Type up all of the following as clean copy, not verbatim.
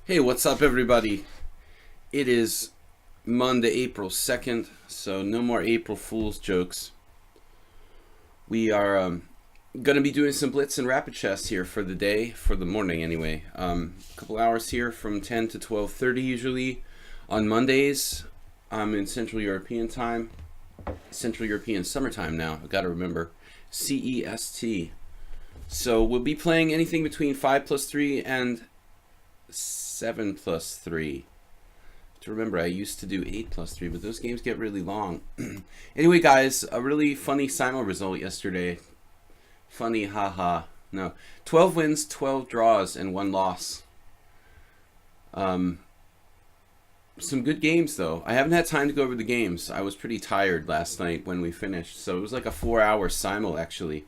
Hey, what's up, everybody? It is Monday, April 2nd, so no more April Fool's jokes. We are going to be doing some blitz and rapid chess here for the day, for the morning anyway. A couple hours here from 10 to 12:30 usually on Mondays. I'm in Central European time, Central European summertime now, I've got to remember, CEST. So we'll be playing anything between 5+3 and 7+3. To remember, I used to do 8+3, but those games get really long. Anyway, guys, a really funny simul result yesterday. Funny, haha. No, 12 wins, 12 draws, and 1 loss. Some good games though. I haven't had time to go over the games. I was pretty tired last night when we finished, so it was like a 4-hour simul actually.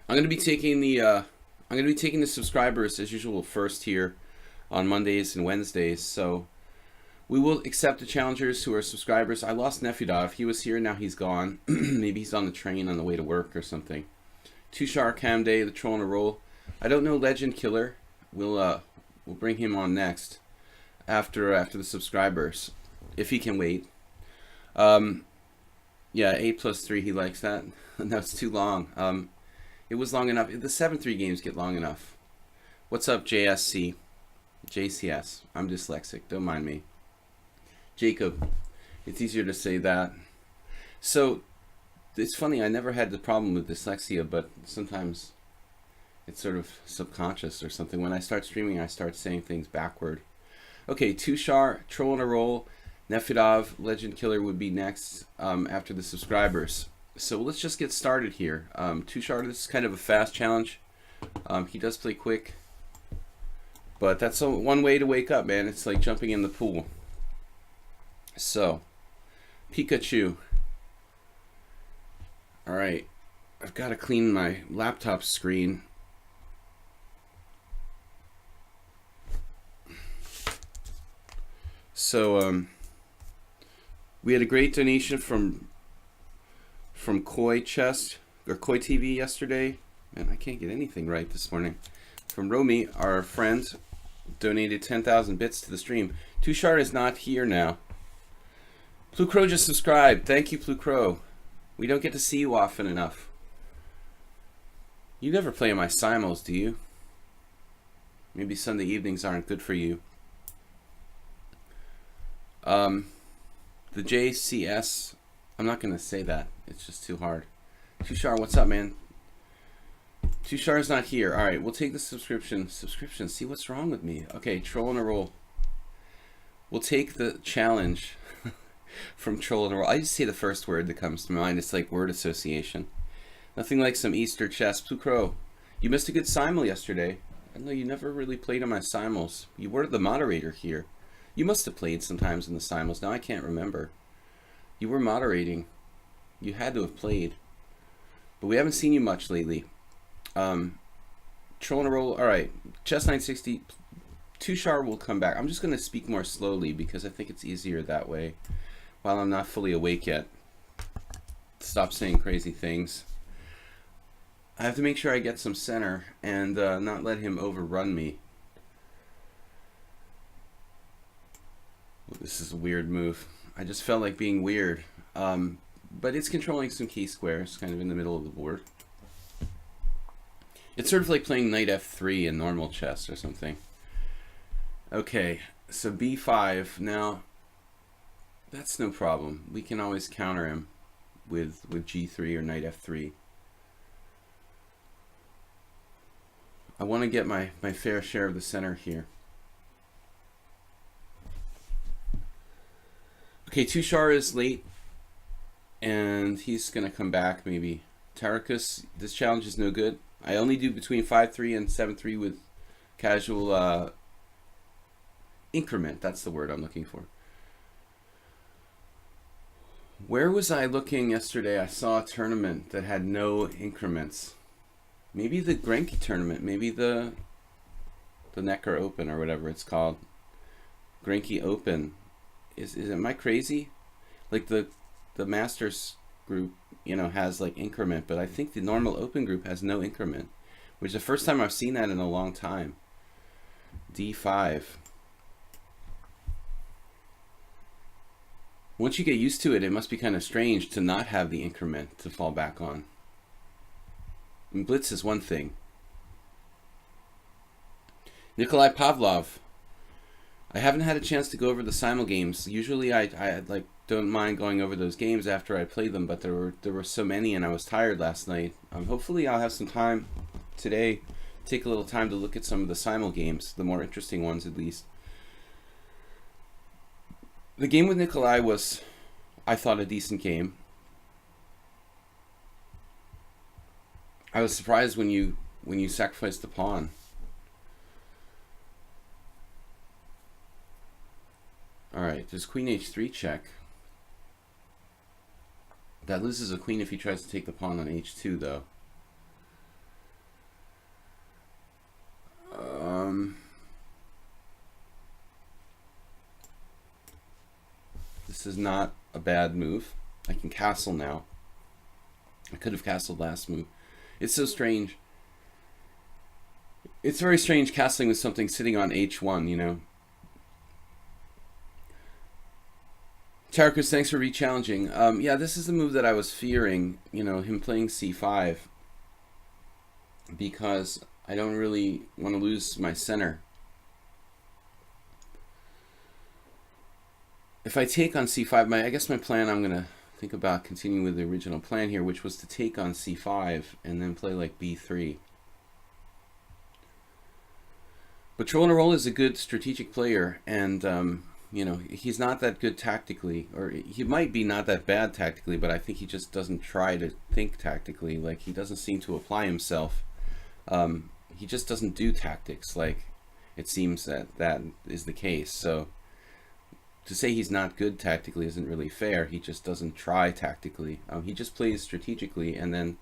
I'm gonna be taking the subscribers as usual first here on Mondays and Wednesdays. So we will accept the challengers who are subscribers. I lost Nefudov. He was here, now he's gone. Maybe he's on the train on the way to work or something. Tushar Kamde, the troll on a roll. I don't know Legend Killer. We'll bring him on next after the subscribers, if he can wait. Yeah, 8+3. He likes that. That's too long. It was long enough. The 7-3 games get long enough. What's up, JSC? JCS. I'm dyslexic. Don't mind me. Jacob. It's easier to say that. So, it's funny. I never had the problem with dyslexia, but sometimes it's sort of subconscious or something. When I start streaming, I start saying things backward. Okay, Tushar, Troll on a Roll, Nefudov, Legend Killer would be next after the subscribers. So let's just get started here. Tushar, this is kind of a fast challenge. He does play quick, but that's one way to wake up, man. It's like jumping in the pool. So, Pikachu. All right, I've got to clean my laptop screen. So, we had a great donation from Koi Chest or Koi TV yesterday, and I can't get anything right this morning. From Romy, our friend, donated 10,000 bits to the stream. Tushar is not here now. Blue Crow just subscribed. Thank you, Blue Crow. We don't get to see you often enough. You never play in my simuls, do you? Maybe Sunday evenings aren't good for you. The JCS, I'm not going to say that. It's just too hard. Tushar, what's up, man? Tushar's not here. All right, we'll take the subscription. See what's wrong with me. Okay, Troll on a Roll. We'll take the challenge from Troll on a Roll. I just say the first word that comes to mind. It's like word association. Nothing like some Easter chess. Blue Crow, you missed a good simul yesterday. I know you never really played on my simuls. You were the moderator here. You must have played sometimes in the simuls. Now I can't remember. You were moderating. You had to have played. But we haven't seen you much lately. Troll on a Roll. Alright. Chess 960. Tushar will come back. I'm just going to speak more slowly because I think it's easier that way while I'm not fully awake yet. Stop saying crazy things. I have to make sure I get some center and not let him overrun me. This is a weird move. I just felt like being weird. But it's controlling some key squares kind of in the middle of the board. It's sort of like playing knight f3 in normal chess or something. Okay, so b5. Now, that's no problem. We can always counter him with g3 or knight f3. I want to get my fair share of the center here. Okay, Tushar is late, and he's going to come back maybe. Tarakus, this challenge is no good. I only do between 5-3 and 7-3 with casual increment. That's the word I'm looking for. Where was I looking yesterday? I saw a tournament that had no increments. Maybe the Grenke tournament. Maybe the Neckar Open or whatever it's called. Grenke Open. Am I crazy? Like the Masters group, you know, has like increment, but I think the normal Open group has no increment, which is the first time I've seen that in a long time. d5. Once you get used to it, it must be kind of strange to not have the increment to fall back on. And blitz is one thing. Nikolai Pavlov. I haven't had a chance to go over the simul games. Usually I like don't mind going over those games after I play them, but there were so many and I was tired last night. Hopefully I'll have some time today, take a little time to look at some of the simul games, the more interesting ones at least. The game with Nikolai was, I thought, a decent game. I was surprised when you sacrificed the pawn. Alright, there's queen h3 check. That loses a queen if he tries to take the pawn on h2 though. This is not a bad move. I can castle now. I could have castled last move. It's so strange. It's very strange castling with something sitting on h1, you know. Characters, thanks for re-challenging. Yeah, this is the move that I was fearing, you know, him playing c5. Because I don't really want to lose my center. If I take on c5, I guess my plan, I'm going to think about continuing with the original plan here, which was to take on c5 and then play like b3. But Troll is a good strategic player, and you know, he's not that good tactically, or he might be not that bad tactically, but I think he just doesn't try to think tactically. Like, he doesn't seem to apply himself. He just doesn't do tactics, like it seems that is the case. So to say he's not good tactically isn't really fair. He just doesn't try tactically. He just plays strategically and then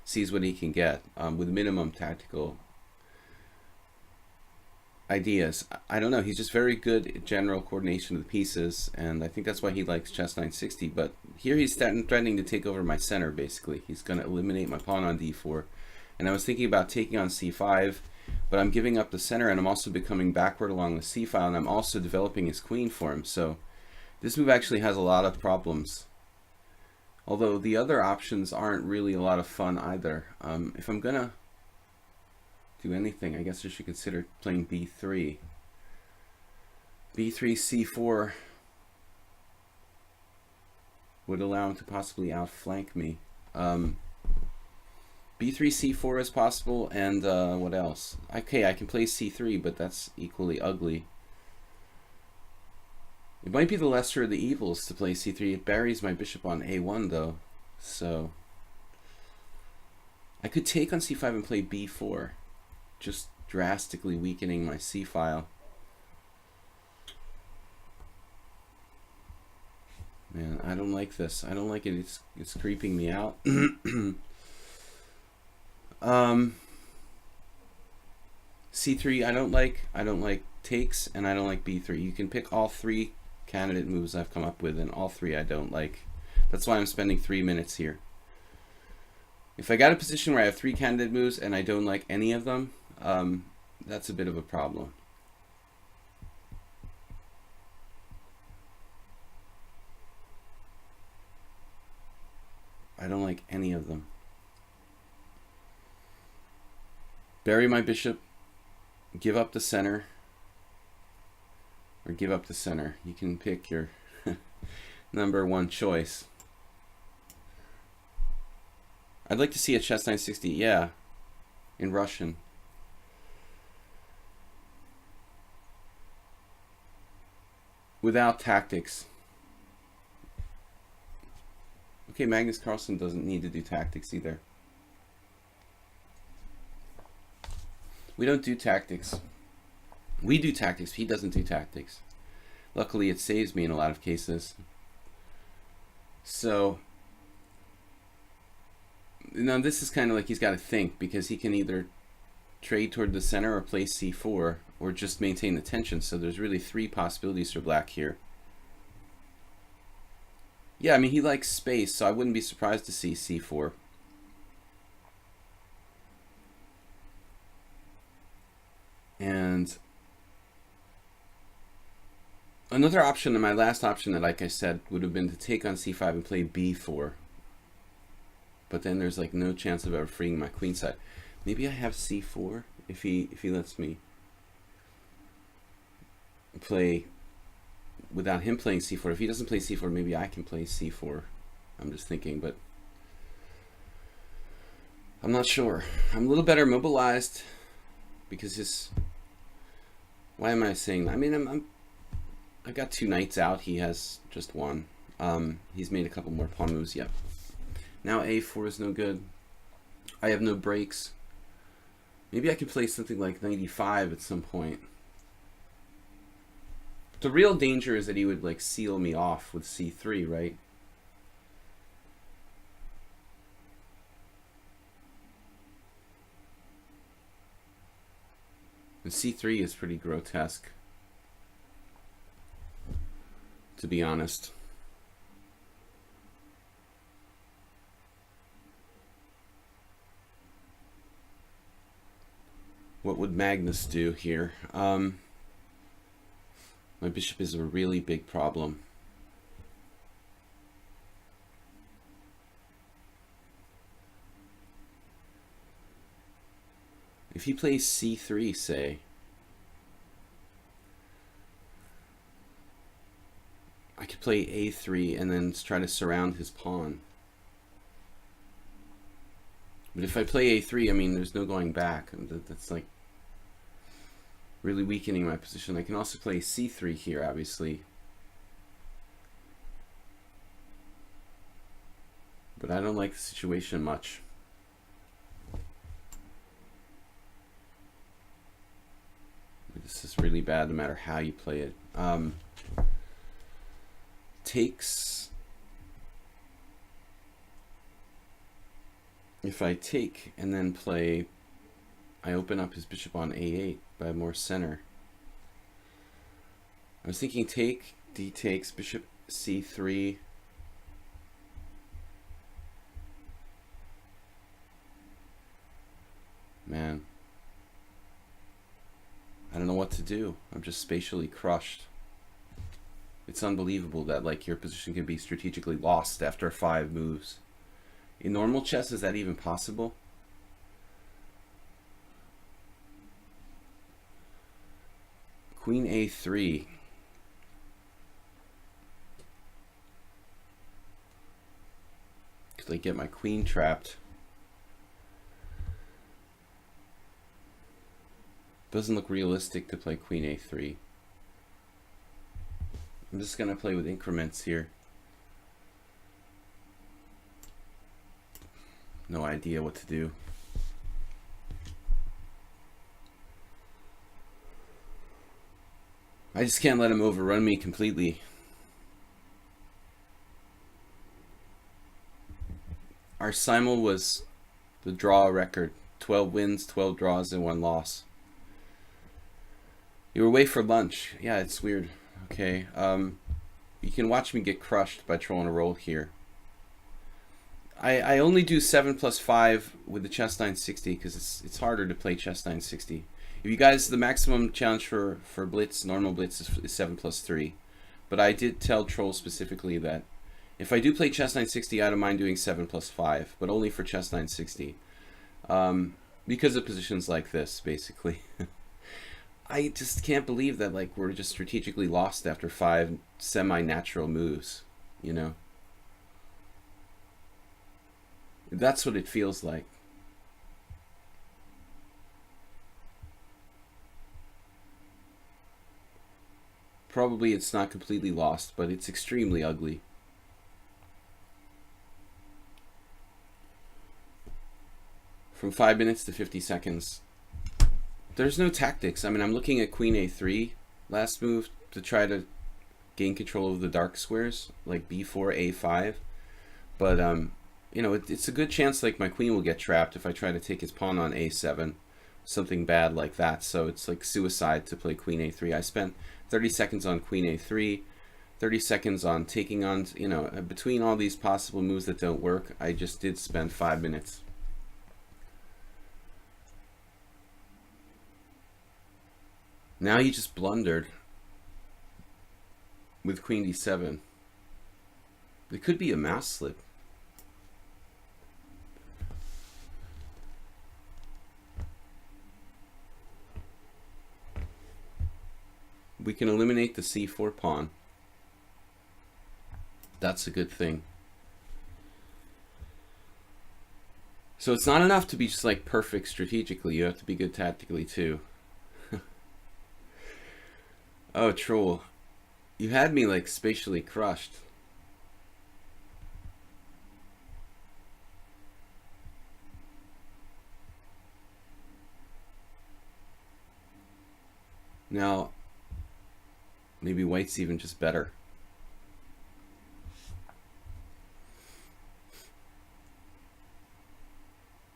sees what he can get with minimum tactical ideas. I don't know. He's just very good at general coordination of the pieces, and I think that's why he likes chess 960. But here he's threatening to take over my center, basically. He's going to eliminate my pawn on d4. And I was thinking about taking on c5, but I'm giving up the center, and I'm also becoming backward along the c file, and I'm also developing his queen for him. So this move actually has a lot of problems. Although the other options aren't really a lot of fun either. If I'm going to do anything, I guess I should consider playing b3. b3, c4 would allow him to possibly outflank me. b3, c4 is possible, and what else? Okay, I can play c3, but that's equally ugly. It might be the lesser of the evils to play c3. It buries my bishop on a1, though. So I could take on c5 and play b4, just drastically weakening my c file. Man, I don't like this. I don't like it. It's creeping me out. c3 I don't like takes, and I don't like b3. You can pick all three candidate moves I've come up with, and all three I don't like. That's why I'm spending 3 minutes here. If I got a position where I have 3 candidate moves and I don't like any of them, that's a bit of a problem. I don't like any of them. Bury my bishop, give up the center, or give up the center. You can pick your number one choice. I'd like to see a chess 960, yeah, in Russian. Without tactics. Okay, Magnus Carlsen doesn't need to do tactics either. We don't do tactics. We do tactics, he doesn't do tactics. Luckily, it saves me in a lot of cases. So, now this is kind of like he's got to think, because he can either trade toward the center or play c4, or just maintain the tension. So there's really 3 possibilities for black here. Yeah, I mean, he likes space, so I wouldn't be surprised to see c4. And Another option, and my last option, that, like I said, would have been to take on c5 and play b4. But then there's like no chance of ever freeing my queen side. Maybe I have c4 if he lets me play without him playing c4. If he doesn't play c4, maybe I can play c4. I'm just thinking, but I'm not sure. I'm a little better mobilized because his. Why am I saying that? I mean, I got 2 knights out. He has just 1. He's made a couple more pawn moves. Yep. Now a4 is no good. I have no breaks. Maybe I could play something like knight e5 at some point. The real danger is that he would like seal me off with c3, right? And c3 is pretty grotesque, to be honest. What would Magnus do here? My bishop is a really big problem. If he plays c3, say, I could play a3 and then try to surround his pawn. But if I play a3, I mean, there's no going back. That's like really weakening my position. I can also play c3 here, obviously. But I don't like the situation much. This is really bad no matter how you play it. Takes. If I take and then play, I open up his bishop on a8 by more center. I was thinking take, d takes, bishop c3. Man, I don't know what to do. I'm just spatially crushed. It's unbelievable that like your position can be strategically lost after 5 moves. In normal chess, is that even possible? Queen a3. Could I get my queen trapped? Doesn't look realistic to play queen a3. I'm just gonna play with increments here. No idea what to do. I just can't let him overrun me completely. Our simul was the draw record. 12 wins, 12 draws, and 1 loss. You were away for lunch. Yeah, it's weird. Okay. You can watch me get crushed by trolling a roll here. I only do 7 plus 5 with the chess 960 because it's harder to play chess 960. If you guys, the maximum challenge for blitz, normal blitz, is 7 plus 3. But I did tell Troll specifically that if I do play chess 960, I don't mind doing 7 plus 5, but only for chess 960. Because of positions like this, basically. I just can't believe that like we're just strategically lost after 5 semi-natural moves, you know? That's what it feels like. Probably it's not completely lost, but it's extremely ugly. From 5 minutes to 50 seconds. There's no tactics. I mean, I'm looking at queen a3 last move to try to gain control of the dark squares, like b4, a5. But, you know, it's a good chance like my queen will get trapped if I try to take his pawn on a7. Something bad like that. So it's like suicide to play queen a3. I spent 30 seconds on queen a3, 30 seconds on taking on, you know, between all these possible moves that don't work, I just did spend 5 minutes. Now he just blundered. with queen d7. It could be a mouse slip. We can eliminate the c4 pawn. That's a good thing. So it's not enough to be just like perfect strategically. You have to be good tactically too. Oh, troll. You had me like spatially crushed. Now, maybe white's even just better.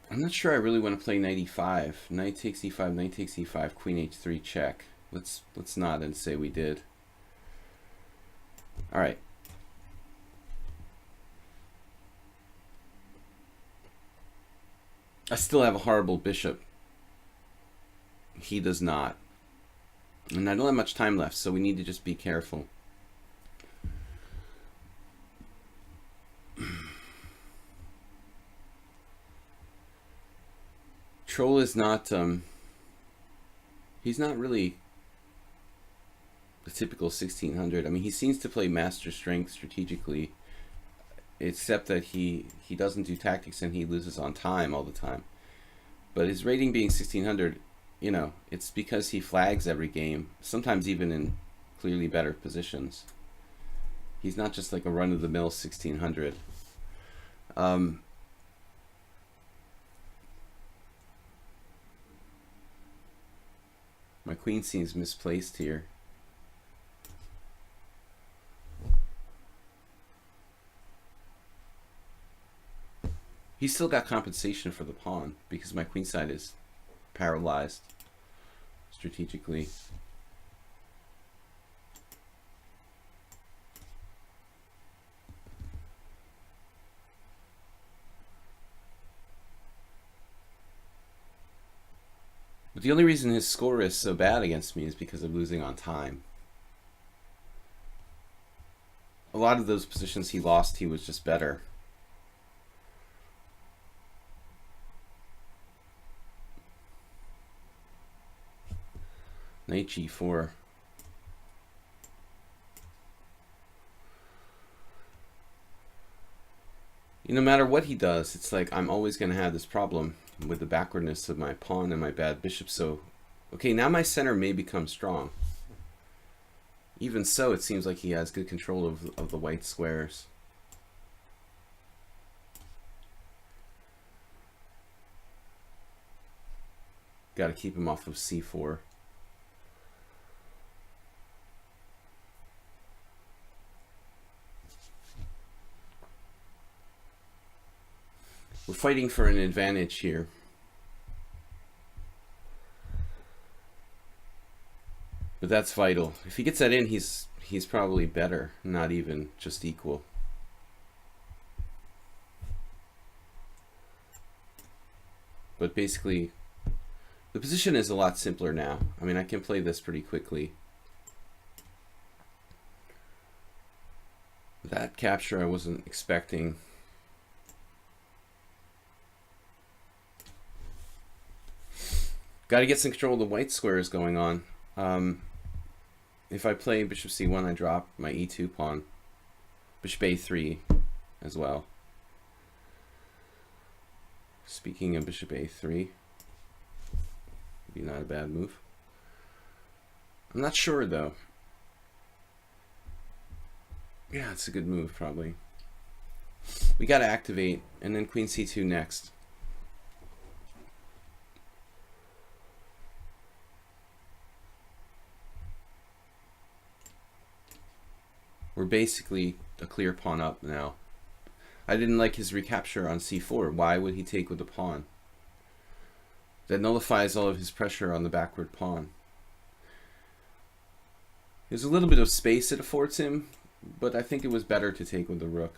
I'm not sure I really want to play knight e5. Knight takes e5, knight takes e5, queen h3 check. Let's not and say we did. All right. I still have a horrible bishop. He does not. And I don't have much time left, so we need to just be careful. Troll is not, he's not really the typical 1600. I mean, he seems to play master strength strategically, except that he doesn't do tactics and he loses on time all the time. But his rating being 1600, you know, it's because he flags every game, sometimes even in clearly better positions. He's not just like a run-of-the-mill 1600. My queen seems misplaced here. He's still got compensation for the pawn because my queen side is paralyzed strategically. But the only reason his score is so bad against me is because of losing on time. A lot of those positions he lost, he was just better. Knight g4. No matter what he does, it's like I'm always going to have this problem with the backwardness of my pawn and my bad bishop. So, okay, now my center may become strong. Even so, it seems like he has good control of the white squares. Got to keep him off of c4. We're fighting for an advantage here. But that's vital. If he gets that in, he's probably better, not even just equal. But basically, the position is a lot simpler now. I mean, I can play this pretty quickly. That capture I wasn't expecting. Got to get some control of the white squares going on. If I play bishop c1, I drop my e2 pawn. Bishop a3 as well. Speaking of bishop a3, be not a bad move. I'm not sure though. Yeah, it's a good move probably. We got to activate, and then queen c2 next. We're basically a clear pawn up now. I didn't like his recapture on c4. Why would he take with the pawn? That nullifies all of his pressure on the backward pawn. There's a little bit of space it affords him, but I think it was better to take with the rook.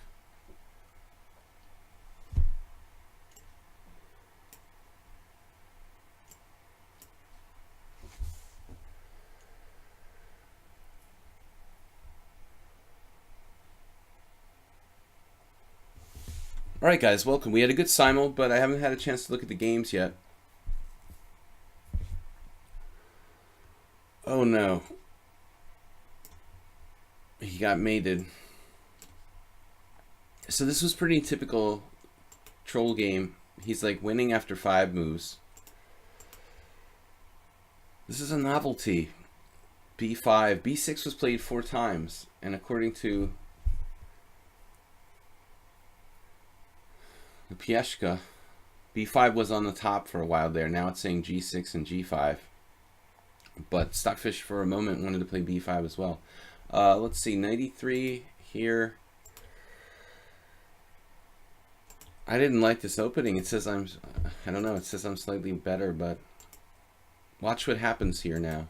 Alright guys, welcome. We had a good simul, but I haven't had a chance to look at the games yet. Oh no. He got mated. So this was pretty typical troll game. He's like winning after 5 moves. This is a novelty. B5. B6 was played 4 times, and according to the Paschall, B5 was on the top for a while there. Now it's saying G6 and G5. But Stockfish for a moment wanted to play B5 as well. Let's see, 93 here. I didn't like this opening. It says I don't know, it says I'm slightly better, but watch what happens here now.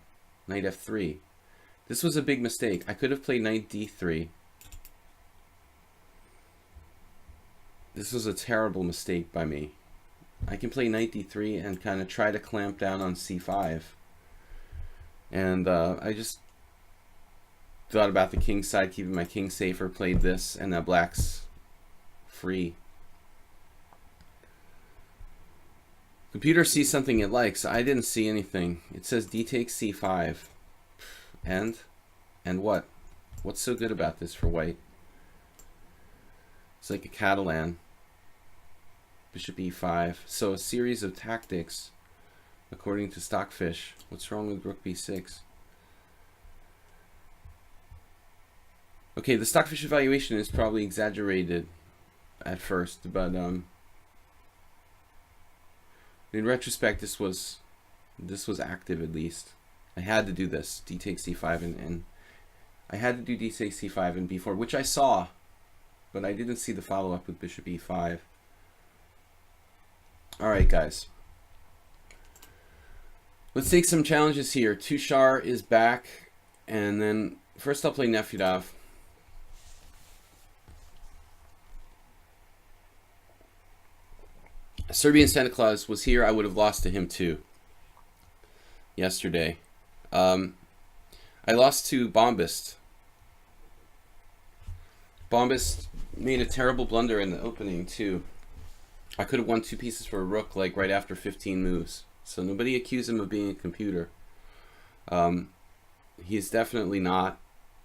Knight F3. This was a big mistake. I could have played Knight D3. This was a terrible mistake by me. I can play Knight D3 and kind of try to clamp down on C5. And I just thought about the king side, keeping my king safer, played this, and now black's free. Computer sees something it likes. I didn't see anything. It says D takes C5. And what? What's so good about this for white? It's like a Catalan. Bishop E5. So a series of tactics, according to Stockfish. What's wrong with Rook B6? Okay, the Stockfish evaluation is probably exaggerated at first, but in retrospect, this was active at least. I had to do this. D takes C5 and I had to do D takes C5 and B4, which I saw, but I didn't see the follow-up with Bishop E5. Alright guys. Let's take some challenges here. Tushar is back, and then first I'll play Nefyadov. Serbian Santa Claus was here. I would have lost to him too yesterday. I lost to Bombist. Bombist made a terrible blunder in the opening too. I could have won 2 pieces for a rook like right after 15 moves. So nobody accused him of being a computer. He's definitely not.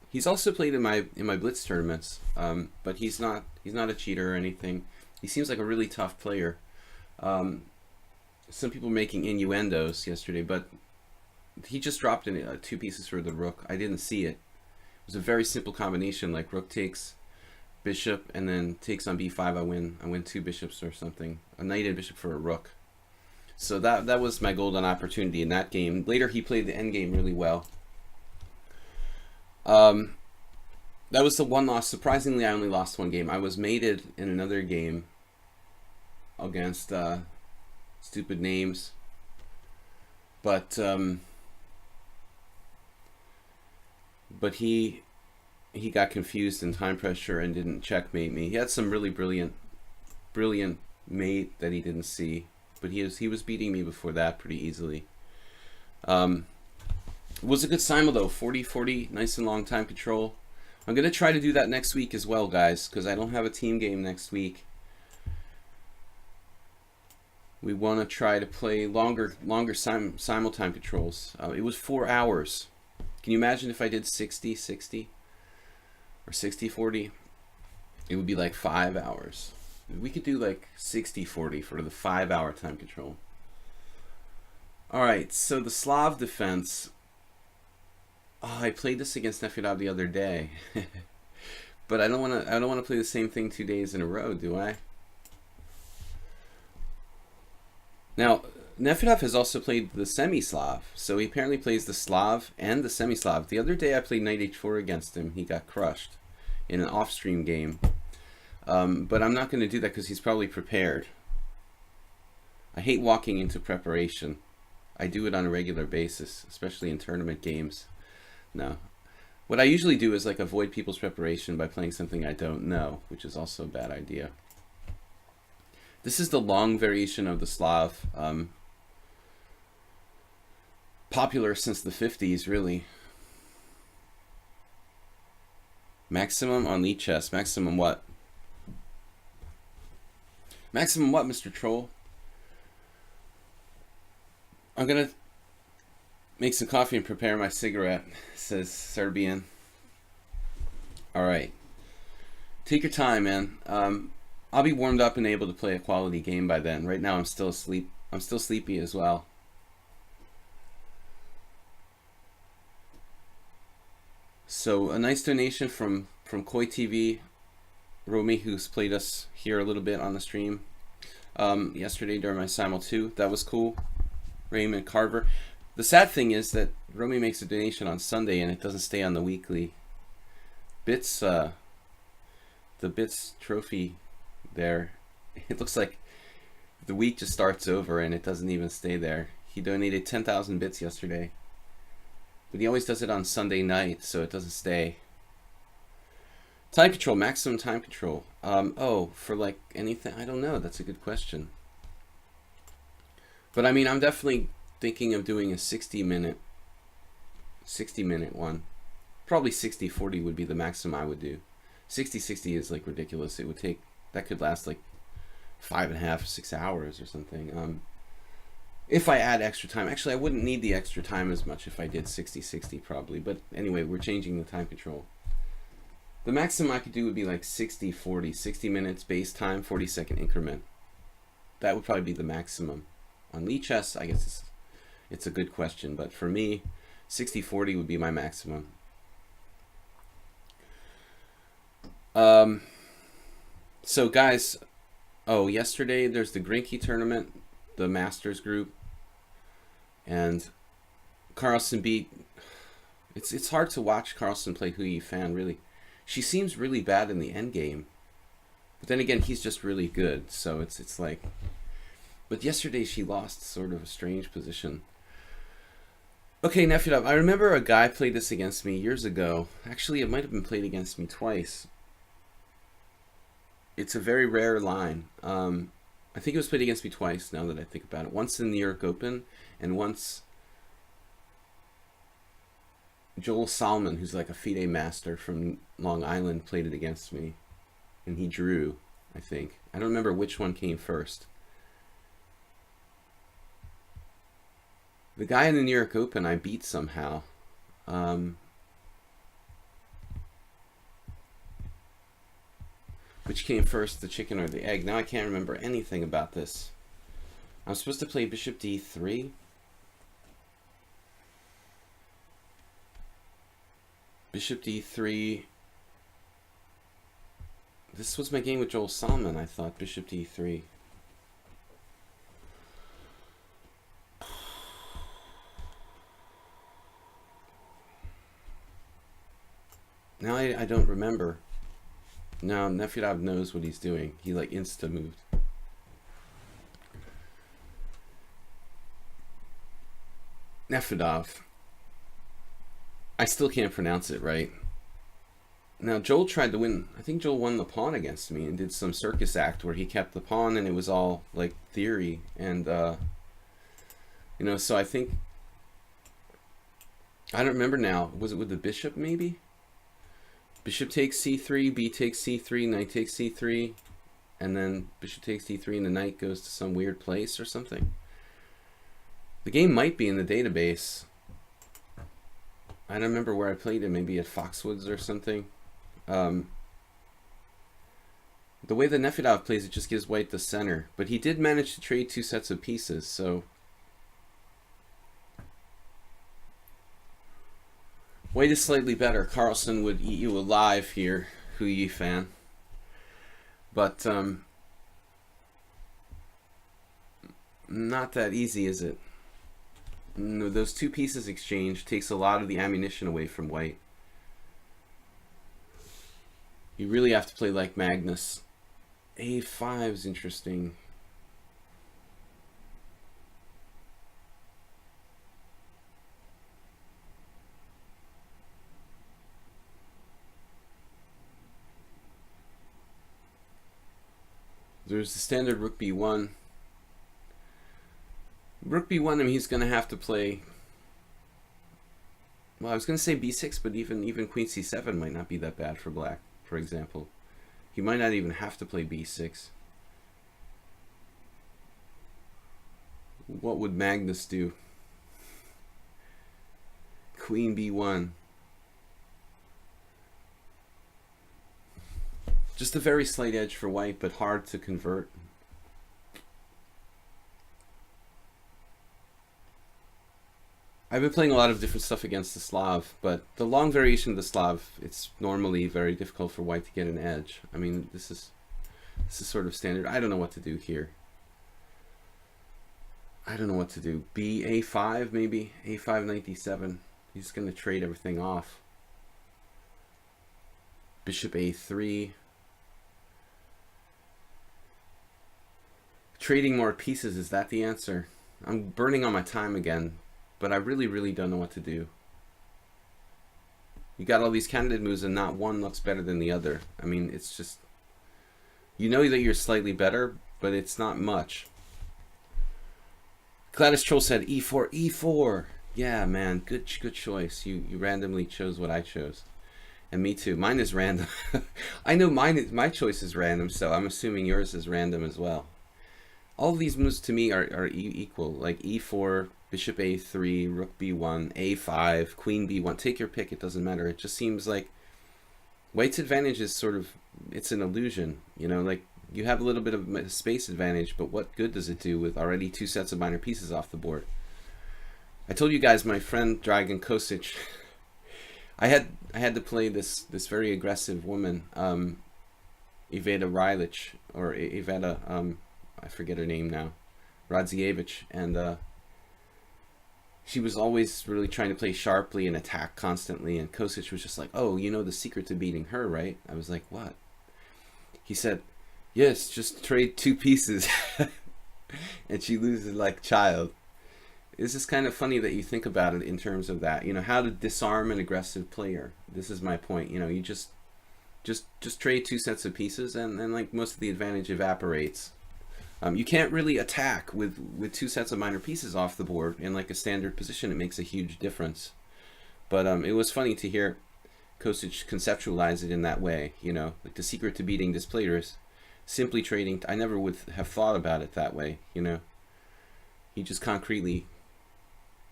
He's also played in my blitz tournaments, but he's not a cheater or anything. He seems like a really tough player. Some people were making innuendos yesterday, but he just dropped in 2 pieces for the rook. I didn't see it. It was a very simple combination, like rook takes bishop and then takes on b5. I win 2 bishops or something. A knight and bishop for a rook. So that was my golden opportunity in that game. Later he played the endgame really well. That was the one loss. Surprisingly, I only lost 1 game. I was mated in another game against stupid names, but he got confused in time pressure and didn't checkmate me. He had some really brilliant mate that he didn't see, but he was beating me before that pretty easily. It was a good simul though. 40-40, nice and long time control. I'm gonna try to do that next week as well, guys, because I don't have a team game next week. We want to try to play longer simul time controls. It was 4 hours. Can you imagine if I did 60-60 or 60-40? It would be like 5 hours. We could do like 60-40 for the 5-hour time control. All right, so the Slav defense. Oh, I played this against Nefyadov the other day, but I don't want to play the same thing 2 days in a row, do I? Now, Nefyadov has also played the semi-Slav, so he apparently plays the Slav and the semi-Slav. The other day I played Knight H4 against him. He got crushed in an off-stream game. But I'm not going to do that because he's probably prepared. I hate walking into preparation. I do it on a regular basis, especially in tournament games. No. What I usually do is like avoid people's preparation by playing something I don't know, which is also a bad idea. This is the long variation of the Slav. Popular since the 50s, really. Maximum on lichess. Maximum what? Maximum what, Mr. Troll? I'm gonna make some coffee and prepare my cigarette, says Serbian. Alright. Take your time, man. I'll be warmed up and able to play a quality game by then. Right now I'm still asleep. I'm still sleepy as well. So a nice donation from Koi TV, Romy, who's played us here a little bit on the stream yesterday during my Simul 2. That was cool. Raymond Carver. The sad thing is that Romy makes a donation on Sunday and it doesn't stay on the weekly. Bits, the Bits trophy there, it looks like the week just starts over and it doesn't even stay there. He donated 10,000 bits yesterday. But he always does it on Sunday night, so it doesn't stay. Time control, maximum time control. Oh, for like anything? I don't know. That's a good question. But I mean, I'm definitely thinking of doing a 60-minute one. Probably 60-40 would be the maximum I would do. 60-60 is like ridiculous. It would take, that could last like 5.5, 6 hours or something. If I add extra time, actually I wouldn't need the extra time as much if I did 60-60 probably, but anyway, we're changing the time control. The maximum I could do would be like 60-40, 60 minutes base time, 40-second increment. That would probably be the maximum. On lichess, I guess it's a good question, but for me, 60-40 would be my maximum. So guys, yesterday there's the Grinky tournament, the Masters group, and Carlsen beat. It's hard to watch Carlsen play Hu Yifan, really. She seems really bad in the end game, but then again he's just really good, so it's like. But yesterday she lost sort of a strange position. Okay, Nefyadov, I remember a guy played this against me years ago. Actually, it might have been played against me twice. It's a very rare line. I think it was played against me twice, now that I think about it. Once in the New York Open, and once Joel Salmon, who's like a FIDE master from Long Island, played it against me. And he drew, I think. I don't remember which one came first. The guy in the New York Open I beat somehow. Which came first, the chicken or the egg? Now I can't remember anything about this. I'm supposed to play bishop d3. Bishop d3. This was my game with Joel Salmon, I thought. Bishop d3. Now I don't remember. Now Nefyadov knows what he's doing. He like insta-moved. Nefyadov. I still can't pronounce it right. Now Joel tried to win. I think Joel won the pawn against me and did some circus act where he kept the pawn and it was all like theory. And you know, so I think, I don't remember now. Was it with the bishop maybe? Bishop takes c3, b takes c3, knight takes c3, and then bishop takes d3 and the knight goes to some weird place or something. The game might be in the database. I don't remember where I played it, maybe at Foxwoods or something. The way that Nefyadov plays it just gives white the center, but he did manage to trade 2 sets of pieces, so white is slightly better. Carlsen would eat you alive here, Hu Yifan. But not that easy, is it? No, those 2 pieces exchange takes a lot of the ammunition away from white. You really have to play like Magnus. A5 is interesting. There's the standard rook b1. Rook b1, I mean, he's going to have to play. Well, I was going to say b6, but even queen c7 might not be that bad for black, for example. He might not even have to play b6. What would Magnus do? Queen b1. Just a very slight edge for white, but hard to convert. I've been playing a lot of different stuff against the Slav, but the long variation of the Slav, it's normally very difficult for white to get an edge. I mean, this is sort of standard. I don't know what to do here. I don't know what to do. B a5 maybe, a5 knight d7. He's going to trade everything off. Bishop a3. Trading more pieces, is that the answer? I'm burning on my time again, but I really don't know what to do. You got all these candidate moves and not one looks better than the other. I mean, it's just, you know that you're slightly better, but it's not much. Gladys Troll said e4, e4. Yeah, man, good choice. You randomly chose what I chose. And me too. Mine is random. I know my choice is random, so I'm assuming yours is random as well. All of these moves to me are equal, like e4, bishop a3, rook b1, a5, queen b1. Take your pick, it doesn't matter. It just seems like white's advantage is sort of, it's an illusion, you know, like you have a little bit of space advantage, but what good does it do with already two sets of minor pieces off the board? I told you guys my friend Dragan Kosic, I had to play this very aggressive woman, Iveta Rilic, or Iveta, I forget her name now, Radzievich, and she was always really trying to play sharply and attack constantly, and Kosic was just like, oh, you know the secret to beating her, right? I was like, what? He said, yes, just trade two pieces. And she loses like child. It's just kind of funny that you think about it in terms of that, you know, how to disarm an aggressive player. This is my point, you know, you just trade two sets of pieces, and then like most of the advantage evaporates. You can't really attack with two sets of minor pieces off the board in like a standard position. It makes a huge difference. But it was funny to hear Kosic conceptualize it in that way. You know, like the secret to beating this player is simply trading. I never would have thought about it that way. You know, he just concretely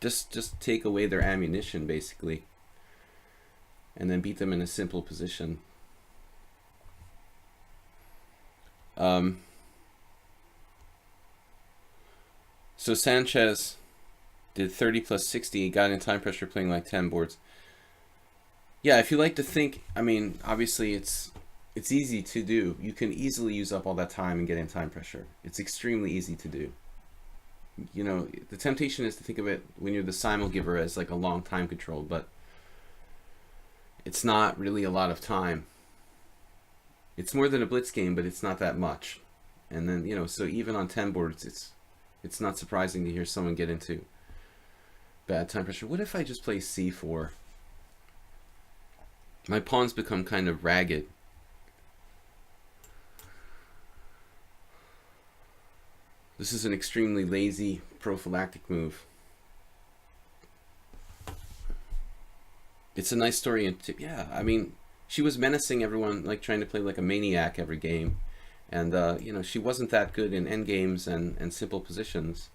just take away their ammunition basically, and then beat them in a simple position. So Sanchez did 30 plus 60, he got in time pressure playing like 10 boards. Yeah, if you like to think, I mean, obviously it's easy to do. You can easily use up all that time and get in time pressure. It's extremely easy to do. You know, the temptation is to think of it when you're the simul giver as like a long time control, but it's not really a lot of time. It's more than a blitz game, but it's not that much. And then, you know, so even on 10 boards, it's not surprising to hear someone get into bad time pressure. What if I just play c4? My pawns become kind of ragged. This is an extremely lazy prophylactic move. It's a nice story, and yeah, I mean, she was menacing everyone, like trying to play like a maniac every game. And, you know, she wasn't that good in endgames and simple positions.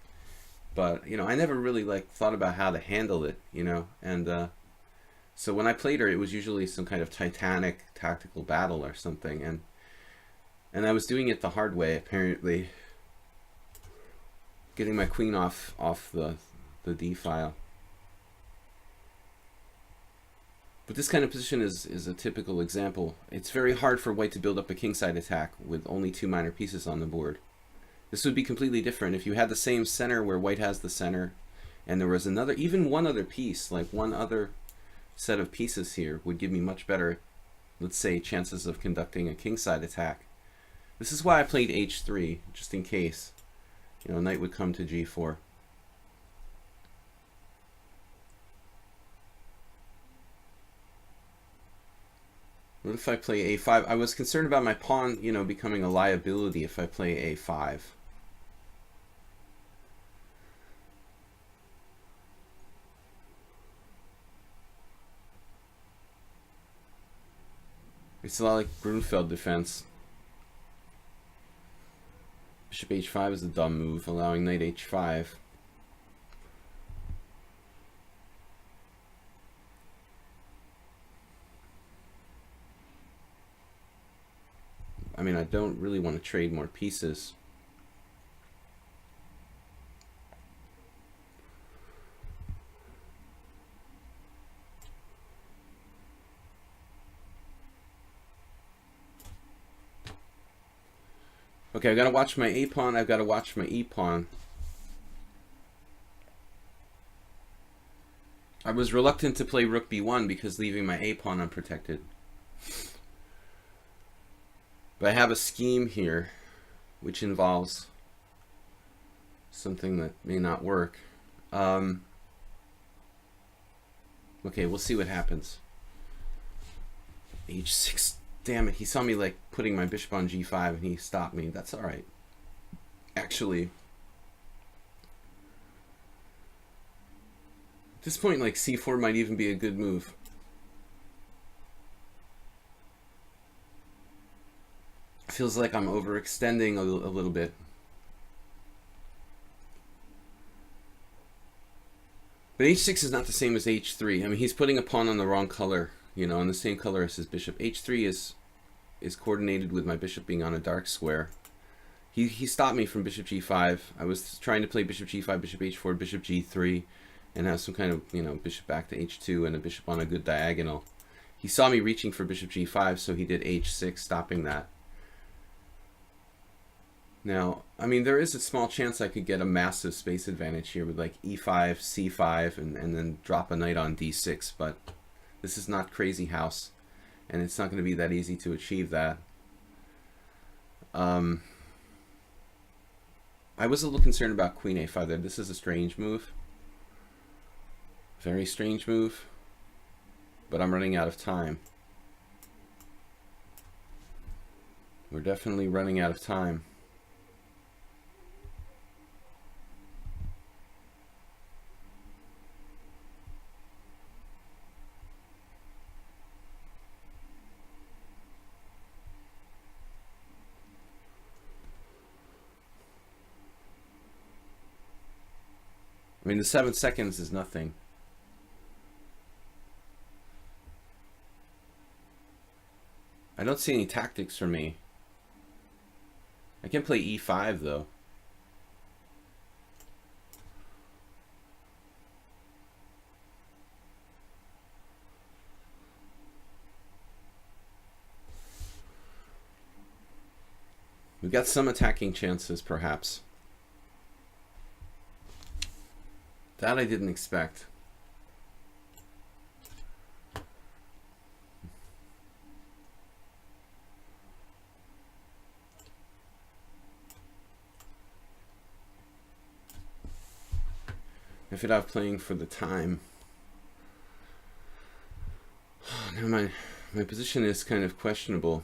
But, you know, I never really, like, thought about how to handle it, you know. And so when I played her, it was usually some kind of titanic tactical battle or something. And I was doing it the hard way, apparently. Getting my queen off the D file. But this kind of position is a typical example. It's very hard for white to build up a kingside attack with only two minor pieces on the board. This would be completely different if you had the same center where white has the center, and there was another, even one other piece, like one other set of pieces here would give me much better, let's say, chances of conducting a kingside attack. This is why I played h3, just in case, you know, knight would come to g4. What if I play a5? I was concerned about my pawn, you know, becoming a liability if I play a5. It's a lot like Grunfeld defense. Bishop h5 is a dumb move, allowing knight h5. mean, I don't really want to trade more pieces. Okay, I've got to watch my A pawn. I've got to watch my E pawn. I was reluctant to play rook b1 because leaving my A pawn unprotected. But I have a scheme here which involves something that may not work. Okay, we'll see what happens. H6. Damn it, he saw me like putting my bishop on g5 and he stopped me. That's alright. Actually, at this point, like c4 might even be a good move. Feels like I'm overextending a little bit. But h6 is not the same as h3. I mean, he's putting a pawn on the wrong color, you know, on the same color as his bishop. h3 is coordinated with my bishop being on a dark square. He stopped me from bishop g5. I was trying to play bishop g5, bishop h4, bishop g3, and have some kind of, you know, bishop back to h2 and a bishop on a good diagonal. He saw me reaching for bishop g5, so he did h6, stopping that. Now, I mean, there is a small chance I could get a massive space advantage here with like e5, c5, and then drop a knight on d6, but this is not Crazy House, and it's not going to be that easy to achieve that. I was a little concerned about queen a5 there. This is a strange move. Very strange move, but I'm running out of time. We're definitely running out of time. I mean, the 7 seconds is nothing. I don't see any tactics for me. I can play e5 though. We've got some attacking chances, perhaps. That I didn't expect. If it out playing for the time. Now my position is kind of questionable.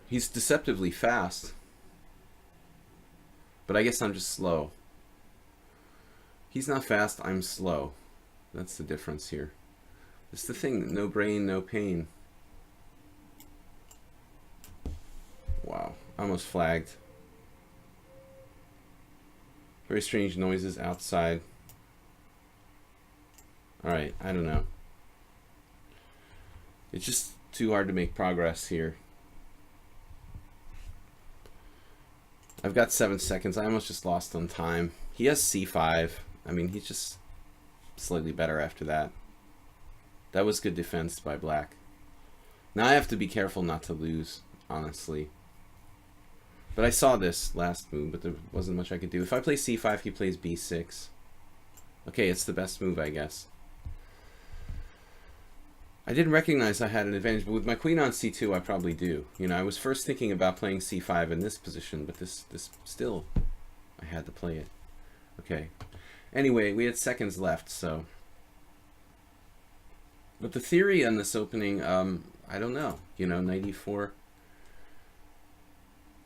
He's deceptively fast, but I guess I'm just slow. He's not fast, I'm slow. That's the difference here. It's the thing, no brain, no pain. Wow, almost flagged. Very strange noises outside. Alright, I don't know. It's just too hard to make progress here. I've got 7 seconds. I almost just lost on time. He has c5. I mean, he's just slightly better after that. That was good defense by black. Now I have to be careful not to lose, honestly. But I saw this last move, but there wasn't much I could do. If I play c5, he plays b6. Okay, it's the best move, I guess. I didn't recognize I had an advantage, but with my queen on c2, I probably do. You know, I was first thinking about playing c5 in this position, but this still, I had to play it. Okay. Anyway, we had seconds left, so. But the theory on this opening, I don't know. You know, knight e4.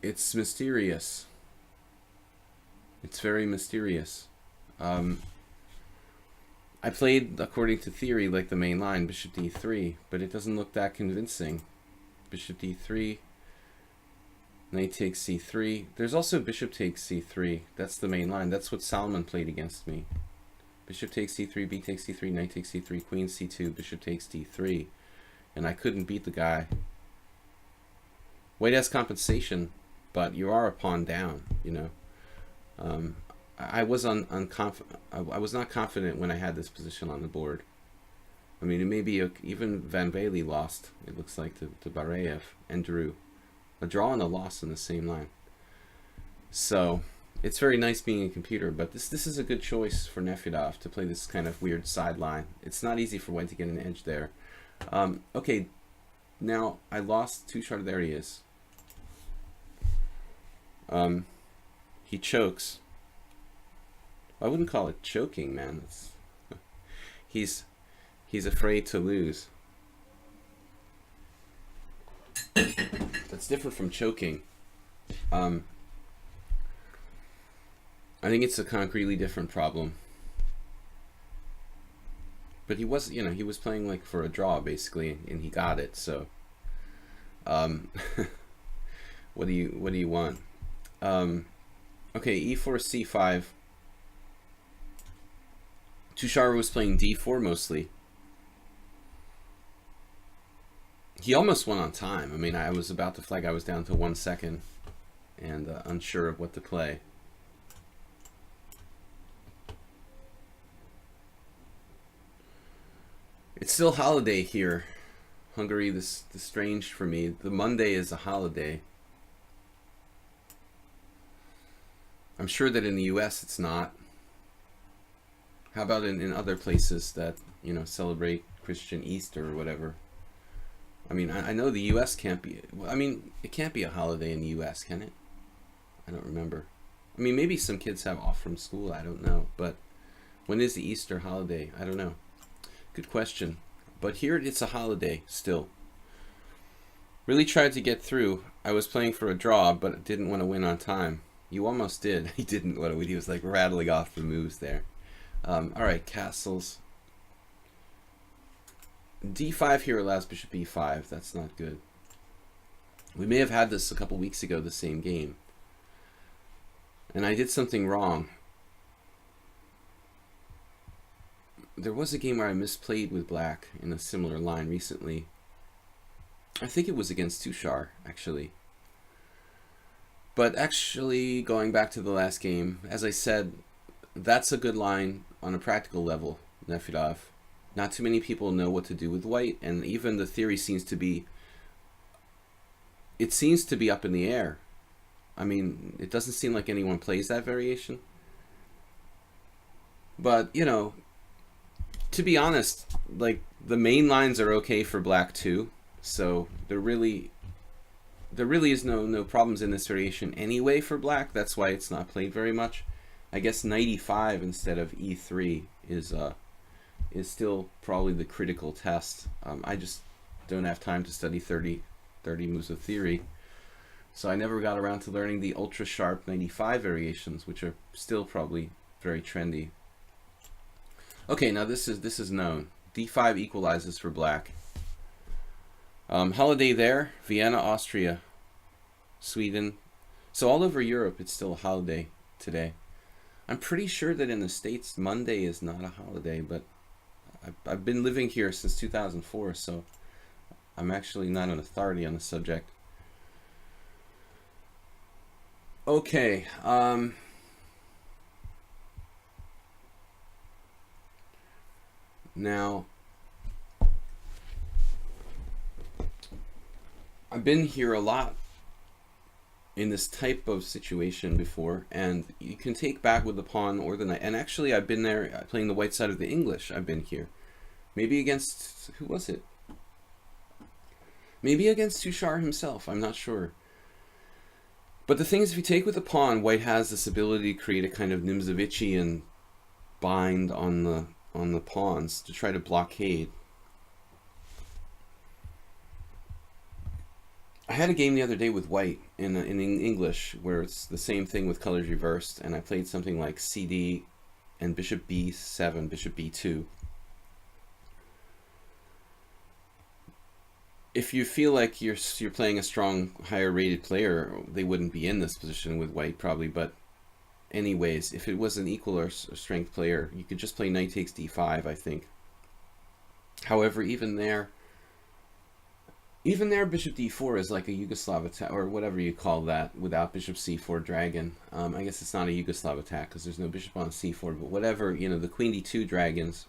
It's mysterious. It's very mysterious. I played according to theory like the main line, bishop d3, but it doesn't look that convincing. Bishop d3, knight takes c3. There's also bishop takes c3. That's the main line. That's what Salomon played against me. Bishop takes c3, b takes c3, knight takes c3, queen c2, bishop takes d3. And I couldn't beat the guy. White has compensation, but you are a pawn down, you know. I was I was not confident when I had this position on the board. I mean, it may be even Van Bailey lost, it looks like, to Bareyev, and drew. A draw and a loss in the same line. So it's very nice being a computer, but this is a good choice for Nefedov to play this kind of weird sideline. It's not easy for White to get an edge there. Okay, now I lost Tushar. There he is. He chokes. I wouldn't call it choking, man. He's afraid to lose. That's different from choking. I think it's a concretely different problem. But he was, you know, he was playing like for a draw basically, and he got it. So, what do you want? Okay, e4, c5. Tushar was playing d4 mostly. He almost went on time. I mean, I was about to flag. I was down to 1 second and unsure of what to play. It's still holiday here. Hungary, this is strange for me. The Monday is a holiday. I'm sure that in the US it's not. How about in other places that, you know, celebrate Christian Easter or whatever? I mean, I know the US can't be, I mean, it can't be a holiday in the US, can it? I don't remember. I mean, maybe some kids have off from school, I don't know. But when is the Easter holiday? I don't know. Good question. But here it's a holiday still. Really tried to get through. I was playing for a draw, but didn't want to win on time. You almost did. He didn't want to win. He was like rattling off the moves there. All right, castles. d5 here allows bishop e5. That's not good. We may have had this a couple weeks ago, the same game. And I did something wrong. There was a game where I misplayed with black in a similar line recently. I think it was against Tushar, actually. But actually, going back to the last game, as I said, that's a good line on a practical level, Nefedov. Not too many people know what to do with white, and even the theory seems to be, it seems to be up in the air. I mean, it doesn't seem like anyone plays that variation. But, you know, to be honest, like, the main lines are okay for black too, so there really is no problems in this variation anyway for black. That's why it's not played very much. I guess knight e5 instead of e3 is still probably the critical test. I just don't have time to study 30 moves of theory, so I never got around to learning the ultra sharp knight e5 variations, which are still probably very trendy. Okay, now this is known. d5 equalizes for black. Holiday there, Vienna, Austria, Sweden. So all over Europe, it's still a holiday today. I'm pretty sure that in the States, Monday is not a holiday, but I've been living here since 2004, so I'm actually not an authority on the subject. Okay, now, I've been here a lot in this type of situation before, and you can take back with the pawn or the knight. And actually, I've been there playing the white side of the English. I've been here. Maybe against, who was it? Maybe against Tushar himself. I'm not sure. But the thing is, if you take with the pawn, white has this ability to create a kind of Nimzovician bind on the pawns to try to blockade. I had a game the other day with white in English where it's the same thing with colors reversed, and I played something like CD and bishop b7, bishop b2. If you feel like you're playing a strong, higher rated player, they wouldn't be in this position with white probably, but anyways, if it was an equal or strength player, you could just play knight takes d5, I think. However, even there, bishop d4 is like a Yugoslav attack, or whatever you call that, without bishop c4 dragon. I guess it's not a Yugoslav attack because there's no bishop on c4, but whatever, you know, the queen d2 dragons,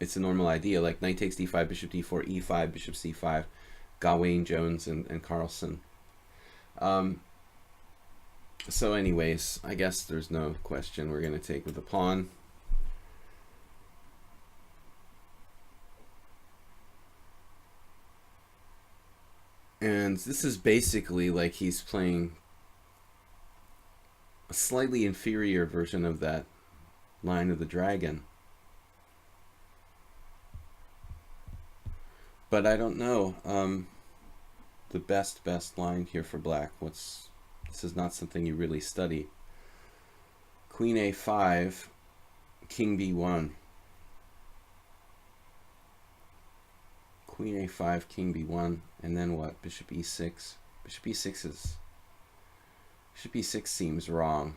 it's a normal idea, like knight takes d5, bishop d4, e5, bishop c5, Gawain, Jones, and Carlsen. So anyways, I guess there's no question we're going to take with the pawn. And this is basically like he's playing a slightly inferior version of that line of the dragon. But I don't know the best line here for black. This is not something you really study. Queen a5, king b1. Queen a5, king b1, and then what? Bishop e6. Bishop e6 seems wrong.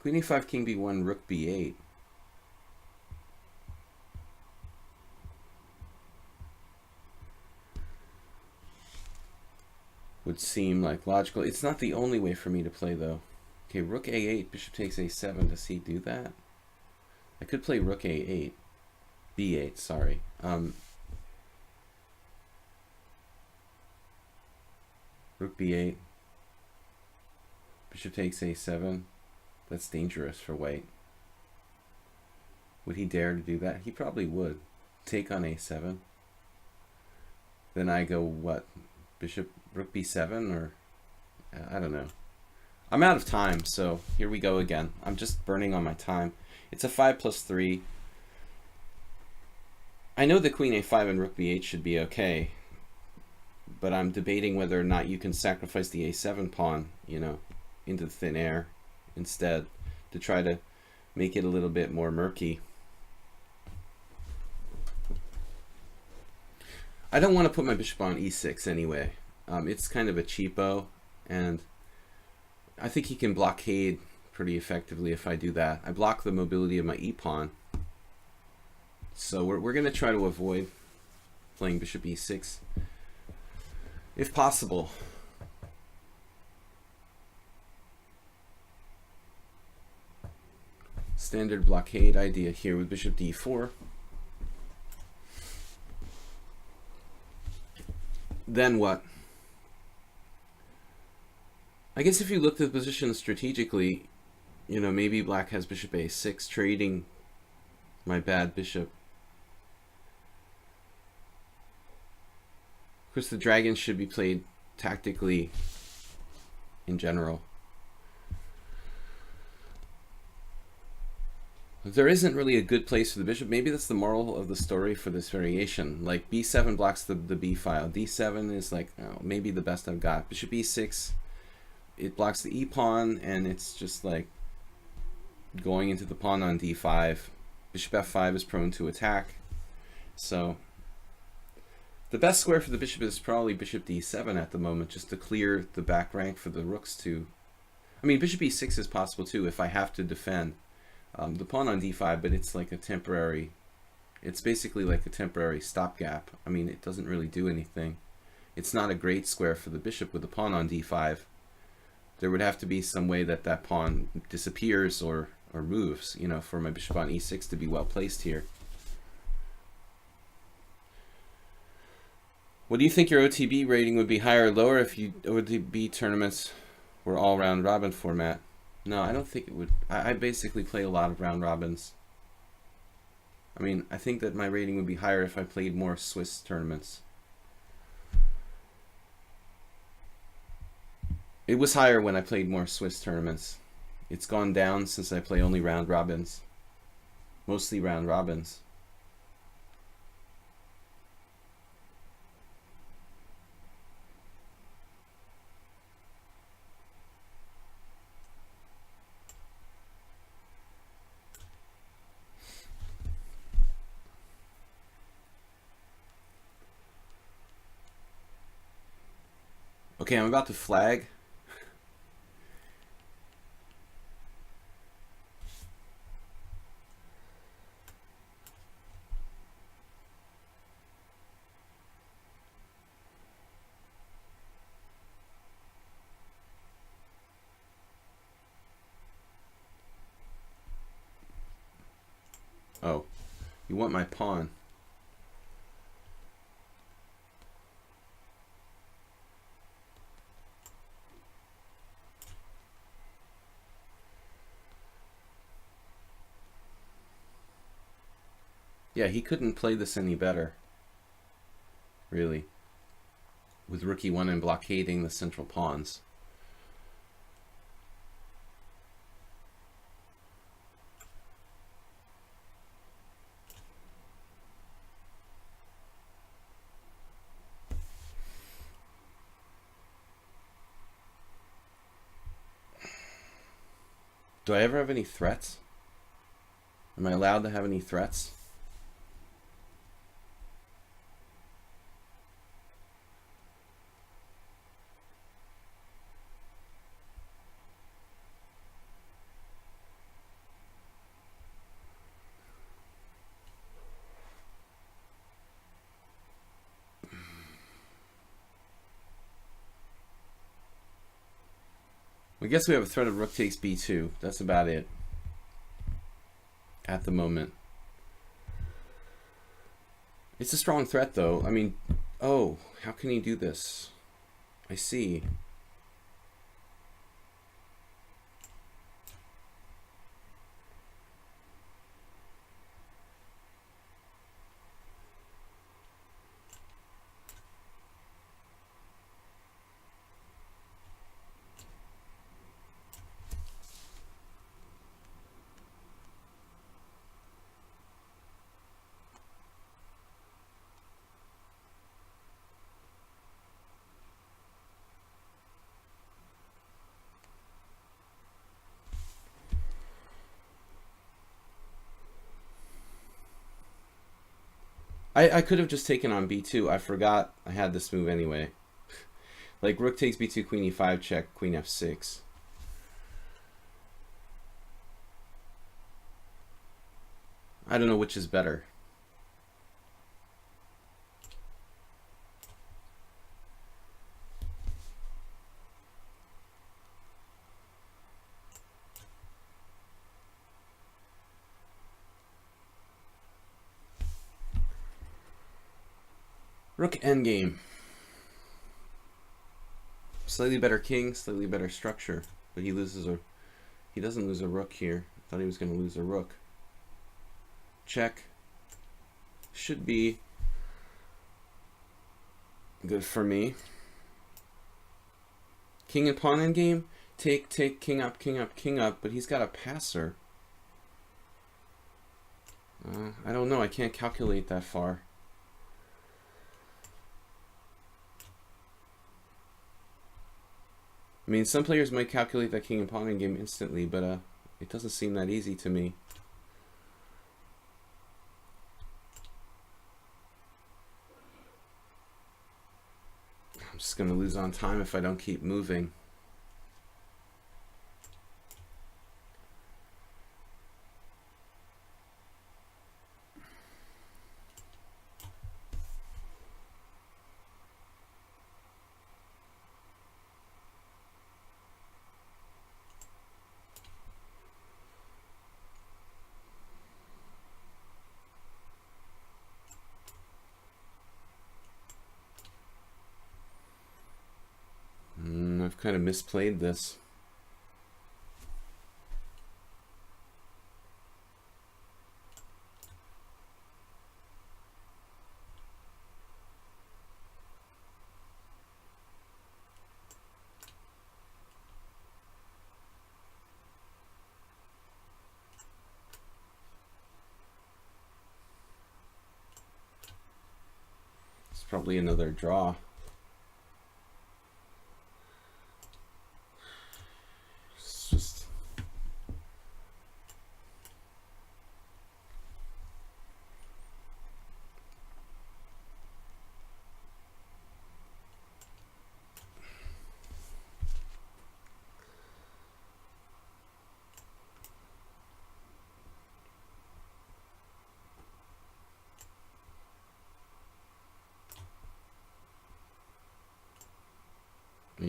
Queen a5, king b1, rook b8. Would seem like logical. It's not the only way for me to play though. Okay, rook a8, bishop takes a7. Does he do that? I could play rook a8. b8, sorry. Rook b8. Bishop takes a7. That's dangerous for white. Would he dare to do that? He probably would. Take on a7. Then I go what? Bishop, rook b7, or I don't know. I'm out of time, so here we go again. I'm just burning on my time. It's a 5+3. I know the queen a5 and rook b8 should be okay, but I'm debating whether or not you can sacrifice the a7 pawn, you know, into thin air instead to try to make it a little bit more murky. I don't want to put my bishop on e6 anyway. It's kind of a cheapo, and I think he can blockade pretty effectively if I do that. I block the mobility of my e-pawn. So we're going to try to avoid playing bishop e6 if possible. Standard blockade idea here with bishop d4. Then what? I guess if you looked at the position strategically, you know, maybe black has bishop a6 trading my bad bishop. Of course, the dragon should be played tactically in general. There isn't really a good place for the bishop. Maybe that's the moral of the story for this variation. Like b7 blocks the b file. d7 is like, oh, maybe the best I've got. Bishop e6, it blocks the e-pawn, and it's just like going into the pawn on d5. Bishop f5 is prone to attack. So the best square for the bishop is probably bishop d7 at the moment, just to clear the back rank for the rooks to... I mean, bishop e6 is possible too if I have to defend the pawn on d5, but it's like a temporary... It's basically like a temporary stopgap. I mean, it doesn't really do anything. It's not a great square for the bishop with the pawn on d5. There would have to be some way that that pawn disappears or moves, you know, for my bishop on e6 to be well placed here. What do you think your OTB rating would be, higher or lower, if you OTB tournaments were all round robin format? No, I don't think it would. I basically play a lot of round robins. I mean, I think that my rating would be higher if I played more Swiss tournaments. It was higher when I played more Swiss tournaments. It's gone down since I play only round robins. Mostly round robins. Okay, I'm about to flag. Oh, you want my pawn. Yeah, he couldn't play this any better, really, with rook e1 and blockading the central pawns. Do I ever have any threats? Am I allowed to have any threats? I guess we have a threat of rook takes b2. That's about it at the moment. It's a strong threat, though. I mean, oh, how can he do this? I see. I could have just taken on b2. I forgot I had this move anyway. Like rook takes b2, queen e5 check, queen f6. I don't know which is better. Rook endgame. Slightly better king, slightly better structure, but he doesn't lose a rook here. I thought he was going to lose a rook. Check. Should be good for me. King and pawn endgame. Take, king up, king up, king up, but he's got a passer. I don't know. I can't calculate that far. I mean, some players might calculate that king and pawn endgame instantly, but it doesn't seem that easy to me. I'm just going to lose on time if I don't keep moving. I've kind of misplayed this. It's probably another draw.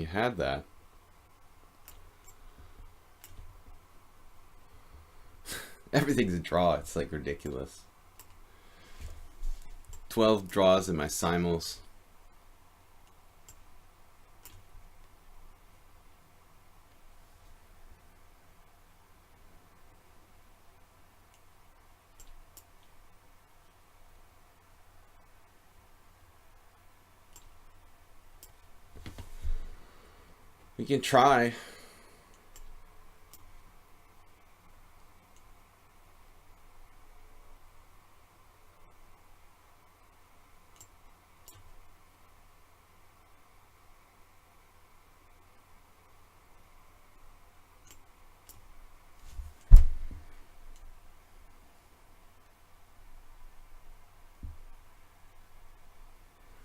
You had that. Everything's a draw. It's like ridiculous. 12 draws in my simuls. We can try.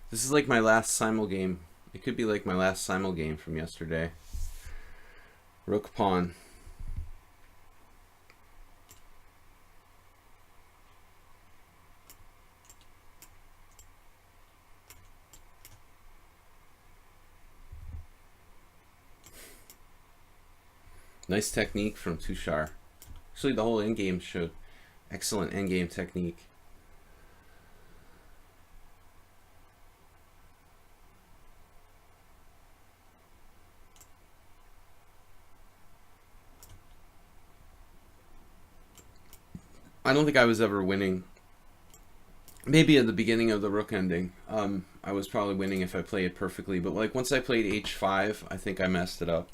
This is like my last simul game. It could be like my last simul game from yesterday. Rook pawn. Nice technique from Tushar. Actually, the whole endgame showed excellent endgame technique. I don't think I was ever winning. Maybe at the beginning of the rook ending, I was probably winning if I played it perfectly. But like once I played h5, I think I messed it up.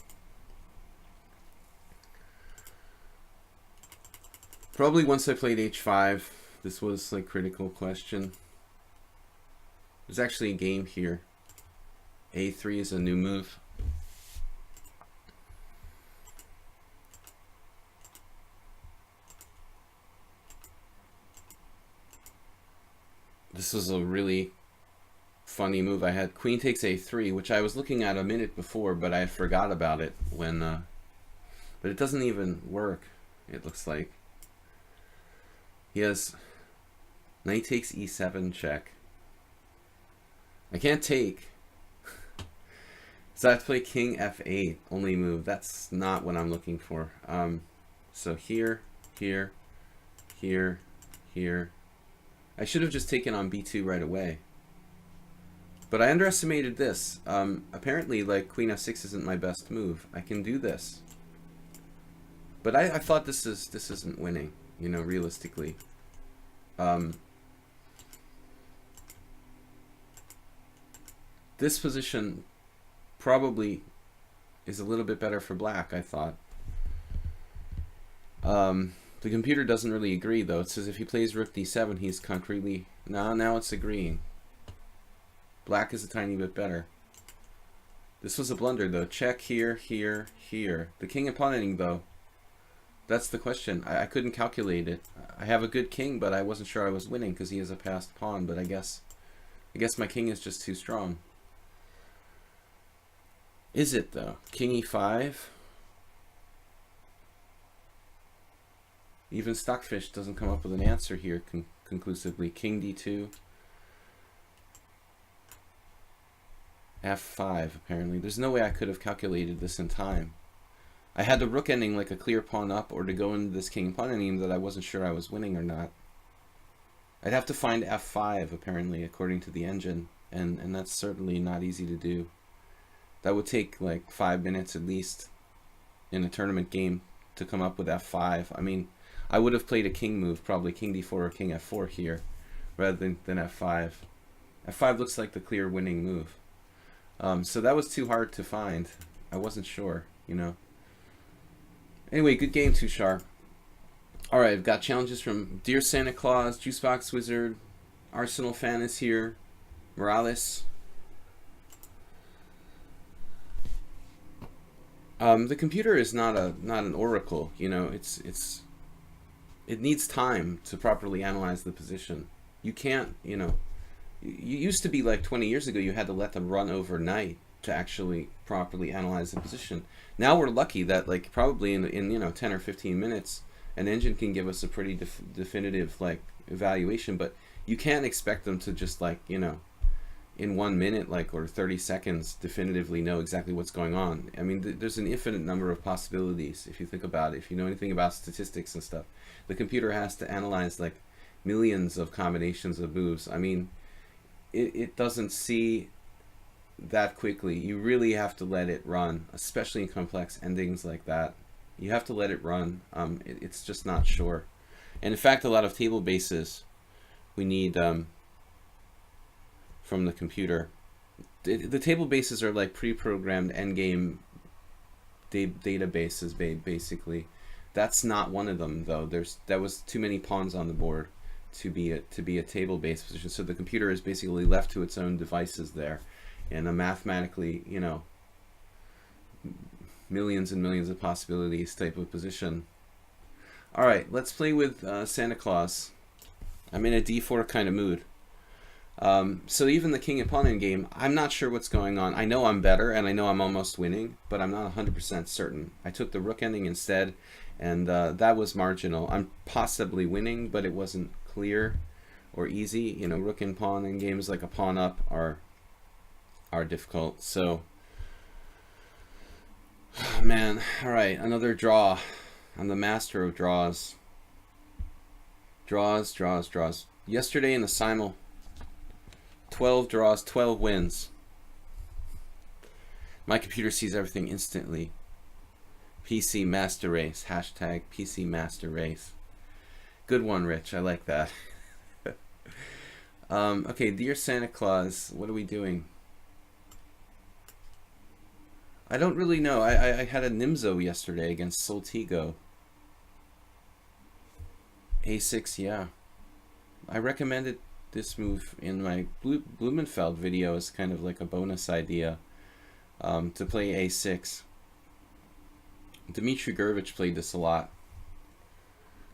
Probably once I played h5, this was like critical question. There's actually a game here. a3 is a new move. This was a really funny move. I had queen takes a3, which I was looking at a minute before, but I forgot about it when, but it doesn't even work, it looks like. He has knight takes e7 check. I can't take. So I have to play king f8, only move. That's not what I'm looking for. So here, here, here, here. I should have just taken on b2 right away. But I underestimated this. Apparently, like, queen f6 isn't my best move. I can do this. But I thought this isn't winning, you know, realistically. This position probably is a little bit better for black, I thought. The computer doesn't really agree, though. It says if he plays rook d7, he's concretely... Now it's agreeing. Black is a tiny bit better. This was a blunder, though. Check here, here, here. The king and pawn ending, though. That's the question. I couldn't calculate it. I have a good king, but I wasn't sure I was winning because he has a passed pawn. But I guess my king is just too strong. Is it, though? King e5. Even Stockfish doesn't come up with an answer here conclusively. King d2. f5, apparently. There's no way I could have calculated this in time. I had the rook ending like a clear pawn up, or to go into this king and pawn ending that I wasn't sure I was winning or not. I'd have to find f5, apparently, according to the engine, and that's certainly not easy to do. That would take like 5 minutes at least in a tournament game to come up with f5. I mean, I would have played a king move, probably king d4 or king f4 here, rather than f5. f5 looks like the clear winning move. So that was too hard to find. I wasn't sure, you know. Anyway, good game, Tushar. Alright, I've got challenges from Dear Santa Claus, Juicebox Wizard, Arsenal Fan is here, Morales. The computer is not an oracle, you know. It needs time to properly analyze the position. You can't, you know. You used to be like 20 years ago, you had to let them run overnight to actually properly analyze the position. Now we're lucky that like probably in you know 10 or 15 minutes an engine can give us a pretty definitive like evaluation, but you can't expect them to just like, you know, in 1 minute, like, or 30 seconds, definitively know exactly what's going on. I mean, there's an infinite number of possibilities if you think about it. If you know anything about statistics and stuff, the computer has to analyze like millions of combinations of moves. I mean, it doesn't see that quickly. You really have to let it run, especially in complex endings like that. You have to let it run. It's just not sure. And in fact, a lot of table bases we need from the computer. The table bases are like pre-programmed endgame databases, basically. That's not one of them, though. That was too many pawns on the board to be a table based position. So the computer is basically left to its own devices there, in a mathematically, you know, millions and millions of possibilities type of position. All right, let's play with Santa Claus. I'm in a d4 kind of mood. So even the king and pawn end game, I'm not sure what's going on. I know I'm better, and I know I'm almost winning, but I'm not 100% certain. I took the rook ending instead, and that was marginal. I'm possibly winning, but it wasn't clear or easy. You know, rook and pawn in games like a pawn up are difficult. So, man, all right, another draw. I'm the master of draws. Draws. Yesterday in the simul, 12 draws, 12 wins. My computer sees everything instantly. PC Master Race. Hashtag PC Master Race. Good one, Rich. I like that. Okay, dear Santa Claus, what are we doing? I don't really know. I had a Nimzo yesterday against Soltigo. A6, yeah. I recommended this move in my Blumenfeld video as kind of like a bonus idea, to play A6. Dmitry Gurevich played this a lot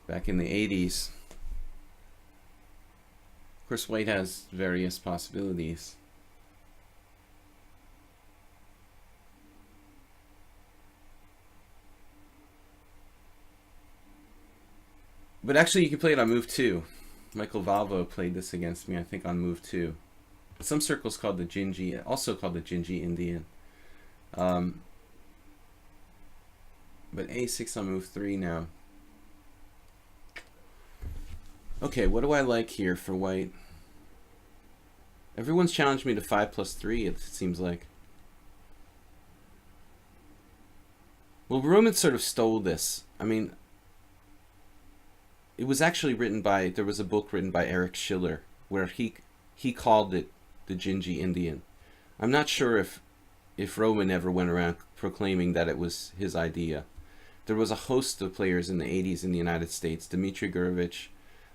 back in the 80s. Of course, white has various possibilities. But actually, you can play it on move 2. Michael Valvo played this against me, I think, on move 2. Some circles called the Gingy, also called the Gingy Indian. But A6 on move 3 now. Okay, what do I like here for white? Everyone's challenged me to 5+3, it seems like. Well, Roman sort of stole this. I mean, it was actually written by, there was a book written by Eric Schiller where he called it the Gingy Indian. I'm not sure if Roman ever went around proclaiming that it was his idea. There was a host of players in the 80s in the United States, Dmitry Gurevich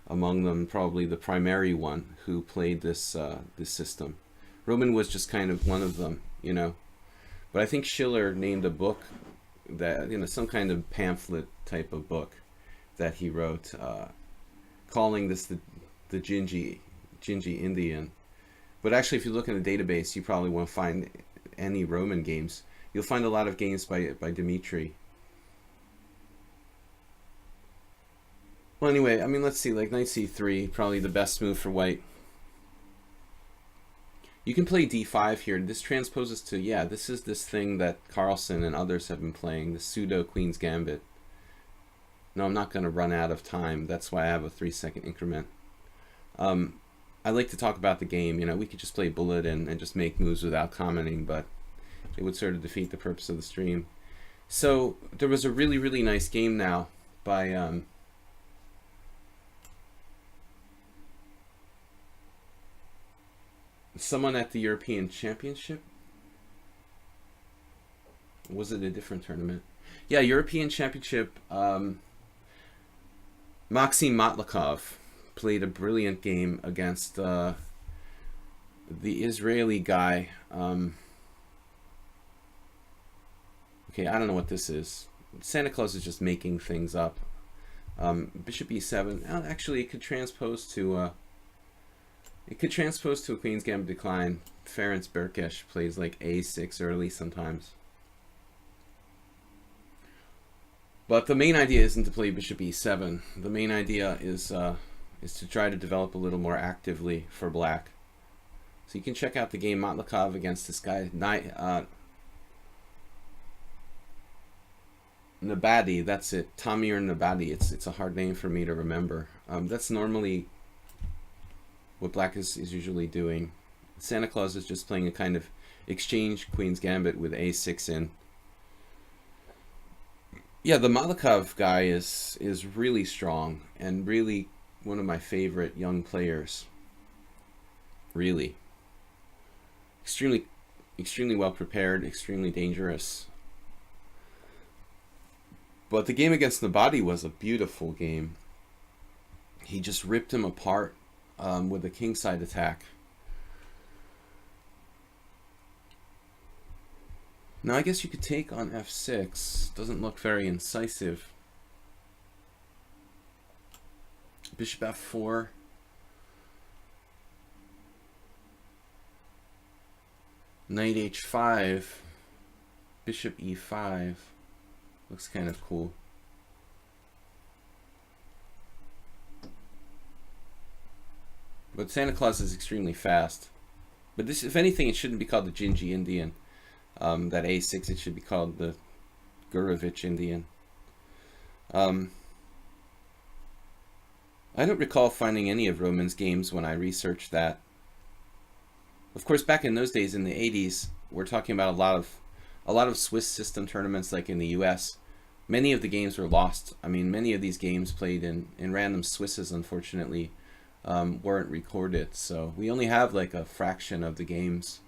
among them, probably the primary one who played this this system. Roman was just kind of one of them, you know. But I think Schiller named a book that, you know, some kind of pamphlet type of book that he wrote, calling this the Gingy Indian. But actually, if you look in the database, you probably won't find any Roman games. You'll find a lot of games by Dmitry. Well, anyway, I mean, let's see, like knight c3, probably the best move for white. You can play d5 here. This transposes to, yeah, this is this thing that Carlsen and others have been playing, the pseudo Queen's Gambit. No, I'm not going to run out of time. That's why I have a 3-second increment. I like to talk about the game. You know, we could just play bullet and just make moves without commenting, but it would sort of defeat the purpose of the stream. So there was a really, really nice game now by someone at the European Championship. Was it a different tournament? Yeah, European Championship. Maxim Matlakov played a brilliant game against the Israeli guy. Okay, I don't know what this is. Santa Claus is just making things up. Bishop e7. Actually, it could transpose to a Queen's Gambit decline. Ferenc Berkesh plays like a6 early sometimes. But the main idea isn't to play bishop e7. The main idea is to try to develop a little more actively for black. So you can check out the game Matlikov against this guy Nabadi. That's it, Tamir Nabadi. It's a hard name for me to remember. That's normally what black is usually doing. Santa Claus is just playing a kind of exchange Queen's Gambit with a6 in. Yeah, the Malikov guy is really strong and really one of my favorite young players. Really. Extremely well prepared, extremely dangerous. But the game against Nabadi was a beautiful game. He just ripped him apart with a kingside attack. Now I guess you could take on f6. Doesn't look very incisive. Bishop f4. Knight h5. Bishop e5. Looks kind of cool. But Santa Claus is extremely fast. But this, if anything, it shouldn't be called the Gingy Indian. That a6, it should be called the Gurevich Indian. I don't recall finding any of Roman's games when I researched that. Of course, back in those days, in the 80s, we're talking about a lot of Swiss system tournaments, like in the US. Many of the games were lost. I mean, many of these games played in random Swisses, unfortunately, weren't recorded. So we only have like a fraction of the games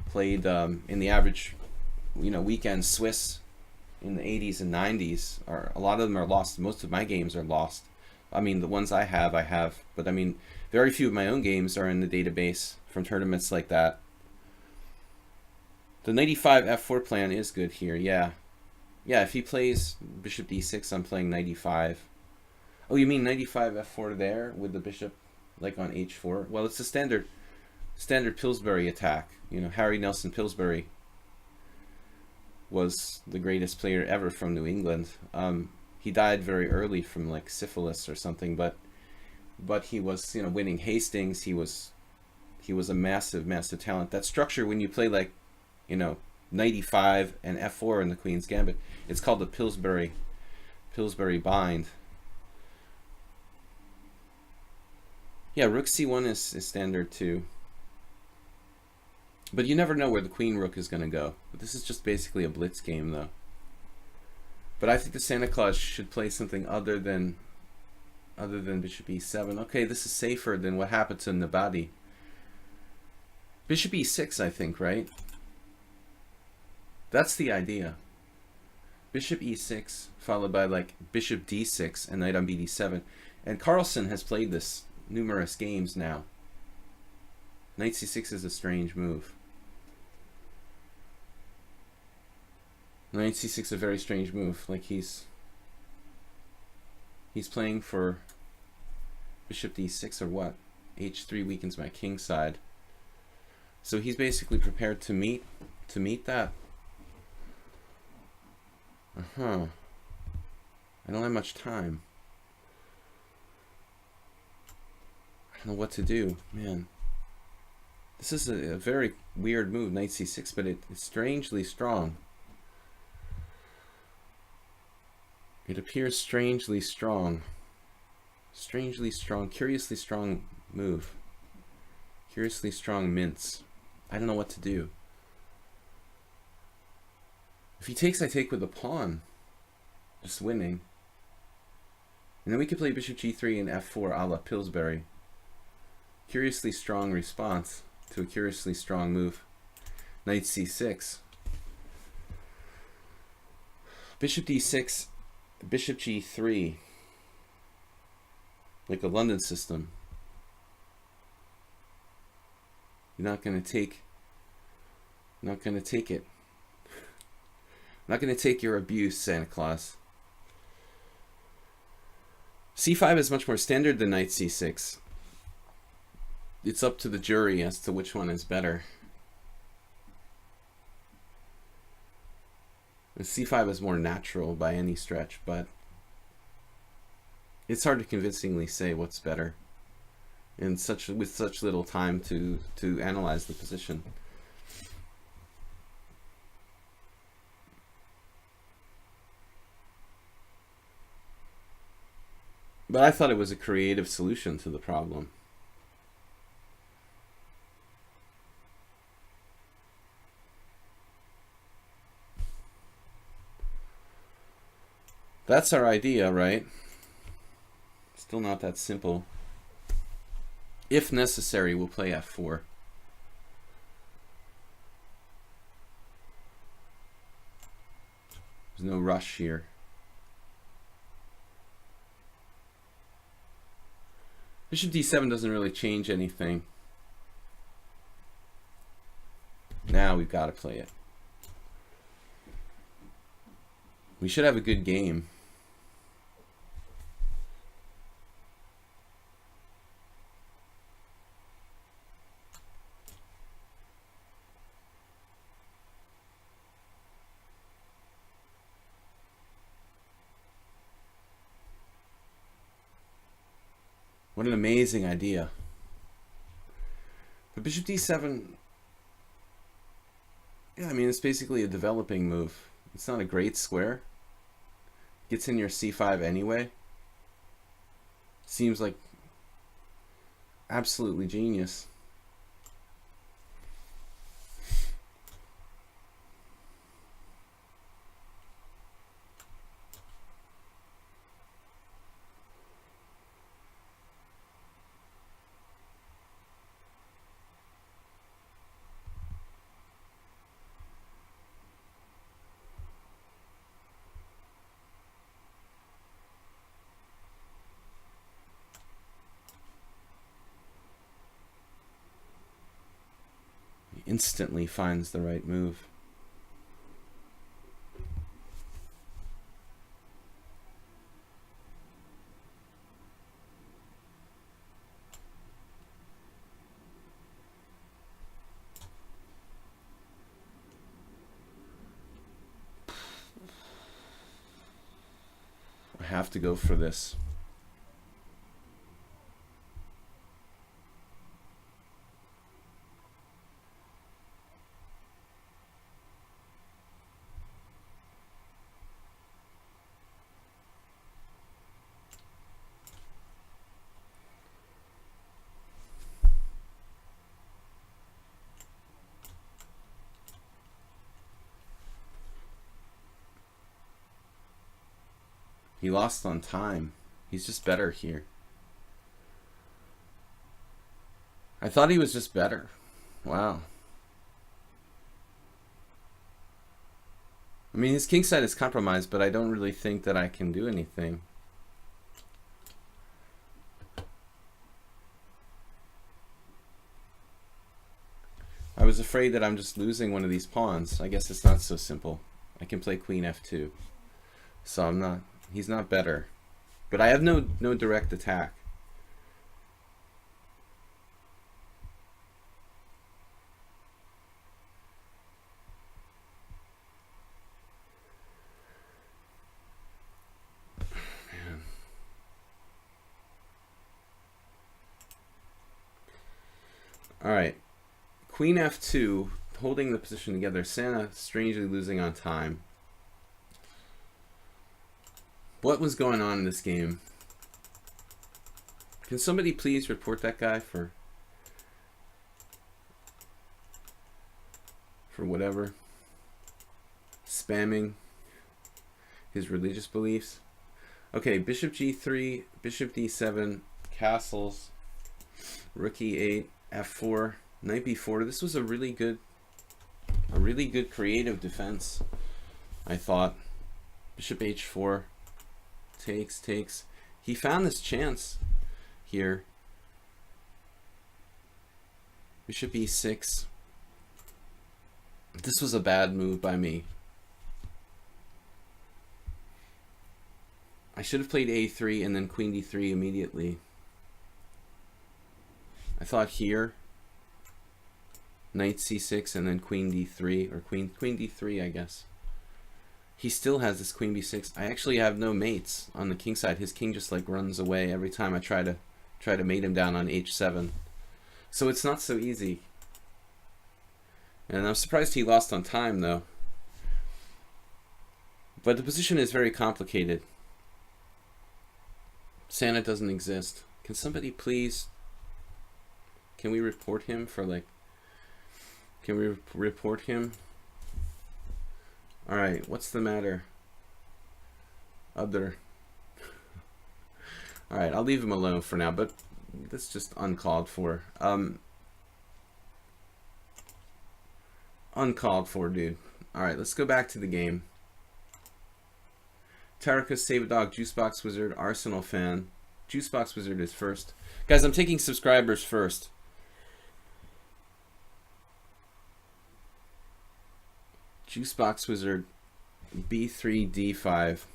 played in the average, weekend Swiss in the 80s and 90s. A lot of them are lost. Most of my games are lost. I mean, the ones I have, but I mean, very few of my own games are in the database from tournaments like that. The knight e5 f4 plan is good here. Yeah, if he plays bishop d6, I'm playing knight e5. Oh, you mean knight e5 f4 there with the bishop like on h4? Well, it's a standard Pillsbury attack. Harry Nelson Pillsbury was the greatest player ever from New England. He died very early from like syphilis or something, but he was winning Hastings. He was a massive talent. That structure, when you play like knight e5 and f4 in the Queen's Gambit, it's called the Pillsbury bind. Yeah, rook c1 is standard too. But you never know where the queen rook is going to go. But this is just basically a blitz game, though. But I think the Santa Claus should play something other than bishop e7. Okay, this is safer than what happened to Nabadi. Bishop e6, I think, right? That's the idea. Bishop e6 followed by like bishop d6 and knight on bd7. And Carlsen has played this numerous games now. Knight c6 is a strange move. Knight c6 is a very strange move. Like he's playing for bishop d6 or what? h3 weakens my king side. So he's basically prepared to meet that. I don't have much time. I don't know what to do, man. This is a very weird move, knight c6, but it's strangely strong. It appears strangely strong. Strangely strong, curiously strong move. Curiously strong mince. I don't know what to do. If he takes, I take with the pawn. Just winning. And then we could play bishop g3 and f4 a la Pillsbury. Curiously strong response to a curiously strong move. Knight c6. Bishop d6, bishop g3. Like a London system. You're not going to take it. Not going to take your abuse, Santa Claus. c5 is much more standard than knight c6. It's up to the jury as to which one is better. The c5 is more natural by any stretch, but it's hard to convincingly say what's better. in with such little time to analyze the position. But I thought it was a creative solution to the problem. That's our idea, right? Still not that simple. If necessary, we'll play f4. There's no rush here. Bishop d7 doesn't really change anything. Now we've got to play it. We should have a good game. What an amazing idea. But bishop d7, yeah, I mean, it's basically a developing move. It's not a great square. Gets in your c5 anyway. Seems like absolutely genius. Instantly finds the right move. I have to go for this. He lost on time. He's just better here. I thought he was just better. Wow. I mean, his kingside is compromised, but I don't really think that I can do anything. I was afraid that I'm just losing one of these pawns. I guess it's not so simple. I can play queen f2. So I'm not... He's not better. But I have no direct attack. Man. All right. Queen f2, holding the position together. Santa strangely losing on time. What was going on in this game? Can somebody please report that guy for whatever? Spamming his religious beliefs. Okay, bishop g3, bishop d7, castles, rook e8, f4, knight b4. This was a really good creative defense, I thought. Bishop h4. Takes. He found this chance here. Bishop e6. This was a bad move by me. I should have played a3 and then queen d3 immediately. I thought here, knight c6 and then queen d3, or queen d3, I guess. He still has this queen b6. I actually have no mates on the king side. His king just like runs away every time I try try to mate him down on h7. So it's not so easy. And I'm surprised he lost on time, though. But the position is very complicated. Santa doesn't exist. Can somebody please... Can we report him for like... Can we report him? Alright, what's the matter? Other. Alright, I'll leave him alone for now, but that's just uncalled for. Uncalled for, dude. Alright, let's go back to the game. Tarika, Save a Dog, Juicebox Wizard, Arsenal fan. Juicebox Wizard is first. Guys, I'm taking subscribers first. Juicebox Wizard, B3, D5.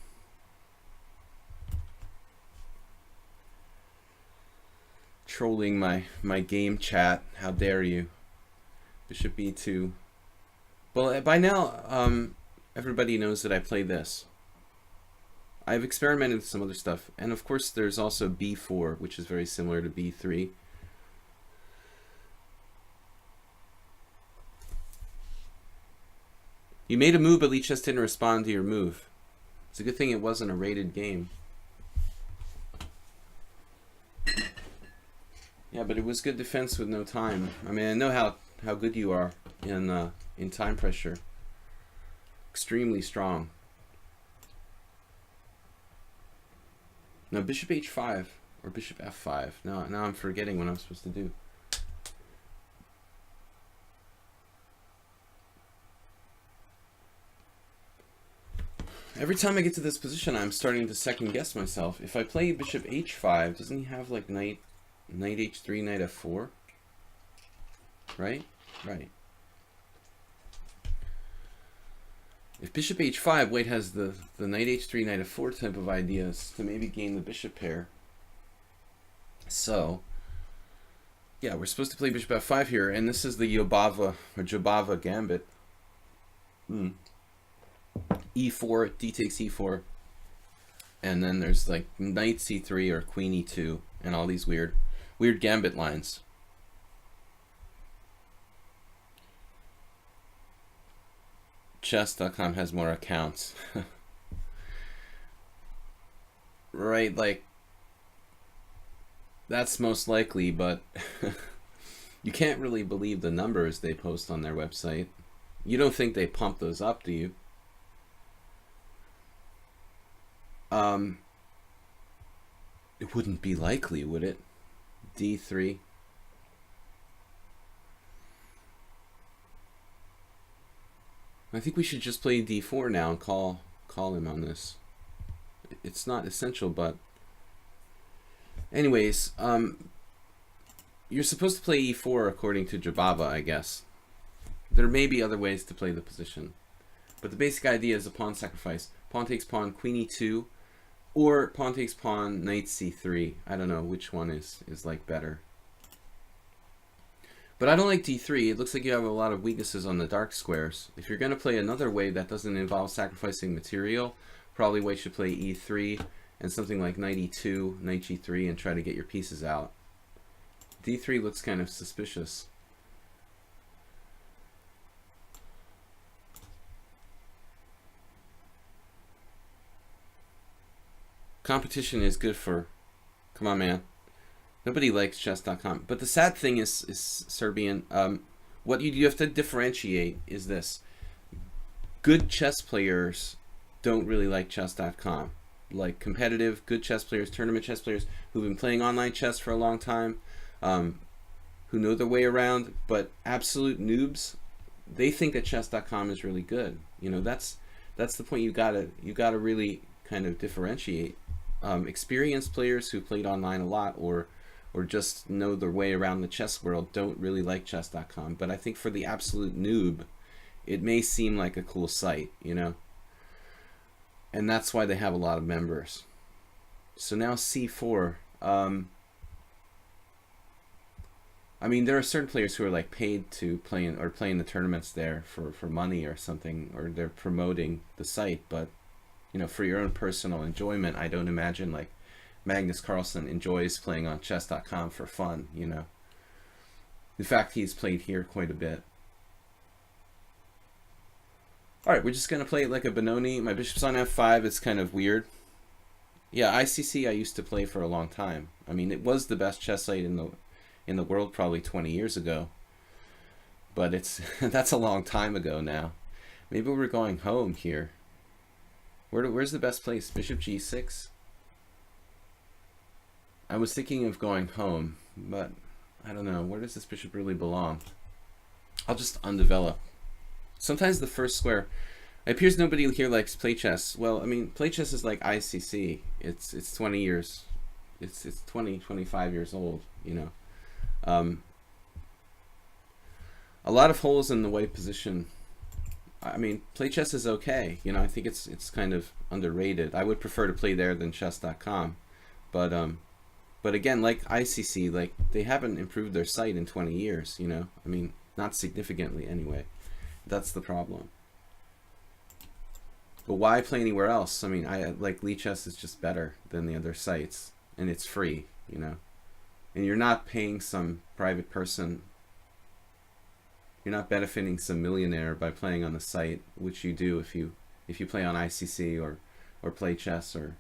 Trolling my game chat. How dare you? Bishop B2. Well, by now, everybody knows that I play this. I've experimented with some other stuff. And of course, there's also B4, which is very similar to B3. You made a move, but lichess didn't respond to your move. It's a good thing it wasn't a rated game. Yeah, but it was good defense with no time. I mean, I know how good you are in time pressure. Extremely strong. No, bishop h5 or bishop f5. Now I'm forgetting what I'm supposed to do. Every time I get to this position, I'm starting to second guess myself. If I play bishop h5, doesn't he have like knight h3, knight f4? Right? Right. If bishop h5, white has the knight h3, knight f4 type of ideas to maybe gain the bishop pair. So, yeah, we're supposed to play bishop f5 here, and this is the Yobava or Jobava gambit. E4, d takes e4, and then there's like knight c3 or queen e2, and all these weird gambit lines. Chess.com has more accounts. Right, like, that's most likely, but you can't really believe the numbers they post on their website. You don't think they pump those up, do you? It wouldn't be likely, would it? D3. I think we should just play D4 now and call him on this. It's not essential, but anyways, you're supposed to play E4 according to Jobava, I guess. There may be other ways to play the position, but the basic idea is a pawn sacrifice. Pawn takes pawn, queen E2, or pawn takes pawn, knight C3. I don't know which one is like better. But I don't like D3. It looks like you have a lot of weaknesses on the dark squares. If you're going to play another way that doesn't involve sacrificing material, probably white should play E3 and something like knight E2, knight G3, and try to get your pieces out. D3 looks kind of suspicious. Competition is good for... Come on, man. Nobody likes chess.com. But the sad thing is Serbian. What you have to differentiate is this. Good chess players don't really like chess.com. Like competitive, good chess players, tournament chess players who've been playing online chess for a long time, who know their way around, but absolute noobs, they think that chess.com is really good. You know, that's the point. You gotta really kind of differentiate. Experienced players who played online a lot or just know their way around the chess world don't really like chess.com. But I think for the absolute noob, it may seem like a cool site, you know? And that's why they have a lot of members. So now C4. I mean, there are certain players who are like paid to play in the tournaments there for money or something, or they're promoting the site. But, you know, for your own personal enjoyment, I don't imagine like Magnus Carlsen enjoys playing on chess.com for fun, you know. In fact, he's played here quite a bit. Alright, we're just going to play it like a Benoni. My bishop's on f5. It's kind of weird. Yeah, ICC I used to play for a long time. I mean, it was the best chess site in the world probably 20 years ago. But it's that's a long time ago now. Maybe we're going home here. Where's the best place? Bishop g6? I was thinking of going home, but I don't know. Where does this bishop really belong? I'll just undevelop. Sometimes the first square... It appears nobody here likes play chess. Well, I mean, play chess is like ICC. It's 20 years. It's 25 years old, you know. A lot of holes in the white position. I mean, play chess is okay. You know, I think it's kind of underrated. I would prefer to play there than chess.com. But again, like ICC, like they haven't improved their site in 20 years, you know. I mean, not significantly anyway. That's the problem. But why play anywhere else? I mean, I like lichess is just better than the other sites, and it's free, you know. And you're not paying some private person. You're not benefiting some millionaire by playing on the site, which you do if you play on ICC or play chess or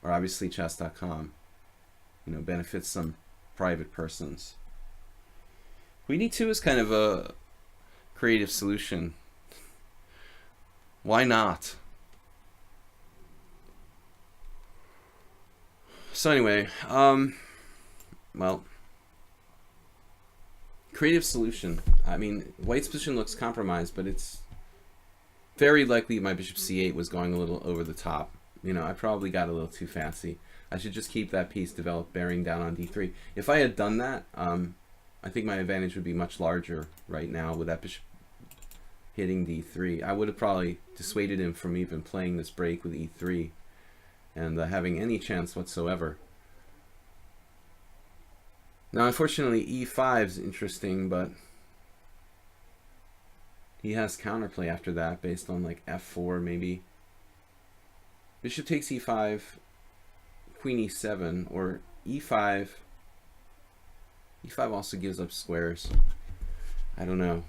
obviously chess.com. You know, benefits some private persons. Queen e2 is kind of a creative solution. Why not? So anyway, well, creative solution. I mean, white's position looks compromised, but it's very likely my bishop c8 was going a little over the top. You know, I probably got a little too fancy. I should just keep that piece developed, bearing down on d3. If I had done that, I think my advantage would be much larger right now with that bishop hitting d3. I would have probably dissuaded him from even playing this break with e3 and having any chance whatsoever. Now, unfortunately, e5 is interesting, but he has counterplay after that based on like f4 maybe. Bishop takes e5, queen e7, or e5. e5 also gives up squares. I don't know.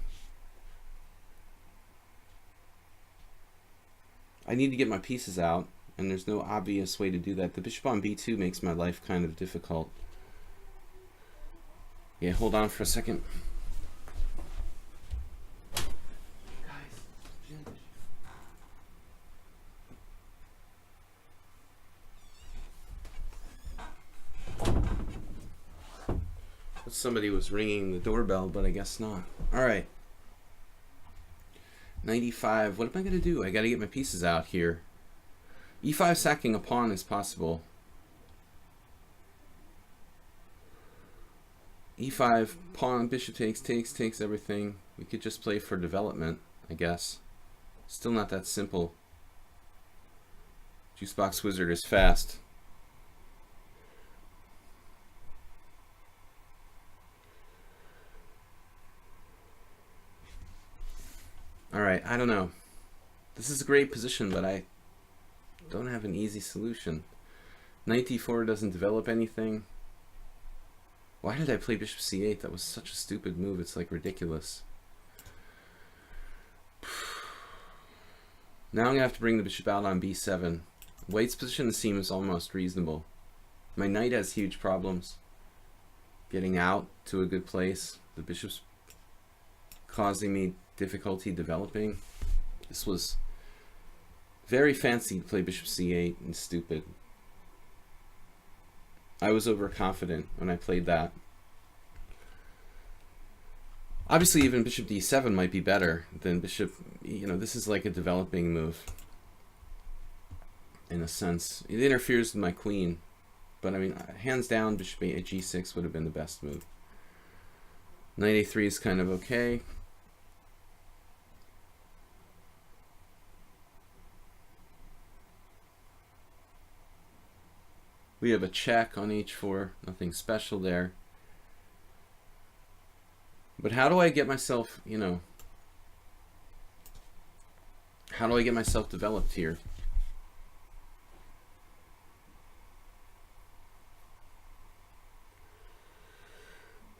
I need to get my pieces out, and there's no obvious way to do that. The bishop on b2 makes my life kind of difficult. Yeah, hold on for a second. Somebody was ringing the doorbell, but I guess not. All right. 95. What am I going to do? I got to get my pieces out here. e5 sacking a pawn is possible. e5, pawn, bishop takes everything. We could just play for development, I guess. Still not that simple. Juicebox Wizard is fast. Alright, I don't know. This is a great position, but I don't have an easy solution. Knight d4 doesn't develop anything. Why did I play bishop c8? That was such a stupid move. It's like ridiculous. Now I'm going to have to bring the bishop out on b7. White's position seems almost reasonable. My knight has huge problems getting out to a good place. The bishop's causing me difficulty developing. This was very fancy to play bishop c8 and stupid. I was overconfident when I played that. Obviously, even bishop d7 might be better than bishop, you know, this is like a developing move. In a sense. It interferes with my queen. But I mean, hands down, bishop at g6 would have been the best move. Knight a3 is kind of okay. We have a check on h4, nothing special there. But how do I get myself, you know, how do I get myself developed here?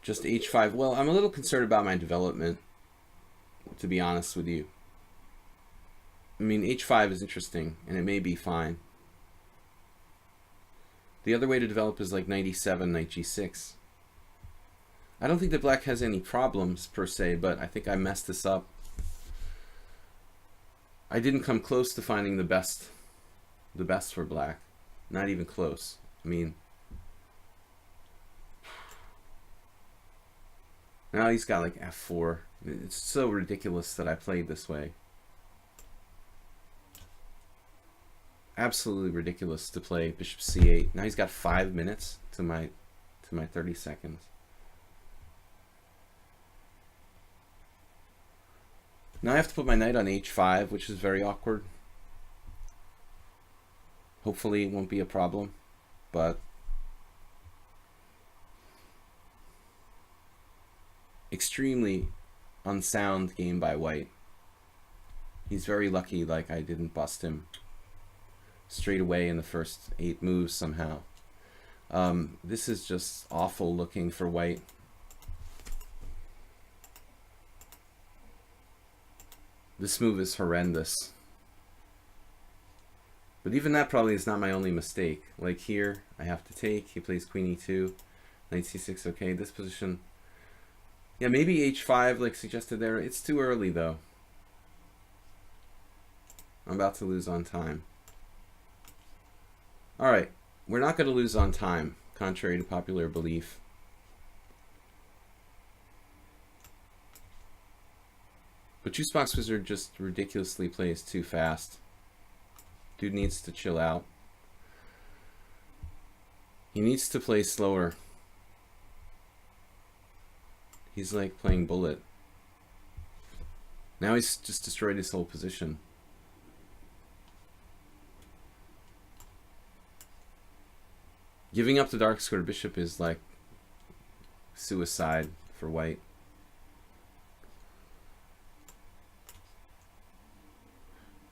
Just h5. Well, I'm a little concerned about my development, to be honest with you. I mean, h5 is interesting, and it may be fine. The other way to develop is like knight e7, knight g6. I don't think that black has any problems, per se, but I think I messed this up. I didn't come close to finding the best for black. Not even close. I mean, now he's got like f4. It's so ridiculous that I played this way. Absolutely ridiculous to play bishop c8. Now he's got 5 minutes to my 30 seconds. Now I have to put my knight on h5, which is very awkward. Hopefully it won't be a problem, but extremely unsound game by white. He's very lucky like I didn't bust him straight away in the first 8 moves somehow. This is just awful looking for white. This move is horrendous. But even that probably is not my only mistake. Like here, I have to take. He plays queen e2, knight c6. Okay, this position. Yeah, maybe h5 like suggested there. It's too early though. I'm about to lose on time. Alright, we're not going to lose on time, contrary to popular belief. But Juicebox Wizard just ridiculously plays too fast. Dude needs to chill out. He needs to play slower. He's like playing bullet. Now he's just destroyed his whole position. Giving up the dark square bishop is like suicide for white.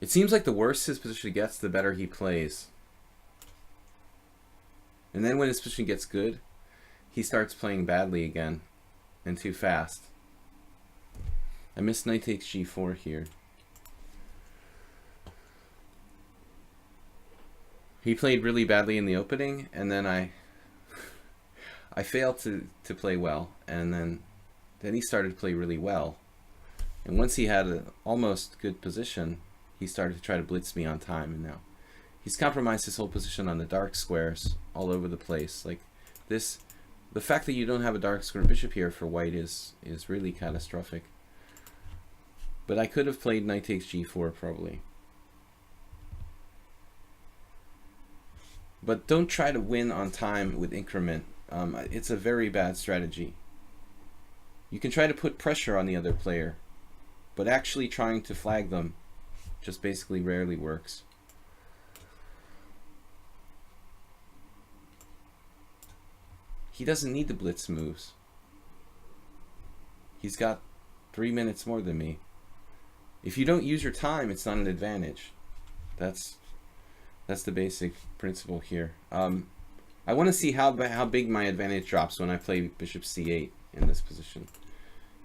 It seems like the worse his position gets, the better he plays. And then when his position gets good, he starts playing badly again and too fast. I missed knight takes g4 here. He played really badly in the opening, and then I failed to play well, and then he started to play really well. And once he had an almost good position, he started to try to blitz me on time, and now he's compromised his whole position on the dark squares all over the place. Like this, the fact that you don't have a dark square bishop here for white is really catastrophic. But I could have played knight takes g4 probably. But don't try to win on time with increment. It's a very bad strategy. You can try to put pressure on the other player, but actually trying to flag them just basically rarely works. He doesn't need the blitz moves. He's got 3 minutes more than me. If you don't use your time, it's not an advantage. That's the basic principle here. I want to see how big my advantage drops when I play bishop c8 in this position.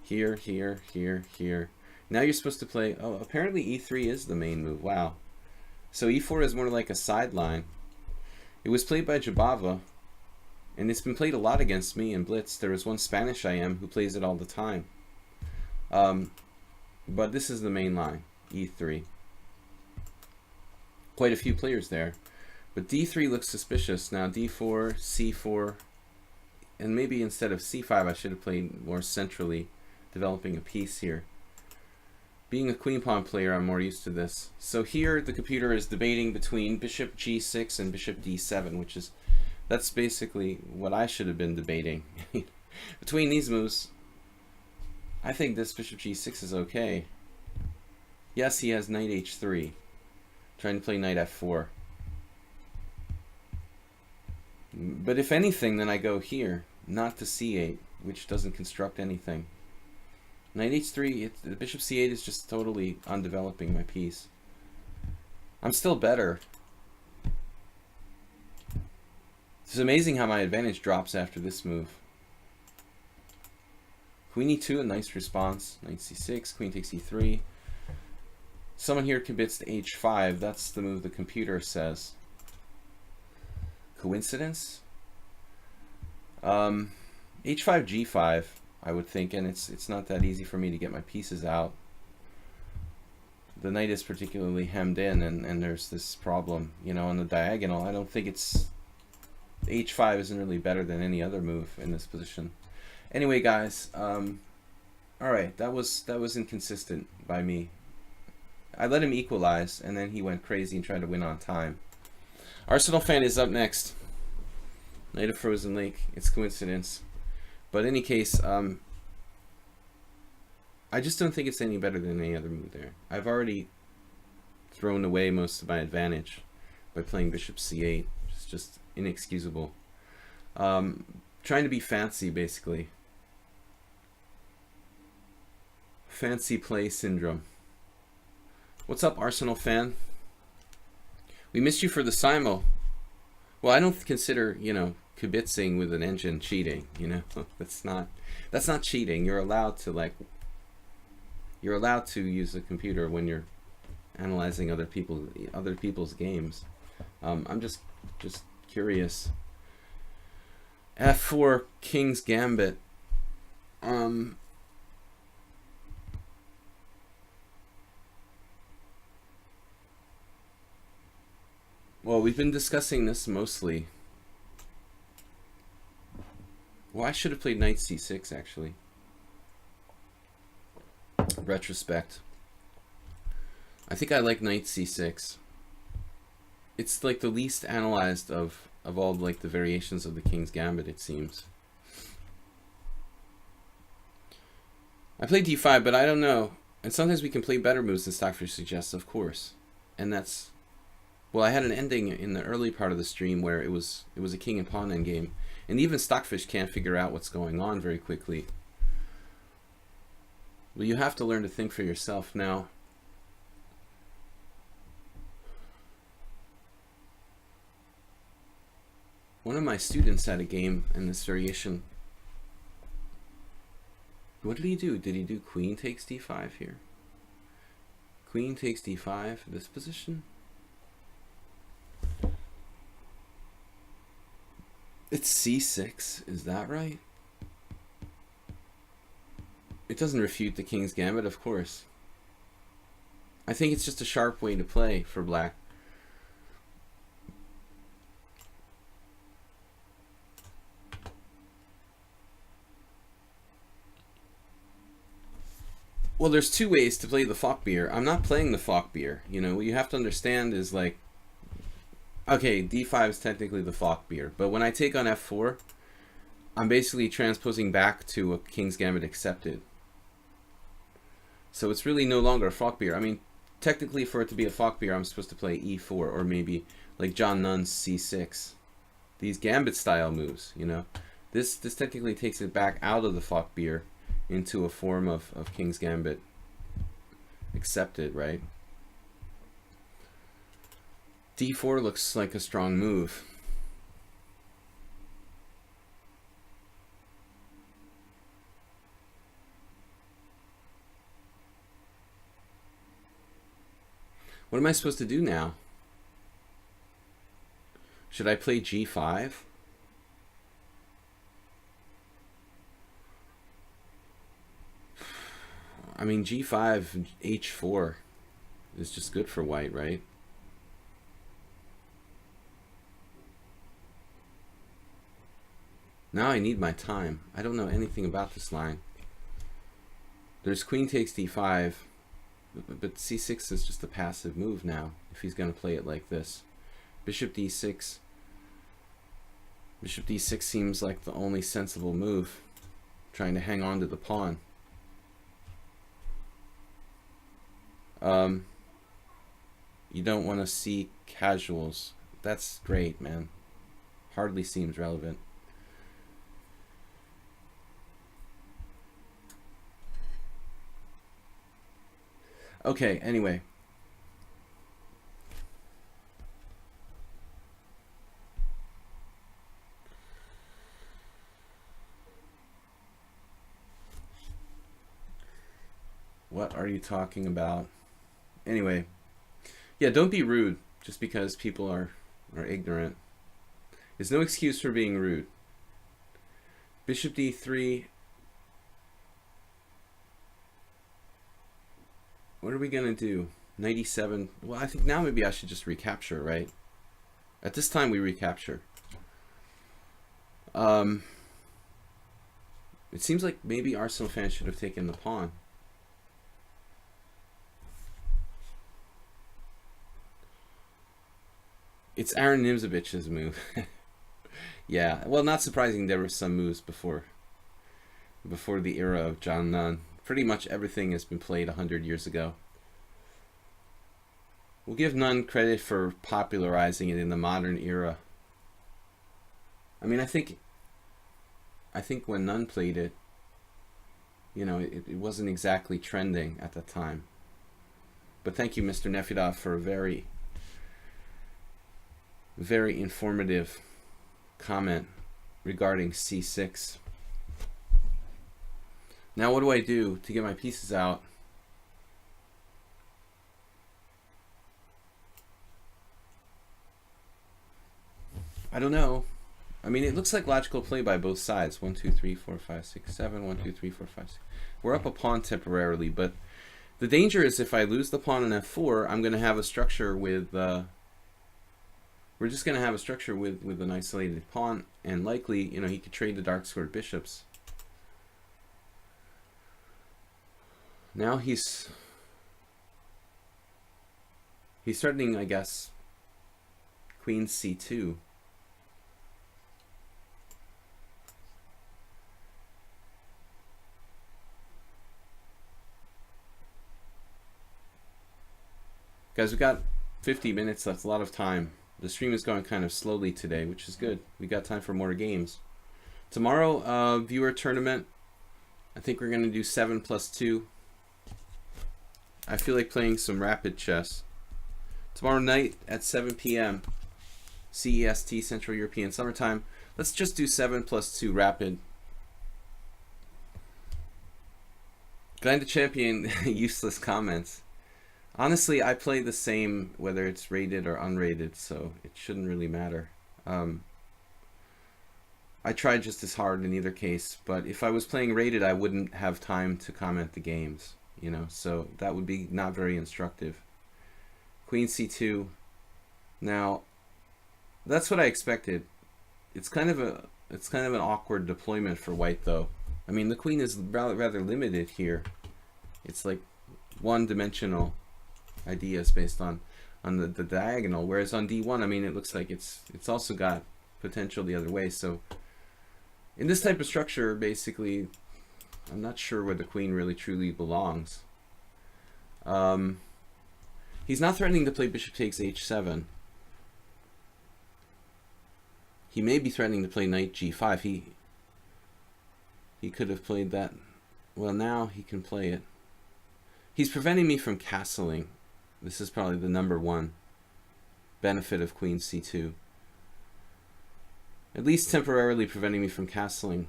Here, here, here, here. Now you're supposed to play, oh, apparently e3 is the main move. Wow. So e4 is more like a sideline. It was played by Jabava, and it's been played a lot against me in blitz. There was one Spanish IM who plays it all the time. But this is the main line, e3. Quite a few players there. But d3 looks suspicious. Now d4, c4, and maybe instead of c5 I should have played more centrally, developing a piece here. Being a queen pawn player, I'm more used to this. So here the computer is debating between bishop g6 and bishop d7, that's basically what I should have been debating. Between these moves, I think this bishop g6 is okay. Yes, he has knight h3, trying to play knight f4. But if anything, then I go here, not to c8, which doesn't construct anything. Knight h3, the bishop c8 is just totally undeveloping my piece. I'm still better. It's amazing how my advantage drops after this move. Queen e2, a nice response. Knight c6, queen takes e3. Someone here commits to h5. That's the move the computer says. Coincidence? H5, G5, I would think, and it's not that easy for me to get my pieces out. The knight is particularly hemmed in, and there's this problem, you know, on the diagonal. I don't think it's... H5 isn't really better than any other move in this position. Anyway, guys, alright, that was inconsistent by me. I let him equalize, and then he went crazy and tried to win on time. Arsenal fan is up next. Knight of Frozen Lake. It's coincidence. But in any case, I just don't think it's any better than any other move there. I've already thrown away most of my advantage by playing bishop c8. It's just inexcusable. Trying to be fancy, basically. Fancy play syndrome. What's up, Arsenal fan? We missed you for the simul. Well, I don't consider, you know, kibitzing with an engine cheating, you know. that's not cheating. You're allowed to use a computer when you're analyzing other people's games. I'm just curious. F4 King's Gambit. Well, we've been discussing this mostly. Well, I should have played knight c6, actually. Retrospect. I think I like knight c6. It's like the least analyzed of all like the variations of the King's Gambit, it seems. I played d5, but I don't know. And sometimes we can play better moves than Stockfish suggests, of course. And that's... Well, I had an ending in the early part of the stream where it was a king and pawn endgame. And even Stockfish can't figure out what's going on very quickly. Well, you have to learn to think for yourself now. One of my students had a game in this variation. What did he do? Did he do queen takes d5 here? Queen takes d5, this position? It's c6, is that right? It doesn't refute the King's Gambit, of course. I think it's just a sharp way to play for black. Well, there's two ways to play the Falkbeer. I'm not playing the Falkbeer. You know, what you have to understand is like, okay, d5 is technically the Falkbeer, but when I take on f4, I'm basically transposing back to a King's Gambit accepted. So it's really no longer a Falkbeer. I mean, technically for it to be a Falkbeer, I'm supposed to play e4 or maybe like John Nunn's c6. These Gambit style moves, you know. This technically takes it back out of the Falkbeer into a form of King's Gambit accepted, right? d4 looks like a strong move. What am I supposed to do now? Should I play g5? I mean, g5, h4 is just good for white, right? Now I need my time. I don't know anything about this line. There's queen takes d5, but c6 is just a passive move now, if he's going to play it like this. Bishop d6. Bishop d6 seems like the only sensible move, trying to hang on to the pawn. You don't want to see casuals. That's great, man. Hardly seems relevant. Okay, anyway. What are you talking about? Anyway, yeah, don't be rude just because people are ignorant. There's no excuse for being rude. Bishop d3. What are we going to do? 97. Well, I think now maybe I should just recapture, right? At this time, we recapture. It seems like maybe Arsenal fans should have taken the pawn. It's Aaron Nimzovich's move. Yeah, well, not surprising there were some moves before the era of John Nunn. Pretty much everything has been played 100 years ago. We'll give Nunn credit for popularizing it in the modern era. I mean, I think when Nunn played it, you know, it wasn't exactly trending at the time. But thank you, Mr. Nefidov, for a very, very informative comment regarding c6. Now what do I do to get my pieces out? I don't know. I mean, it looks like logical play by both sides. 1, 2, 3, 4, 5, 6, 7. 1, 2, 3, 4, 5, 6. We're up a pawn temporarily, but the danger is if I lose the pawn on f4, I'm going to have a structure with we're just going to have a structure with an isolated pawn, and likely, you know, he could trade the dark squared bishops. Now he's threatening, I guess, queen c2. Guys, we've got 50 minutes left, a lot of time. The stream is going kind of slowly today, which is good. We got time for more games. Tomorrow, viewer tournament. I think we're going to do 7+2. I feel like playing some rapid chess. Tomorrow night at 7 p.m. CEST, Central European Summertime. Let's just do 7+2 rapid. Glenda Champion, useless comments. Honestly, I play the same whether it's rated or unrated, so it shouldn't really matter. I tried just as hard in either case, but if I was playing rated, I wouldn't have time to comment the games, you know, so that would be not very instructive. Queen c2. Now, that's what I expected. It's kind of an awkward deployment for white, though. I mean, the queen is rather limited here. It's like one-dimensional ideas based on the diagonal, whereas on d1, I mean, it looks like it's also got potential the other way. So in this type of structure, basically, I'm not sure where the queen really truly belongs. He's not threatening to play bishop takes h7. He may be threatening to play knight g5. He could have played that. Well, now he can play it. He's preventing me from castling. This is probably the #1 benefit of queen c2. At least temporarily preventing me from castling.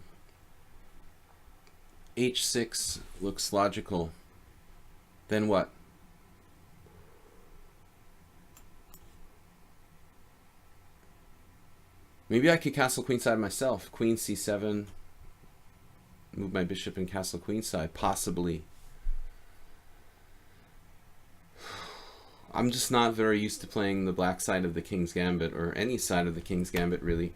h6 looks logical. Then what? Maybe I could castle queenside myself. Queen c7. Move my bishop and castle queenside. Possibly. I'm just not very used to playing the black side of the King's Gambit, or any side of the King's Gambit, really.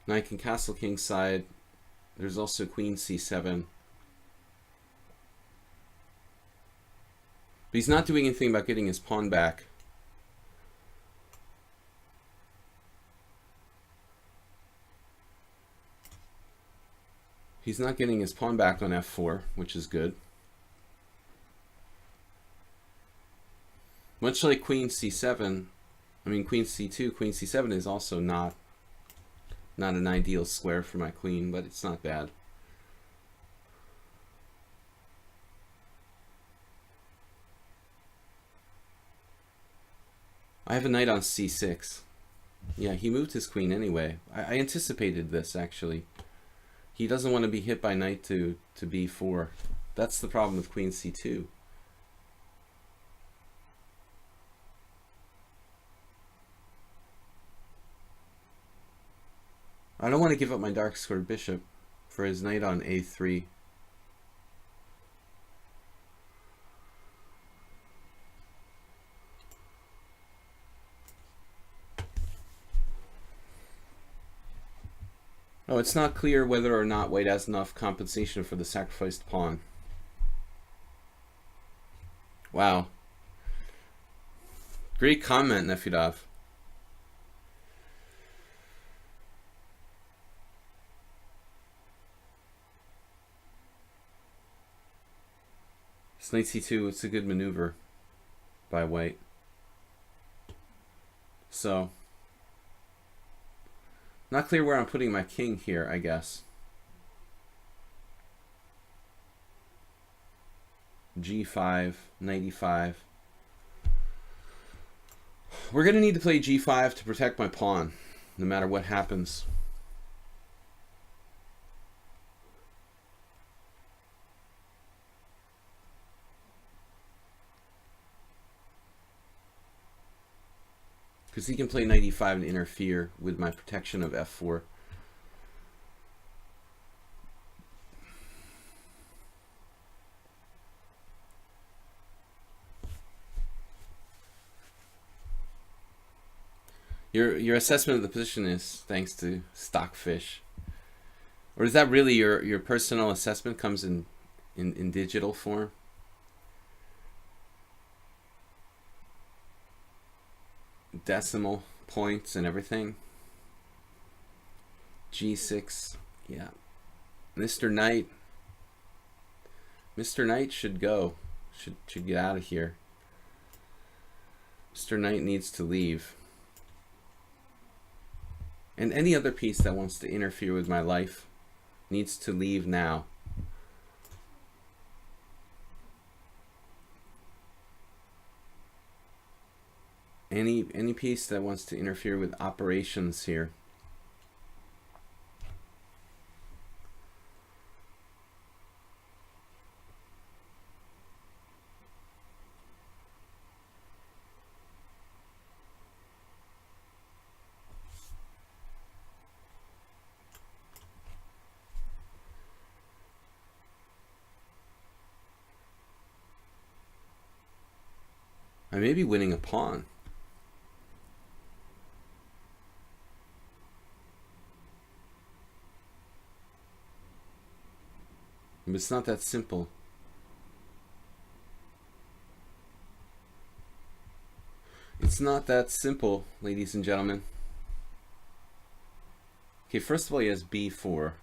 Now I can castle King's side. There's also queen c7. But he's not doing anything about getting his pawn back. He's not getting his pawn back on f4, which is good. Much like queen c7, I mean queen c2, queen c7 is also not an ideal square for my queen, but it's not bad. I have a knight on c6. Yeah, he moved his queen anyway. I anticipated this, actually. He doesn't want to be hit by knight to b4. That's the problem with queen c2. I don't want to give up my dark squared bishop for his knight on a3. Oh, it's not clear whether or not white has enough compensation for the sacrificed pawn. Wow. Great comment, Nefidov. Knight c2, it's a good maneuver by white. So, not clear where I'm putting my king here, I guess. g5, knight e5. We're going to need to play g5 to protect my pawn, no matter what happens. Because he can play knight e5 and interfere with my protection of f4. Your assessment of the position is thanks to Stockfish. Or is that really your personal assessment comes in digital form? Decimal points and everything. g6, yeah. Mr. Knight should go. Should get out of here. Mr. Knight needs to leave. And any other piece that wants to interfere with my life needs to leave now. Any piece that wants to interfere with operations here. I may be winning a pawn. But it's not that simple. It's not that simple, ladies and gentlemen. Okay, first of all, he has b4.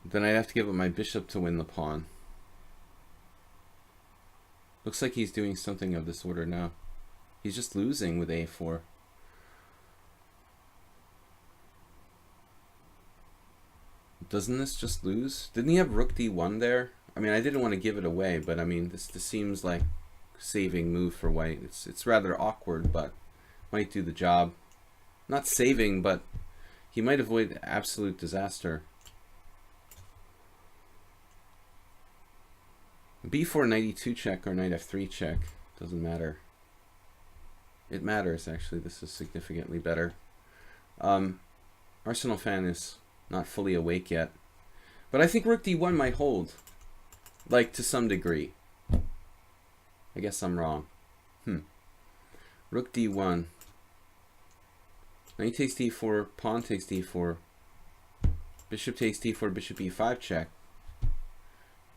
Then I'd have to give up my bishop to win the pawn. Looks like he's doing something of this order now. He's just losing with a4. Doesn't this just lose? Didn't he have rook d1 there? I mean, I didn't want to give it away, but I mean, this seems like saving move for white. It's rather awkward, but might do the job. Not saving, but he might avoid absolute disaster. b4 knight e2 check or knight f3 check, doesn't matter. It matters, actually. This is significantly better. Arsenal fan is not fully awake yet, but I think rook d1 might hold, like to some degree. I guess I'm wrong. Rook d1, knight takes d4, pawn takes d4, bishop takes d4, bishop e5 check.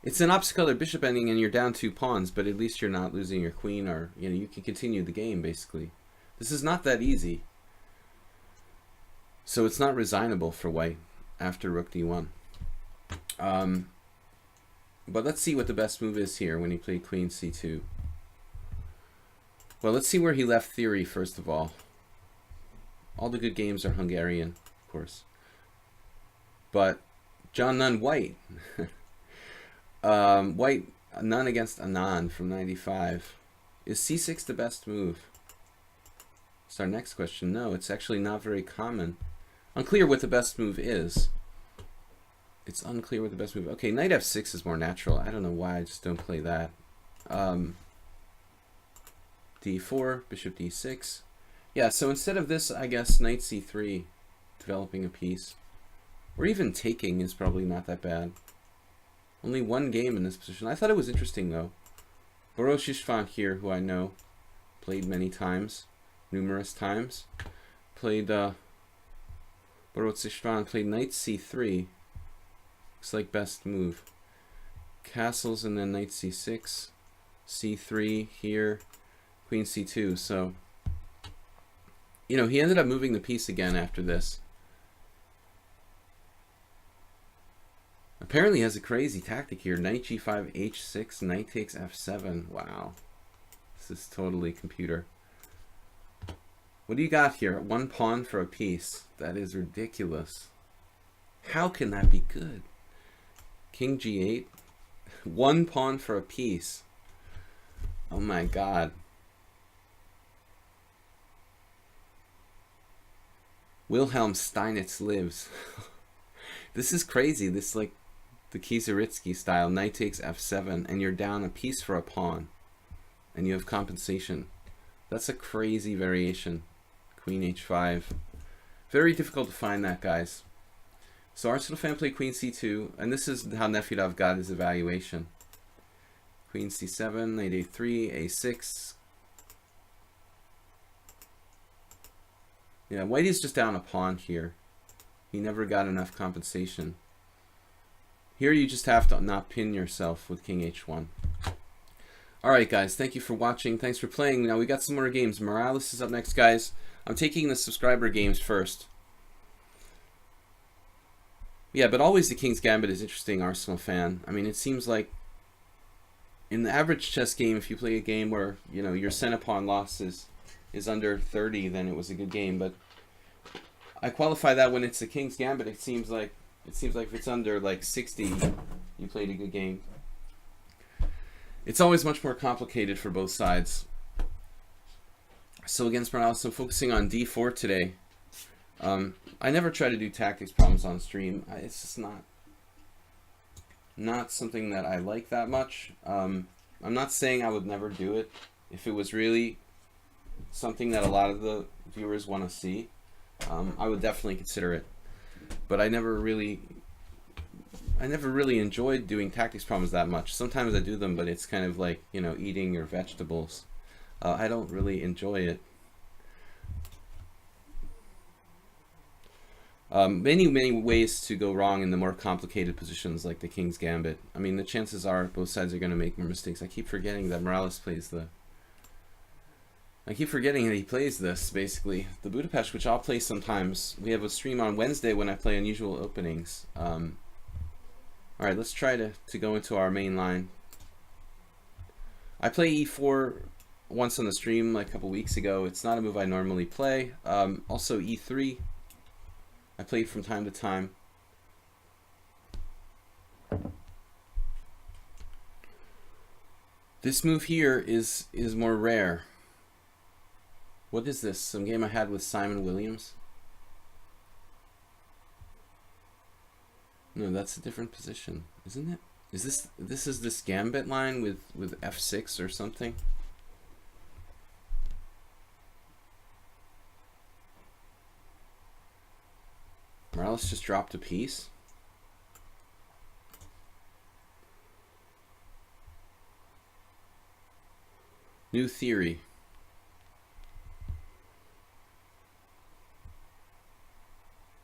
It's an opposite color bishop ending and you're down 2 pawns, but at least you're not losing your queen, or you can continue the game basically. This is not that easy. So it's not resignable for white after rook d1. But let's see what the best move is here when he played queen c2. Well, let's see where he left theory first of all. All the good games are Hungarian, of course. But John Nunn White. White, Nunn against Anand from 95. Is c6 the best move? It's our next question. No, it's actually not very common. Unclear what the best move is. It's unclear what the best move. Okay, knight f6 is more natural. I don't know why I just don't play that. d4, bishop d6. Yeah, so instead of this, I guess knight c3, developing a piece. Or even taking is probably not that bad. Only one game in this position. I thought it was interesting though. Boris Ishvan here, who I know, played many times, numerous times. Played Boris Ishvan played knight c3. Looks like best move. Castles and then knight c6, c3 here, queen c2. So, you know, he ended up moving the piece again after this. Apparently he has a crazy tactic here. Knight g5, h6, knight takes f7. Wow. This is totally computer. What do you got here? One pawn for a piece. That is ridiculous. How can that be good? King g8. One pawn for a piece. Oh my god. Wilhelm Steinitz lives. This is crazy. This is like the Kieseritzky style. Knight takes f7 and you're down a piece for a pawn. And you have compensation. That's a crazy variation. Queen h5. Very difficult to find that, guys. So Arsenal fan played queen c2, and this is how Nefedov got his evaluation. Queen c7, knight a3, a6. Yeah, Whitey's just down a pawn here. He never got enough compensation. Here you just have to not pin yourself with king h1. Alright guys, thank you for watching. Thanks for playing. Now we got some more games. Morales is up next, guys. I'm taking the subscriber games first. Yeah, but always the King's Gambit is interesting, Arsenal fan. I mean, it seems like in the average chess game, if you play a game where, you know, your center pawn loss is under 30, then it was a good game. But I qualify that when it's the King's Gambit, it seems like if it's under like 60, you played a good game. It's always much more complicated for both sides. So against Morales, I'm focusing on d4 today. I never try to do tactics problems on stream. It's just not something that I like that much. I'm not saying I would never do it. If it was really something that a lot of the viewers want to see, I would definitely consider it. But I never really enjoyed doing tactics problems that much. Sometimes I do them, but it's kind of like, you know, eating your vegetables. I don't really enjoy it. Many ways to go wrong in the more complicated positions like the King's Gambit. I mean, the chances are both sides are going to make more mistakes. I keep forgetting that Morales plays I keep forgetting that he plays this, basically. The Budapest, which I'll play sometimes. We have a stream on Wednesday when I play unusual openings. Alright, let's try to go into our main line. I play e4 once on the stream like a couple weeks ago. It's not a move I normally play. Also e3. I play it from time to time. This move here is more rare. What is this? Some game I had with Simon Williams? No, that's a different position, isn't it? Is this gambit line with f6 or something? Morales just dropped a piece. New theory.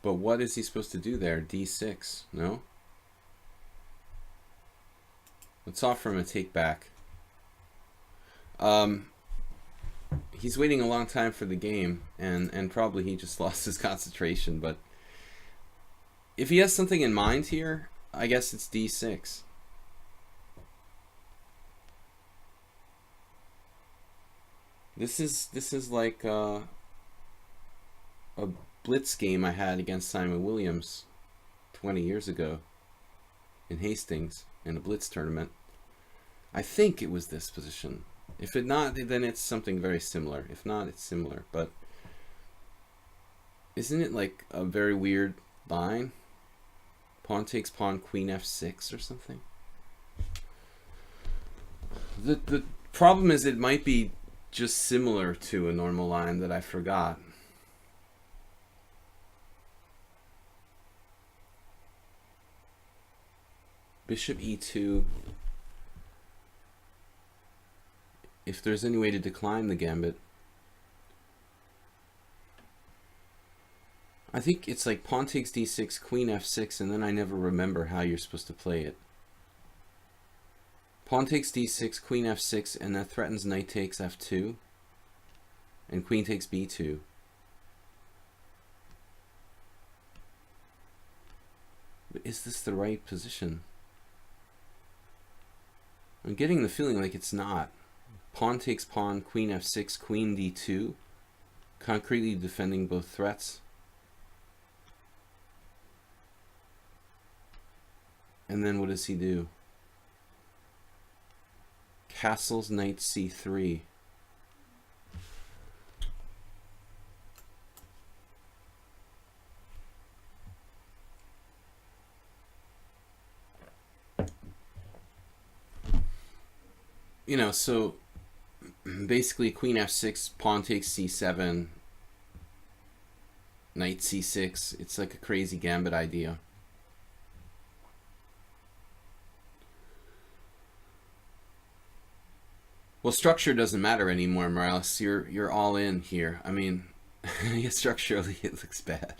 But what is he supposed to do there? d6, no? Let's offer him a take back. He's waiting a long time for the game, and probably he just lost his concentration, but if he has something in mind here, I guess it's d6. This is like a blitz game I had against Simon Williams 20 years ago in Hastings in a blitz tournament. I think it was this position. If it not, then it's something very similar. If not, it's similar. But isn't it like a very weird line? Pawn takes pawn, queen f6 or something? The problem is it might be just similar to a normal line that I forgot. Bishop e2. If there's any way to decline the gambit. I think it's like pawn takes d6, queen f6, and then I never remember how you're supposed to play it. Pawn takes d6, queen f6, and that threatens knight takes f2, and queen takes b2. But is this the right position? I'm getting the feeling like it's not. Pawn takes pawn, queen f6, queen d2, concretely defending both threats. And then what does he do? Castles, knight c3. You know, so basically queen f6, pawn takes c7, knight c6. It's like a crazy gambit idea. Well, structure doesn't matter anymore, Morales. You're all in here. I mean, yeah, structurally it looks bad,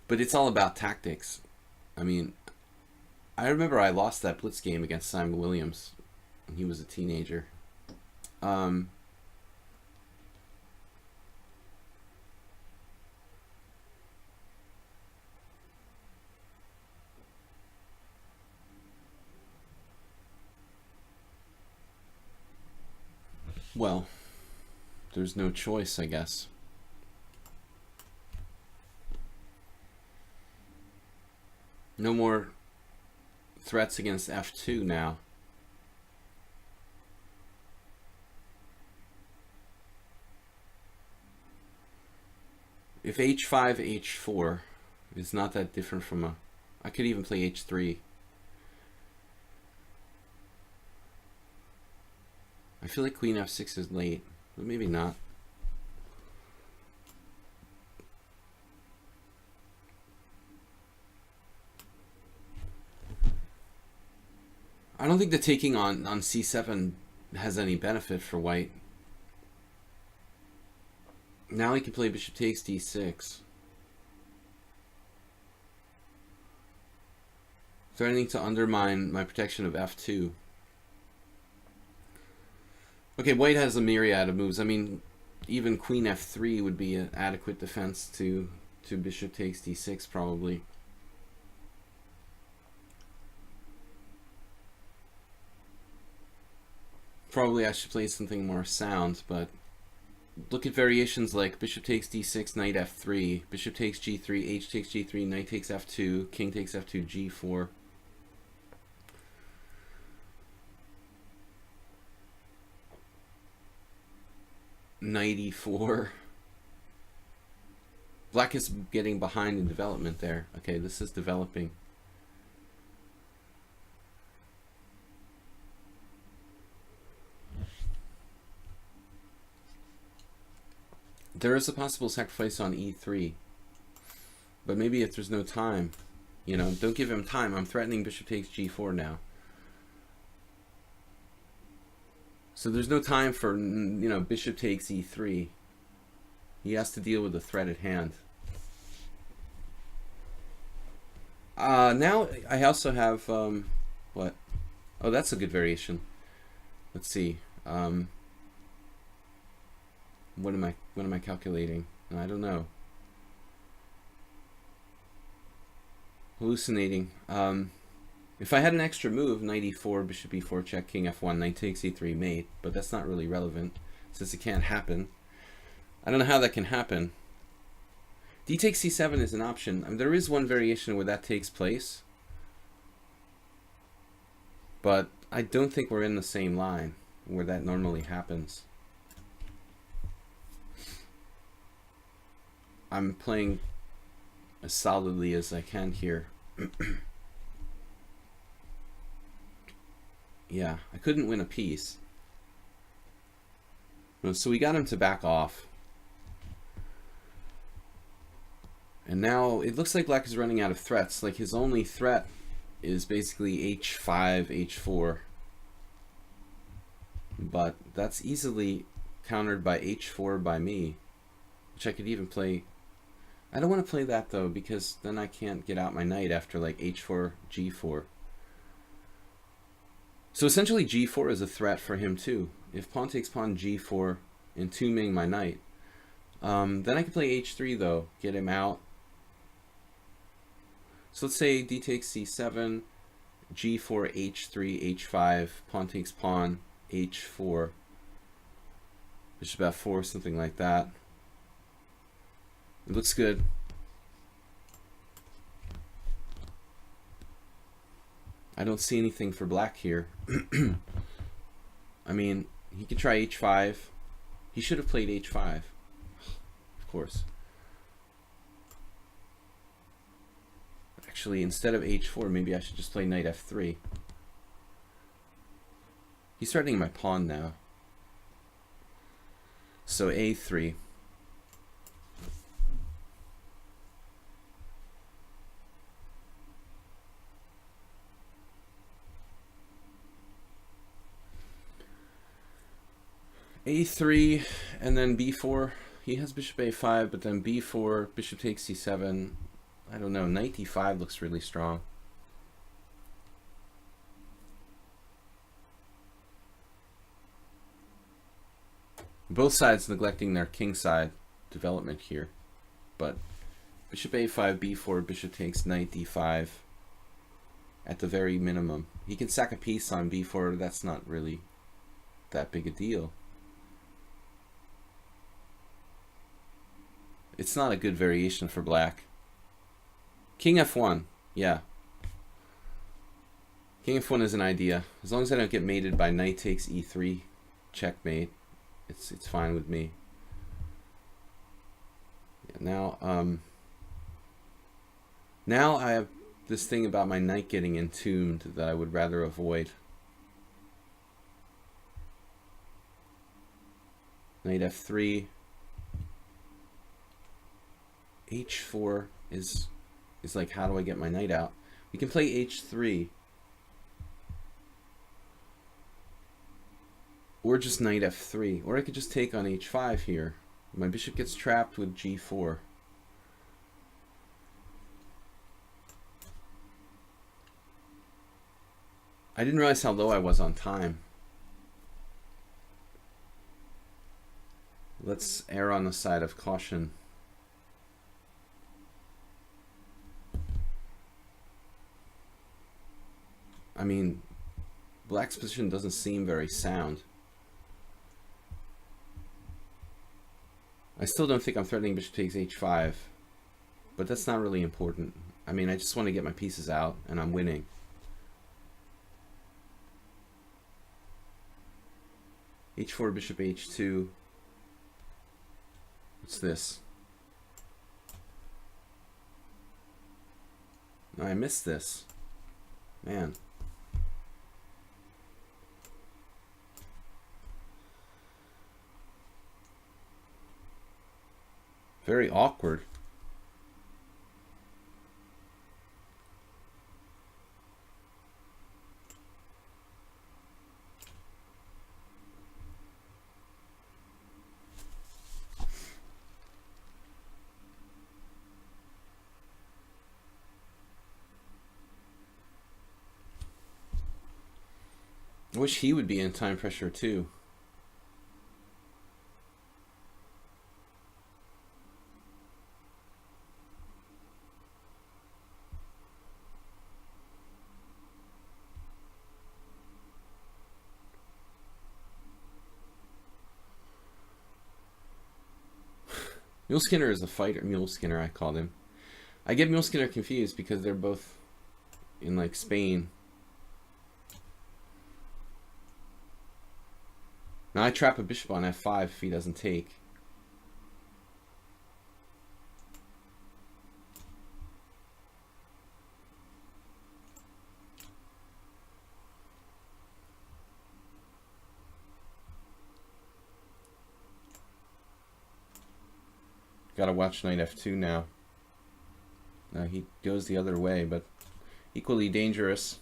but it's all about tactics. I mean, I remember I lost that blitz game against Simon Williams when he was a teenager. Well, there's no choice, I guess. No more threats against f2 now. If h5, h4 is not that different from a... I could even play h3. I feel like queen f6 is late, but maybe not. I don't think the taking on c7 has any benefit for white. Now he can play bishop takes d6. Threatening to undermine my protection of f2. Okay, white has a myriad of moves. I mean, even queen f3 would be an adequate defense to bishop takes d6 probably. Probably I should play something more sound, but look at variations like bishop takes d6, knight f3, bishop takes g3, h takes g3, knight takes f2, king takes f2, g4. Knight e4. Black is getting behind in development there. Okay, this is developing. There is a possible sacrifice on e3, but maybe if there's no time, you know, don't give him time. I'm threatening bishop takes g4 now. So there's no time for, you know, bishop takes e3. He has to deal with the threat at hand. Now I also have, what? Oh, that's a good variation. Let's see. What am I calculating? I don't know. Hallucinating. If I had an extra move, knight e4, bishop e4, check, king f1, knight takes e3, mate, but that's not really relevant since it can't happen. I don't know how that can happen. D takes c7 is an option. I mean, there is one variation where that takes place, but I don't think we're in the same line. where that normally happens. I'm playing as solidly as I can here. Yeah, I couldn't win a piece. So we got him to back off. And now it looks like black is running out of threats. Like his only threat is basically h5, h4. But that's easily countered by h4 by me, which I could even play. I don't want to play that though, because then I can't get out my knight after like h4, g4. So essentially g4 is a threat for him too. If pawn takes pawn g4, entombing my knight, then I can play h3 though, get him out. So let's say d takes c7, g4, h3, h5, pawn takes pawn, h4, bishop f4, something like that. It looks good. I don't see anything for black here. I mean, he could try h5. He should have played h5, of course. Actually, instead of h4, maybe I should just play knight f3. He's threatening my pawn now. So a3. a3 and then b4. He has bishop a5, but then b4, bishop takes c7. I don't know, knight d5 looks really strong. Both sides neglecting their king side development here. But bishop a5, b4, bishop takes knight d5 at the very minimum. He can sack a piece on b4, that's not really that big a deal. It's not a good variation for black. King f1, yeah. King f1 is an idea. As long as I don't get mated by knight takes e3, checkmate, it's fine with me. Yeah, now I have this thing about my knight getting entombed that I would rather avoid. Knight f3. h4 is like, how do I get my knight out? We can play h3. Or just knight f3. Or I could just take on h5 here. My bishop gets trapped with g4. I didn't realize how low I was on time. Let's err on the side of caution. I mean, black's position doesn't seem very sound. I still don't think I'm threatening bishop takes h5, but that's not really important. I mean, I just want to get my pieces out, and I'm winning. h4, bishop h2. What's this? I missed this. Man. Very awkward. I wish he would be in time pressure too. Mule Skinner is a fighter. Mule Skinner, I called him. I get Mule Skinner confused because they're both in like Spain. Now I trap a bishop on f5 if he doesn't take. Gotta watch knight f2 now. Now he goes the other way, but equally dangerous.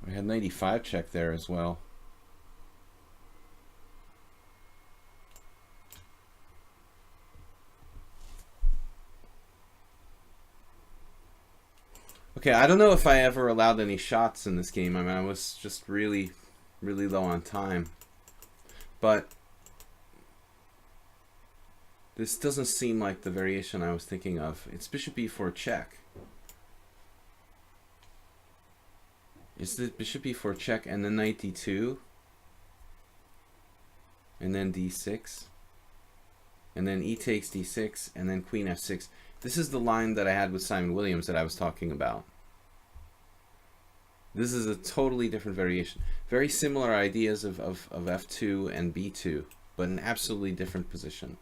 I had knight e5 check there as well. Okay, I don't know if I ever allowed any shots in this game. I mean, I was just really low on time. But this doesn't seem like the variation I was thinking of. It's bishop e4 check. It's the bishop e4 check and then knight d2. And then d6. And then e takes d6 and then queen f6. This is the line that I had with Simon Williams that I was talking about. This is a totally different variation. Very similar ideas of f2 and b2, but an absolutely different position.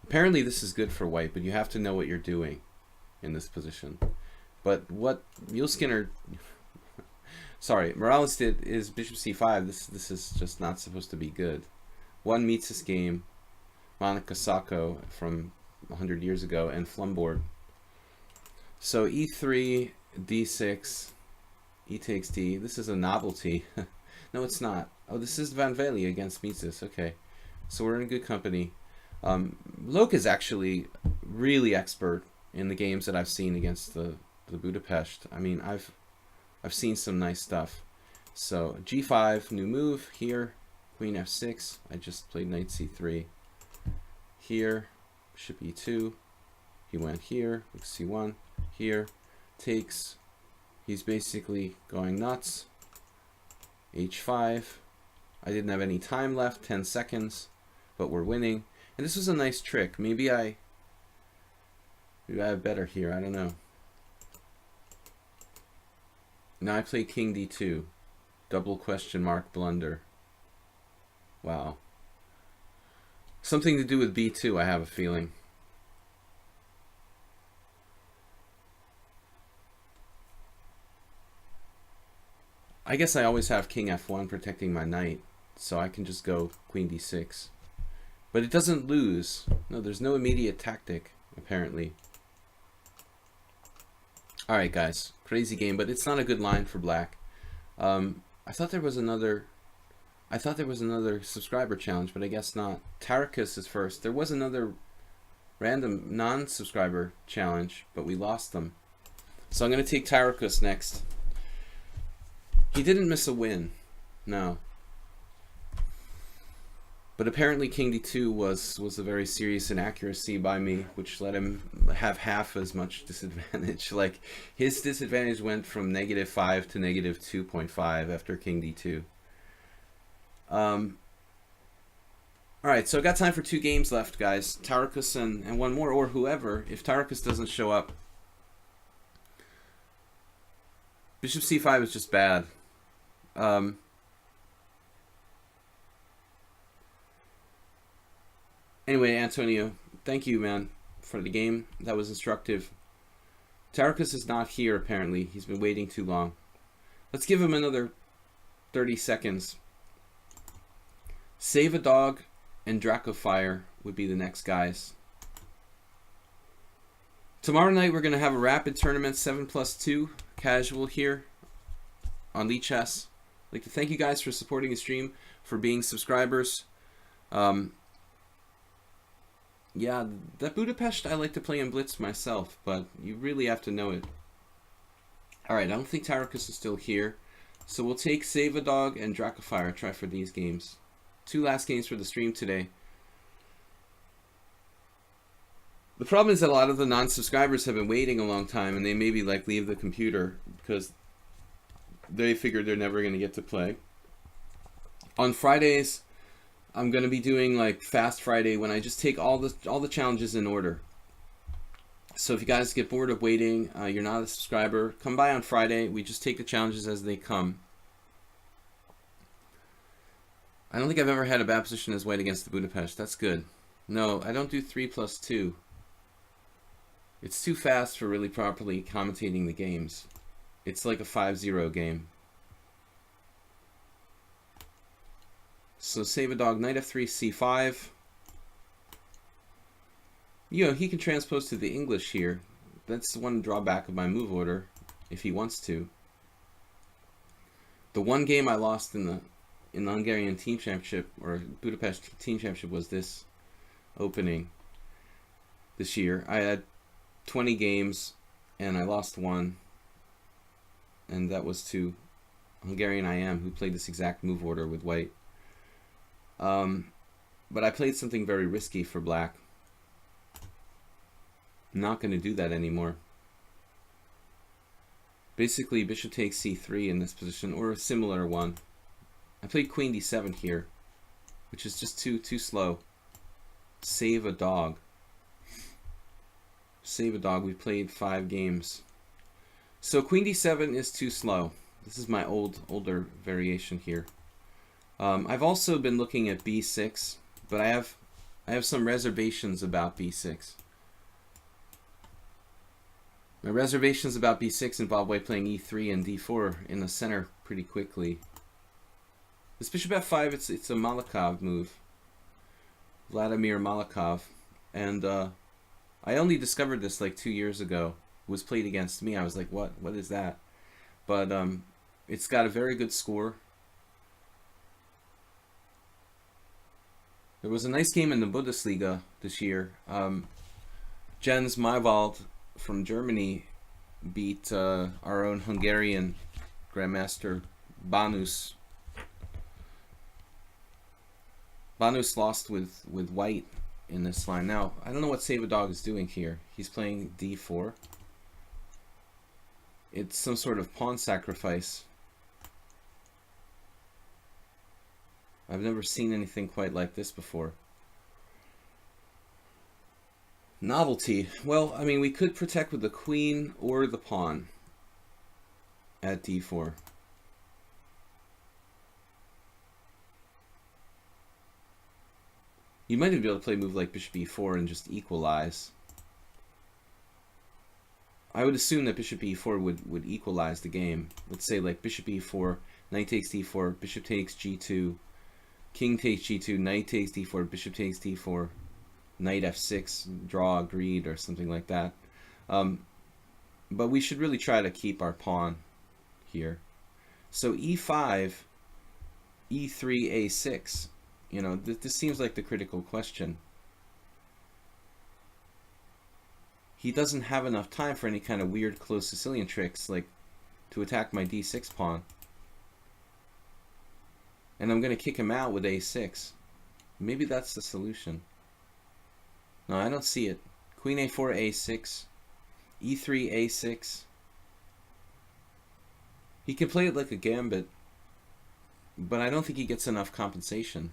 Apparently this is good for white, but you have to know what you're doing in this position. But what Skinner, sorry, Morales did is bishop c5. This is just not supposed to be good. One meets this game, Monica Sacco from 100 years ago, and Flumboard. So e3, d6, e takes d. This is a novelty. No, it's not. Oh, this is Van Velde against Mises. Okay, so we're in good company. Loke is actually really expert in the games that I've seen against the Budapest. I mean, I've seen some nice stuff. So g5, new move here. Queen f6. I just played knight c3. Here, bishop e2. He went here. c1. Here, takes. He's basically going nuts. h5. I didn't have any time left, 10 seconds, but we're winning. And this was a nice trick. Maybe I have better here. I don't know. Now I play king d2. Double question mark blunder. Wow. Something to do with b2, I have a feeling. I guess I always have king f1 protecting my knight, so I can just go queen d6. But it doesn't lose. No, there's no immediate tactic, apparently. Alright guys, crazy game, but it's not a good line for black. I thought there was another subscriber challenge, but I guess not. Tarakas is first. There was another random non-subscriber challenge, but we lost them. So I'm going to take Tarakas next. He didn't miss a win, no. But apparently king d2 was a very serious inaccuracy by me, which let him have half as much disadvantage. Like, his disadvantage went from -5 to -2.5 after king d2. Alright, so I got time for 2 games left, guys. Tarakas and one more, or whoever. If Tarakas doesn't show up. Bishop c5 is just bad. Anyway, Antonio, thank you, man, for the game. That was instructive. Tarakas is not here, apparently. He's been waiting too long. Let's give him another 30 seconds. Save a Dog and Dracofire would be the next guys. Tomorrow night, we're going to have a rapid tournament, 7+2, casual here on lichess. I'd like to thank you guys for supporting the stream, for being subscribers. Yeah, that Budapest I like to play in blitz myself, but you really have to know it. Alright, I don't think Tarakas is still here. So we'll take Save a Dog and Dracofire, try for these games. 2 last games for the stream today. The problem is that a lot of the non-subscribers have been waiting a long time, and they maybe like leave the computer because they figured they're never going to get to play. On Fridays, I'm going to be doing like Fast Friday when I just take all the challenges in order. So if you guys get bored of waiting, you're not a subscriber, come by on Friday. We just take the challenges as they come. I don't think I've ever had a bad position as white against the Budapest. That's good. No, I don't do 3+2. It's too fast for really properly commentating the games. It's like a 5-0 game. So save a dog, knight f3, c5. You know, he can transpose to the English here. That's one drawback of my move order, if he wants to. The one game I lost in the Hungarian team championship, or Budapest team championship, was this opening this year. I had 20 games and I lost one, and that was to Hungarian IM, who played this exact move order with white. But I played something very risky for black. I'm not going to do that anymore. Basically, bishop takes c3 in this position, or a similar one. I played queen d7 here, which is just too slow. Save a dog. Save a dog. We played 5 games. So queen d7 is too slow. This is my older variation here. I've also been looking at b6, but I have some reservations about b6. My reservations about b6 involve white playing e3 and d4 in the center pretty quickly. This bishop f5, it's a Malakov move. Vladimir Malakov. And I only discovered this like 2 years ago. It was played against me. I was like, what is that? But it's got a very good score. There was a nice game in the Bundesliga this year. Jens Maywald from Germany beat our own Hungarian Grandmaster Banus. Banus lost with white in this line. Now, I don't know what Save a Dog is doing here. He's playing d4. It's some sort of pawn sacrifice. I've never seen anything quite like this before. Novelty. Well, I mean, we could protect with the queen or the pawn at d4. You might even be able to play a move like bishop e4 and just equalize. I would assume that bishop e4 would equalize the game. Let's say like bishop e4, knight takes d4, bishop takes g2, king takes g2, knight takes d4, bishop takes d4, knight f6, draw agreed, or something like that. But we should really try to keep our pawn here. So e5, e3, a6. You know, this seems like the critical question. He doesn't have enough time for any kind of weird close Sicilian tricks, like to attack my d6 pawn. And I'm going to kick him out with a6. Maybe that's the solution. No, I don't see it. Queen a4, a6. e3, a6. He can play it like a gambit, but I don't think he gets enough compensation.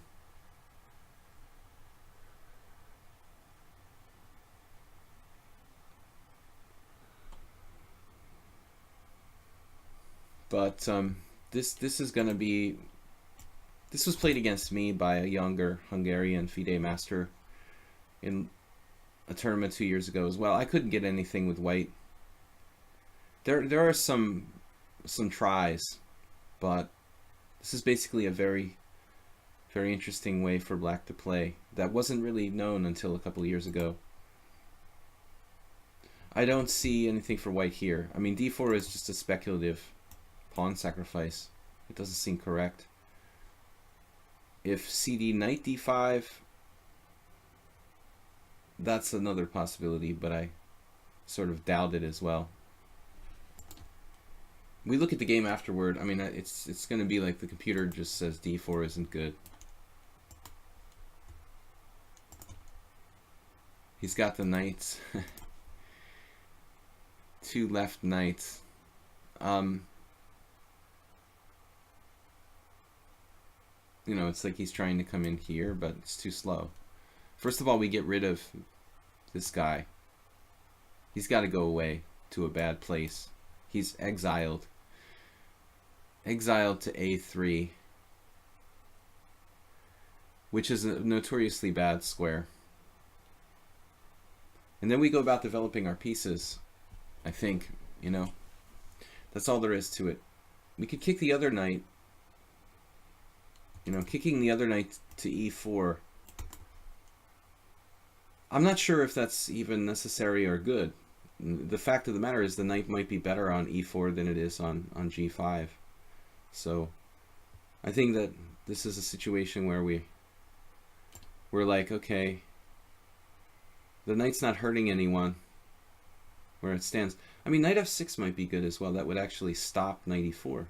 But this is going to be... This was played against me by a younger Hungarian FIDE master in a tournament 2 years ago as well. I couldn't get anything with white. There are some tries, but this is basically a very interesting way for black to play that wasn't really known until a couple of years ago. I don't see anything for white here. I mean, d4 is just a speculative pawn sacrifice. It doesn't seem correct. If cd knight d5, that's another possibility, but I sort of doubt it as well. We look at the game afterward. I mean, it's going to be like the computer just says d4 isn't good. He's got the knights. 2 left knights. You know, it's like he's trying to come in here, but it's too slow. First of all, we get rid of this guy. He's got to go away to a bad place. He's exiled. Exiled to A3, which is a notoriously bad square. And then we go about developing our pieces, I think, you know. That's all there is to it. We could kick the other knight. You know, kicking the other knight to E4. I'm not sure if that's even necessary or good. The fact of the matter is the knight might be better on E4 than it is on G5. So I think that this is a situation where we're like, okay, the knight's not hurting anyone where it stands. I mean, knight F6 might be good as well. That would actually stop knight E4.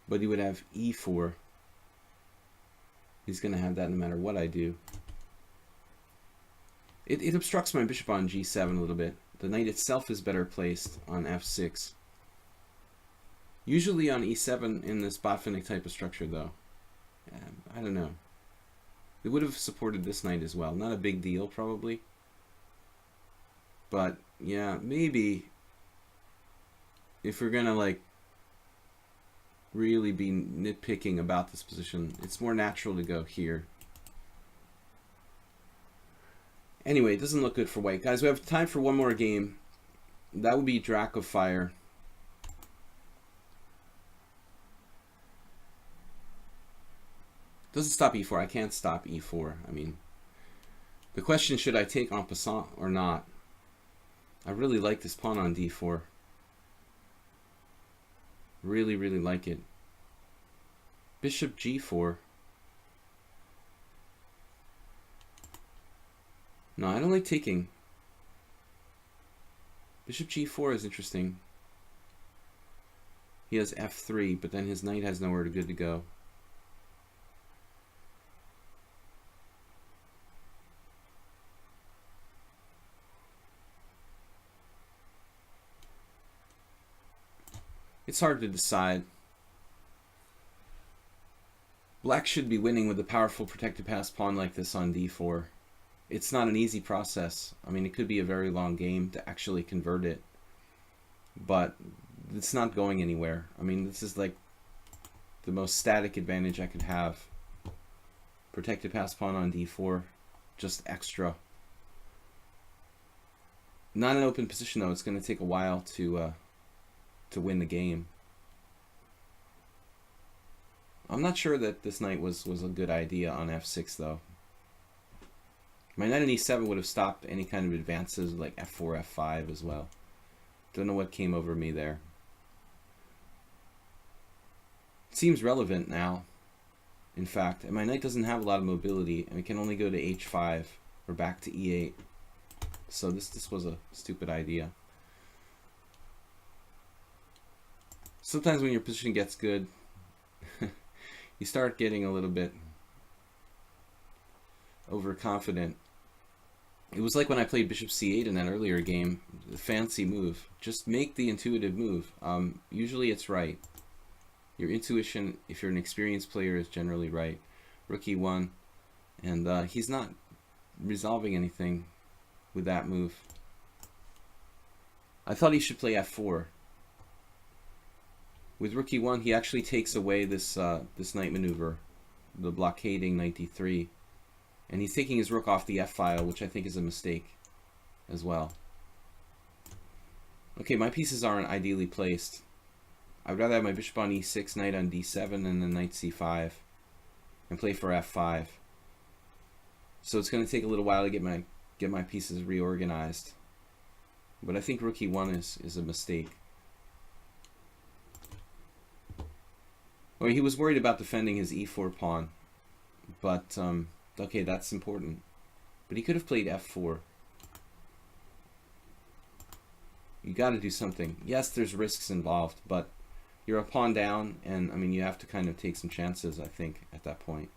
But he would have E4. He's going to have that no matter what I do. It obstructs my bishop on G7 a little bit. The knight itself is better placed on F6. Usually on E7 in this Botvinnik type of structure, though. I don't know. It would have supported this knight as well. Not a big deal, probably. But, yeah, maybe if we're going to, like, really be nitpicking about this position, it's more natural to go here. Anyway, it doesn't look good for white. Guys, we have time for one more game. That would be Drac of Fire. Doesn't stop E4. I can't stop E4. I mean, the question, should I take en passant or not? I really like this pawn on D4. Really, really like it. Bishop G4. No, I don't like taking. Bishop G4 is interesting. He has F3, but then his knight has nowhere good to go. It's hard to decide. Black should be winning with a powerful protected pass pawn like this on D4. It's not an easy process. I mean, it could be a very long game to actually convert it, but it's not going anywhere. I mean, this is like the most static advantage I could have. Protected pass pawn on D4, just extra. Not an open position though. It's going to take a while to win the game. I'm not sure that this knight was a good idea on F6 though. My knight on E7 would have stopped any kind of advances like F4, F5 as well. Don't know what came over me there. It seems relevant now, in fact. And my knight doesn't have a lot of mobility, and it can only go to H5 or back to E8. So this was a stupid idea. Sometimes when your position gets good, you start getting a little bit overconfident. It was like when I played Bishop C8 in that earlier game, the fancy move. Just make the intuitive move. Usually it's right. Your intuition, if you're an experienced player, is generally right. Rook E1, and he's not resolving anything with that move. I thought he should play F4. With Rook E1, he actually takes away this this knight maneuver, the blockading knight D3. And he's taking his rook off the F-file, which I think is a mistake as well. Okay, my pieces aren't ideally placed. I would rather have my bishop on E6, knight on D7, and then knight C5, and play for F5. So it's going to take a little while to get my pieces reorganized. But I think rook E1 is a mistake. Well, he was worried about defending his E4 pawn, but okay, that's important. But he could have played F4. You got to do something. Yes, there's risks involved, but you're a pawn down, and I mean, you have to kind of take some chances, I think, at that point.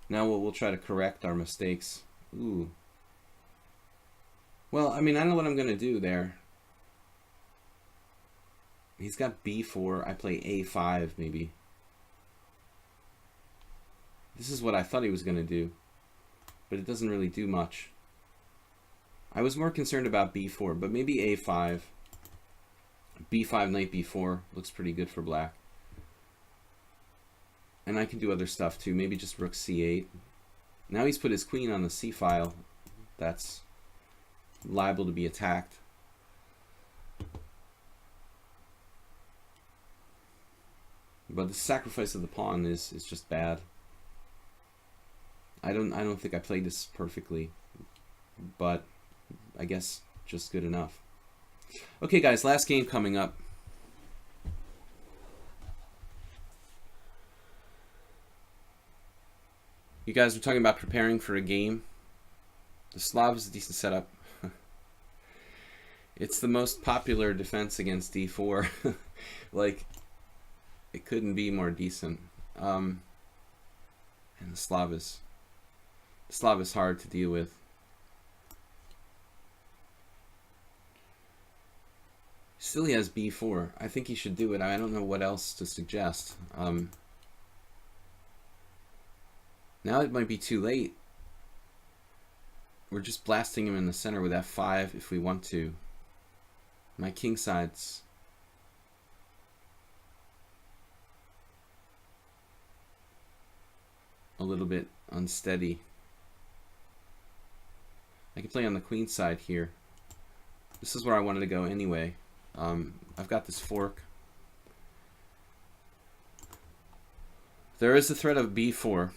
Now we'll try to correct our mistakes. Ooh. Well, I mean, I know what I'm going to do there. He's got b4. I play a5 maybe. This is what I thought he was going to do, but it doesn't really do much. I was more concerned about b4, but maybe a5. b5, knight b4 looks pretty good for black. And I can do other stuff too, maybe just rook c8. Now he's put his queen on the c file. That's liable to be attacked. But the sacrifice of the pawn is just bad. I don't think I played this perfectly, but I guess just good enough. Okay, guys, last game coming up. You guys were talking about preparing for a game. The Slav is a decent setup. It's the most popular defense against d4. Like, it couldn't be more decent. And the Slav is hard to deal with. Still, he has b4. I think he should do it. I don't know what else to suggest. Now it might be too late. We're just blasting him in the center with f5 if we want to. My king side's a little bit unsteady. I can play on the queen side here. This is where I wanted to go anyway. I've got this fork. There is the threat of b4.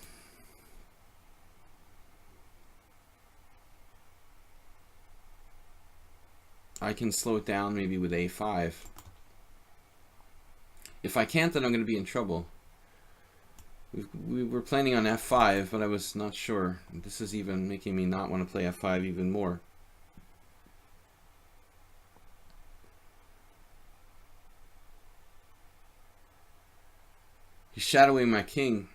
I can slow it down maybe with a5. If I can't, then I'm going to be in trouble. We were planning on f5, but I was not sure. This is even making me not want to play f5 even more. He's shadowing my king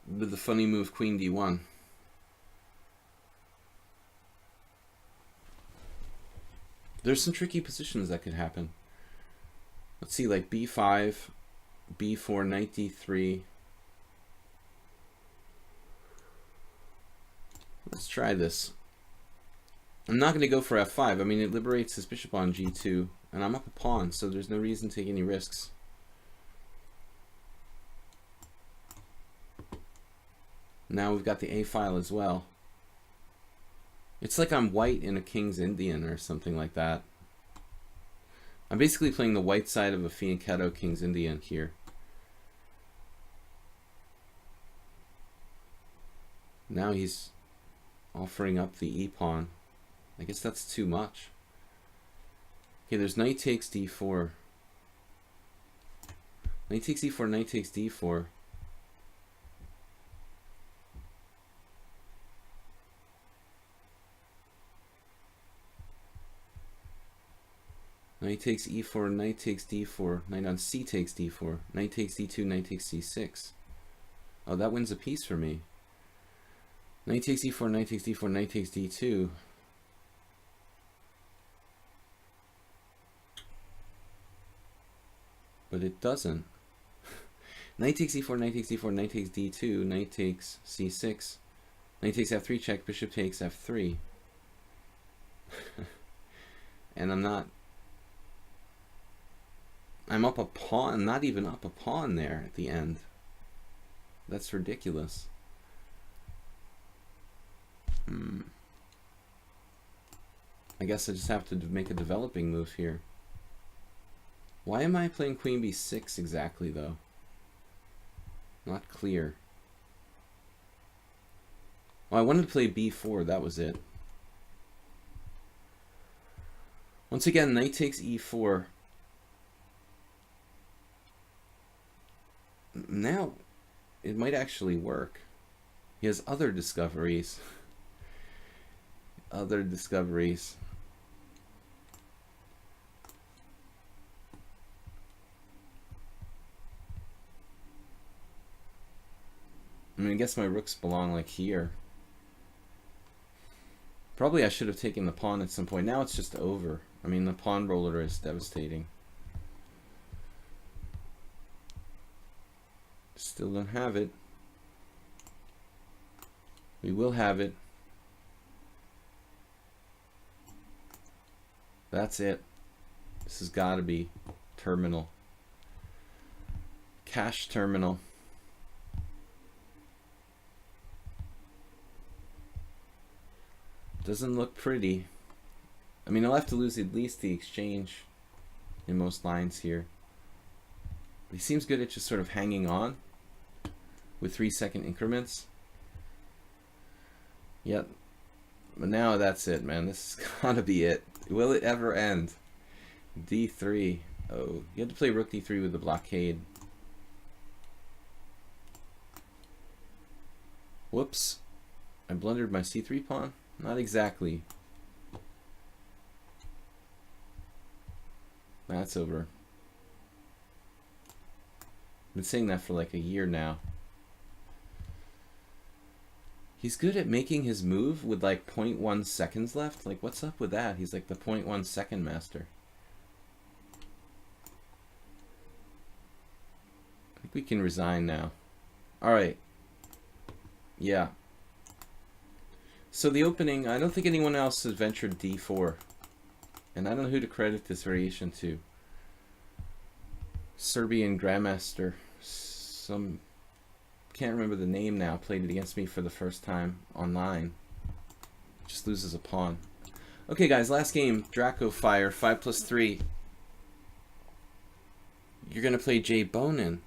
with the funny move queen d1. There's some tricky positions that could happen. Let's see, like b5, b4, knight d3. Let's try this. I'm not going to go for f5. I mean, it liberates his bishop on g2, and I'm up a pawn, so there's no reason to take any risks. Now we've got the a file as well. It's like I'm white in a King's Indian or something like that. I'm basically playing the white side of a Fianchetto King's Indian here. Now he's offering up the e-pawn. I guess that's too much. Okay, there's knight takes d4. Knight takes e4, knight takes d4. Knight takes e4, knight takes d4, knight on c takes d4, knight takes d2, knight takes c6. Oh, that wins a piece for me. Knight takes e4, knight takes d4, knight takes d2. But it doesn't. Knight takes e4, knight takes d4, knight takes d2, knight takes c6. Knight takes f3 check, bishop takes f3. And I'm up a pawn, not even up a pawn there at the end. That's ridiculous. I guess I just have to make a developing move here. Why am I playing queen b6 exactly, though? Not clear. Oh, I wanted to play b4, that was it. Once again, knight takes e4. Now, it might actually work. He has other discoveries. Other discoveries. I mean, I guess my rooks belong like here. Probably I should have taken the pawn at some point. Now it's just over. I mean, the pawn roller is devastating. Still don't have it. We will have it. That's it. This has got to be terminal. Cash terminal. Doesn't look pretty. I mean, I'll have to lose at least the exchange in most lines here. He seems good at just sort of hanging on with 3-second increments. Yep. But now that's it, man. This is gotta be it. Will it ever end? D3. Oh, you had to play rook D3 with the blockade. Whoops. I blundered my C3 pawn? Not exactly. That's over. I've been saying that for like a year now. He's good at making his move with like 0.1 seconds left. Like, what's up with that? He's like the 0.1 second master. I think we can resign now. Alright. Yeah. So the opening, I don't think anyone else has ventured D4. And I don't know who to credit this variation to. Serbian Grandmaster. Some... can't remember the name now, played it against me for the first time online. Just loses a pawn. Okay guys, last game, Draco Fire, 5+3. You're gonna play Jay Bonin.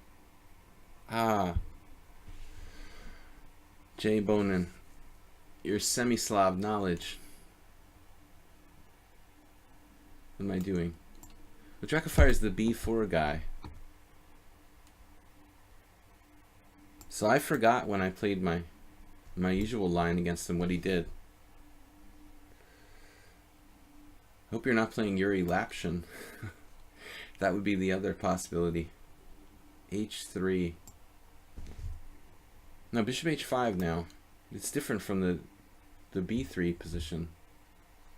Ah. Jay Bonin. Your semi-Slav knowledge. What am I doing? The Draco Fire is the B4 guy. So I forgot when I played my usual line against him what he did. Hope you're not playing Yuri Lapshin. That would be the other possibility. H3. No, bishop H5 now. It's different from the B3 position.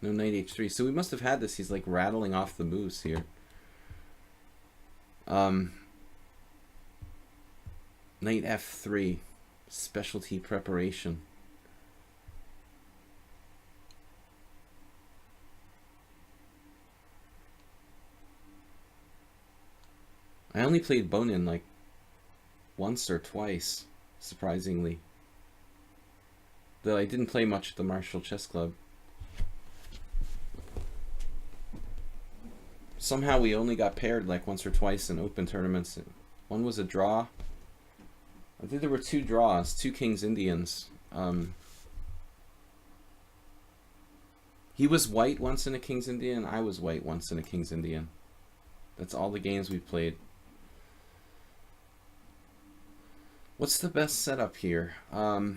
No, knight H3. So we must have had this. He's like rattling off the moves here. Knight F3, specialty preparation. I only played Bonin like once or twice, surprisingly. Though I didn't play much at the Marshall Chess Club. Somehow we only got paired like once or twice in open tournaments. One was a draw. I think there were 2 draws, 2 Kings Indians. He was white once in a Kings Indian, I was white once in a Kings Indian. That's all the games we've played. What's the best setup here? I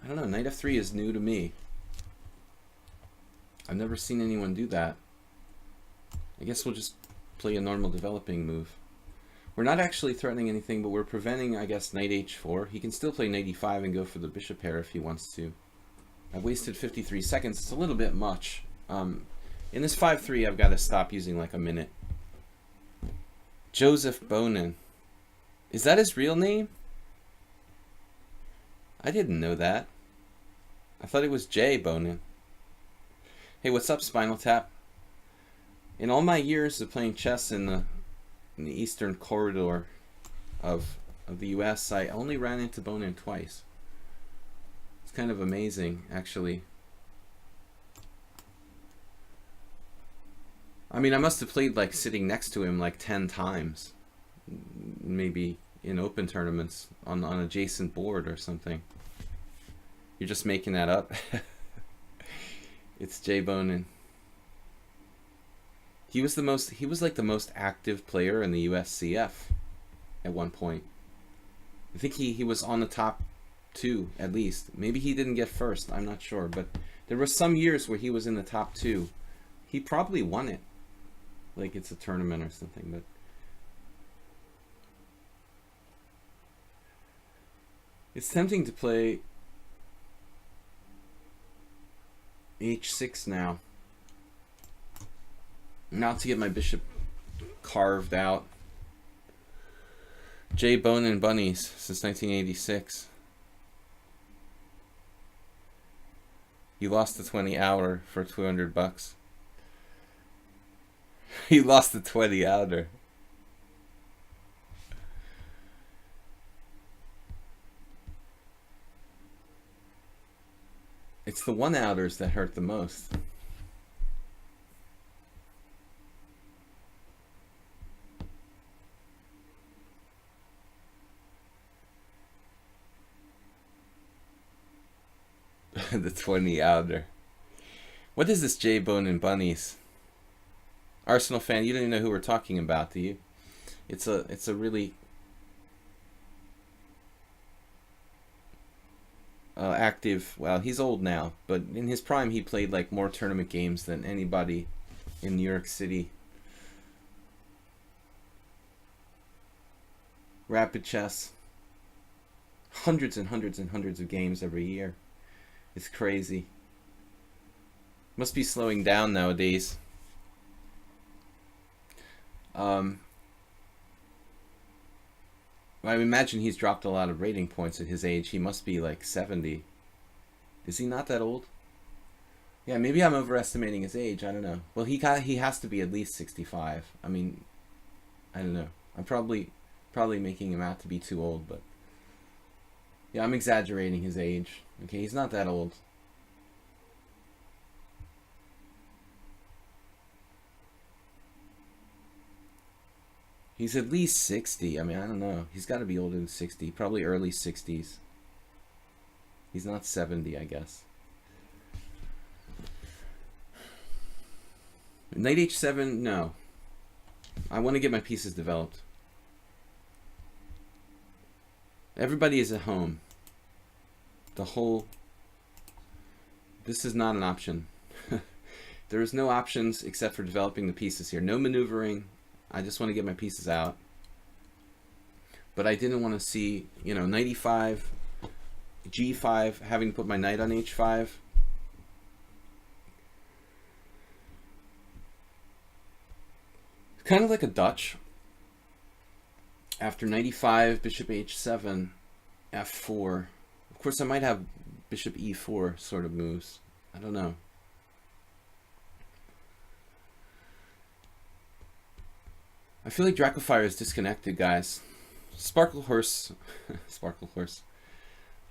don't know, Knight F3 is new to me. I've never seen anyone do that. I guess we'll just play a normal developing move. We're not actually threatening anything, but we're preventing, I guess, Knight H4. He can still play Knight E5 and go for the bishop pair if he wants to. I've wasted 53 seconds. It's a little bit much. In this 5-3, I've got to stop using like a minute. Joseph Bonin. Is that his real name? I didn't know that. I thought it was Jay Bonin. Hey, what's up, Spinal Tap? In all my years of playing chess in the eastern corridor of the US, I only ran into Bonin twice. It's kind of amazing, actually. I mean, I must have played like sitting next to him like 10 times. Maybe in open tournaments on adjacent board or something. You're just making that up. It's Jay Bonin. He was like the most active player in the USCF at one point. I think he was on the top 2 at least. Maybe he didn't get first, I'm not sure, but there were some years where he was in the top 2. He probably won it. Like it's a tournament or something, but it's tempting to play H6 now. Now to get my bishop carved out. J Bone and Bunnies since 1986. You lost the 20 outer for $200. You lost the 20 outer. It's the 1 outers that hurt the most. The 20 outer. What is this J Bone and Bunnies? Arsenal fan, you don't even know who we're talking about, do you? It's a really active. Well, he's old now, but in his prime he played like more tournament games than anybody in New York City. Rapid chess. Hundreds and hundreds and hundreds of games every year. It's crazy. Must be slowing down nowadays. I imagine he's dropped a lot of rating points at his age. He must be like 70. Is he not that old? Yeah, maybe I'm overestimating his age. I don't know. Well, he has to be at least 65. I mean, I don't know. I'm probably making him out to be too old, but yeah, I'm exaggerating his age. Okay, he's not that old. He's at least 60. I mean, I don't know. He's got to be older than 60. Probably early 60s. He's not 70, I guess. Knight h7, no. I want to get my pieces developed. Everybody is at home. This is not an option. There is no options except for developing the pieces here. No maneuvering. I just want to get my pieces out. But I didn't want to see, knight e5, g5, having to put my knight on h5. Kind of like a Dutch. After knight e5, bishop h7, f4. Of course, I might have bishop e4 sort of moves. I don't know. I feel like Dracofire is disconnected, guys. Sparkle Horse. Sparkle Horse.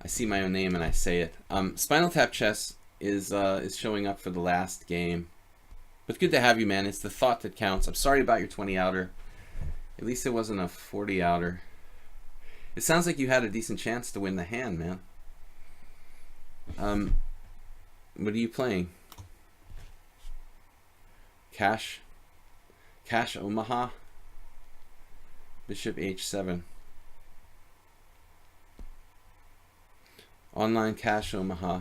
I see my own name and I say it. Spinal Tap Chess is showing up for the last game. But good to have you, man. It's the thought that counts. I'm sorry about your 20 outer. At least it wasn't a 40 outer. It sounds like you had a decent chance to win the hand, man. What are you playing? Cash Omaha. Bishop h7. Online Cash Omaha.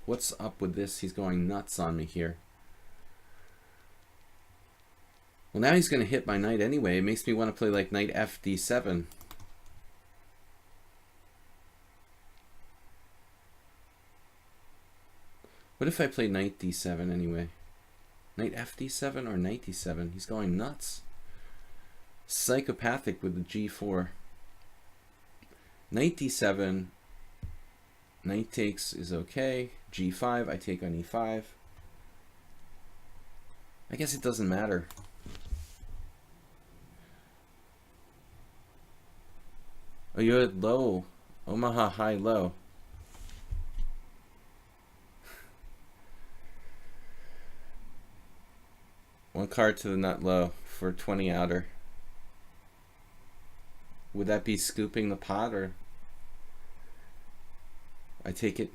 What's up with this? He's going nuts on me here. Well, now he's going to hit my knight anyway. It makes me want to play like knight fd7. What if I play knight d7 anyway? Knight fd7 or knight d7? He's going nuts. Psychopathic with the g4. Knight d7. Knight takes is okay. g5, I take on e5. I guess it doesn't matter. Oh, you're at low. Omaha high low. One card to the nut low for 20 outer. Would that be scooping the pot, or I take it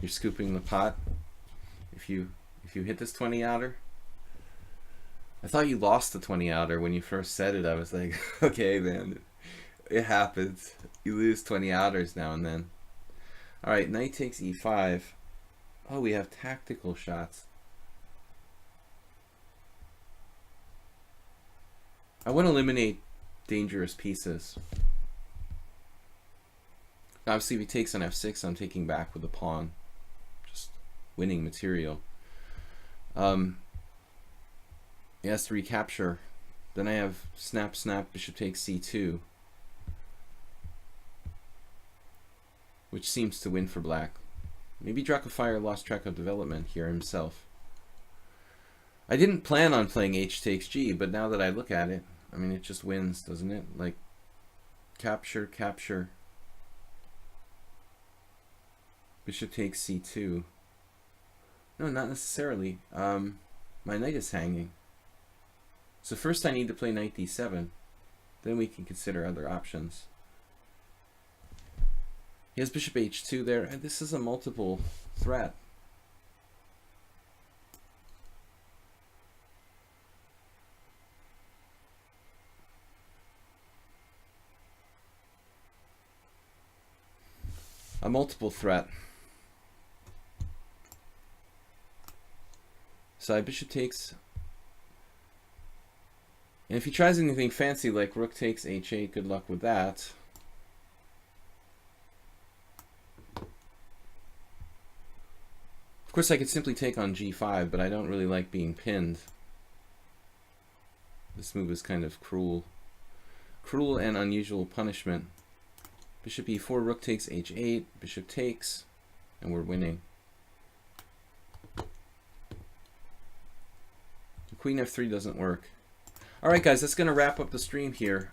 you're scooping the pot if you hit this 20 outer? I thought you lost the 20 outer when you first said it. I was like, okay, man, it happens. You lose 20 outers now and then. All right, knight takes e5. Oh, we have tactical shots. I want to eliminate dangerous pieces. Obviously, if he takes on f6, I'm taking back with the pawn. Just winning material. He has to recapture. Then I have snap, snap, bishop takes c2, which seems to win for black. Maybe Dracofire lost track of development here himself. I didn't plan on playing h takes g, but now that I look at it, I mean, it just wins, doesn't it? Like, capture, capture. Bishop takes c2. No, not necessarily. My knight is hanging. So first I need to play knight d7. Then we can consider other options. He has bishop h2 there, and this is a multiple threat. A multiple threat. So bishop takes. And if he tries anything fancy like rook takes h8, good luck with that. Of course, I could simply take on g5, but I don't really like being pinned. This move is kind of cruel. Cruel and unusual punishment. Bishop e4, rook takes h8, bishop takes, and we're winning. Queen f3 doesn't work. Alright guys, that's going to wrap up the stream here.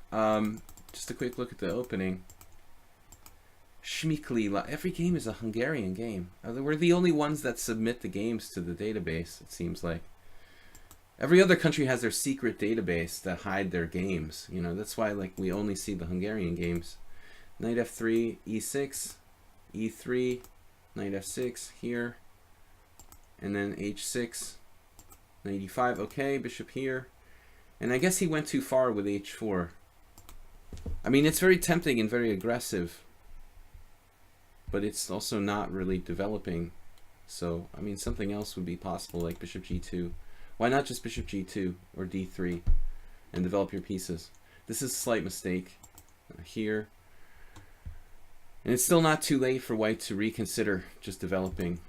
Just a quick look at the opening. Schmickli, every game is a Hungarian game. We're the only ones that submit the games to the database, it seems like. Every other country has their secret database that hide their games. You know, that's why like we only see the Hungarian games. Knight f3, e6, e3, knight f6 here, and then h6, knight e5, okay, bishop here. And I guess he went too far with h4. I mean, it's very tempting and very aggressive, but it's also not really developing. So, I mean, something else would be possible, like bishop g2. Why not just bishop g2 or d3 and develop your pieces? This is a slight mistake here. And it's still not too late for white to reconsider just developing.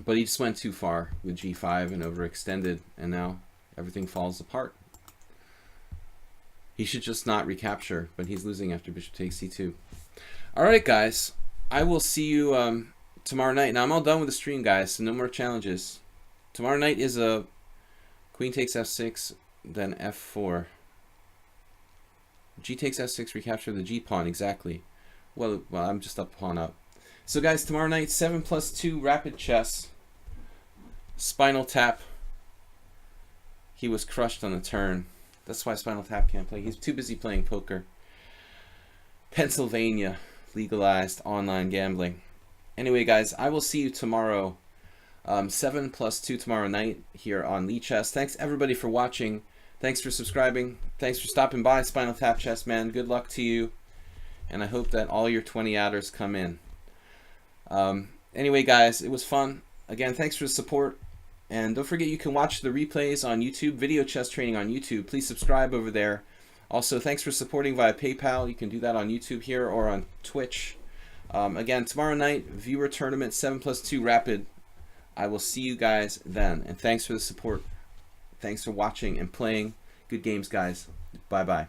But he just went too far with g5 and overextended, and now everything falls apart. He should just not recapture, but he's losing after bishop takes c2. Alright guys, I will see you tomorrow night. Now I'm all done with the stream, guys, so no more challenges. Tomorrow night is a queen takes f6, then f4. G takes f6, recapture the g pawn, exactly. Well, I'm just up pawn up. So guys, tomorrow night, 7+2 rapid chess. Spinal Tap. He was crushed on the turn. That's why Spinal Tap can't play. He's too busy playing poker. Pennsylvania legalized online gambling. Anyway, guys, I will see you tomorrow. 7+2 tomorrow night here on lichess. Thanks everybody for watching. Thanks for subscribing. Thanks for stopping by, Spinal Tap Chess Man. Good luck to you. And I hope that all your 20-outers come in. Anyway, guys, it was fun. Again, thanks for the support. And don't forget you can watch the replays on YouTube, Video Chess Training on YouTube. Please subscribe over there. Also, thanks for supporting via PayPal. You can do that on YouTube here or on Twitch. Again, tomorrow night, viewer tournament 7+2 rapid. I will see you guys then. And thanks for the support. Thanks for watching and playing. Good games, guys. Bye-bye.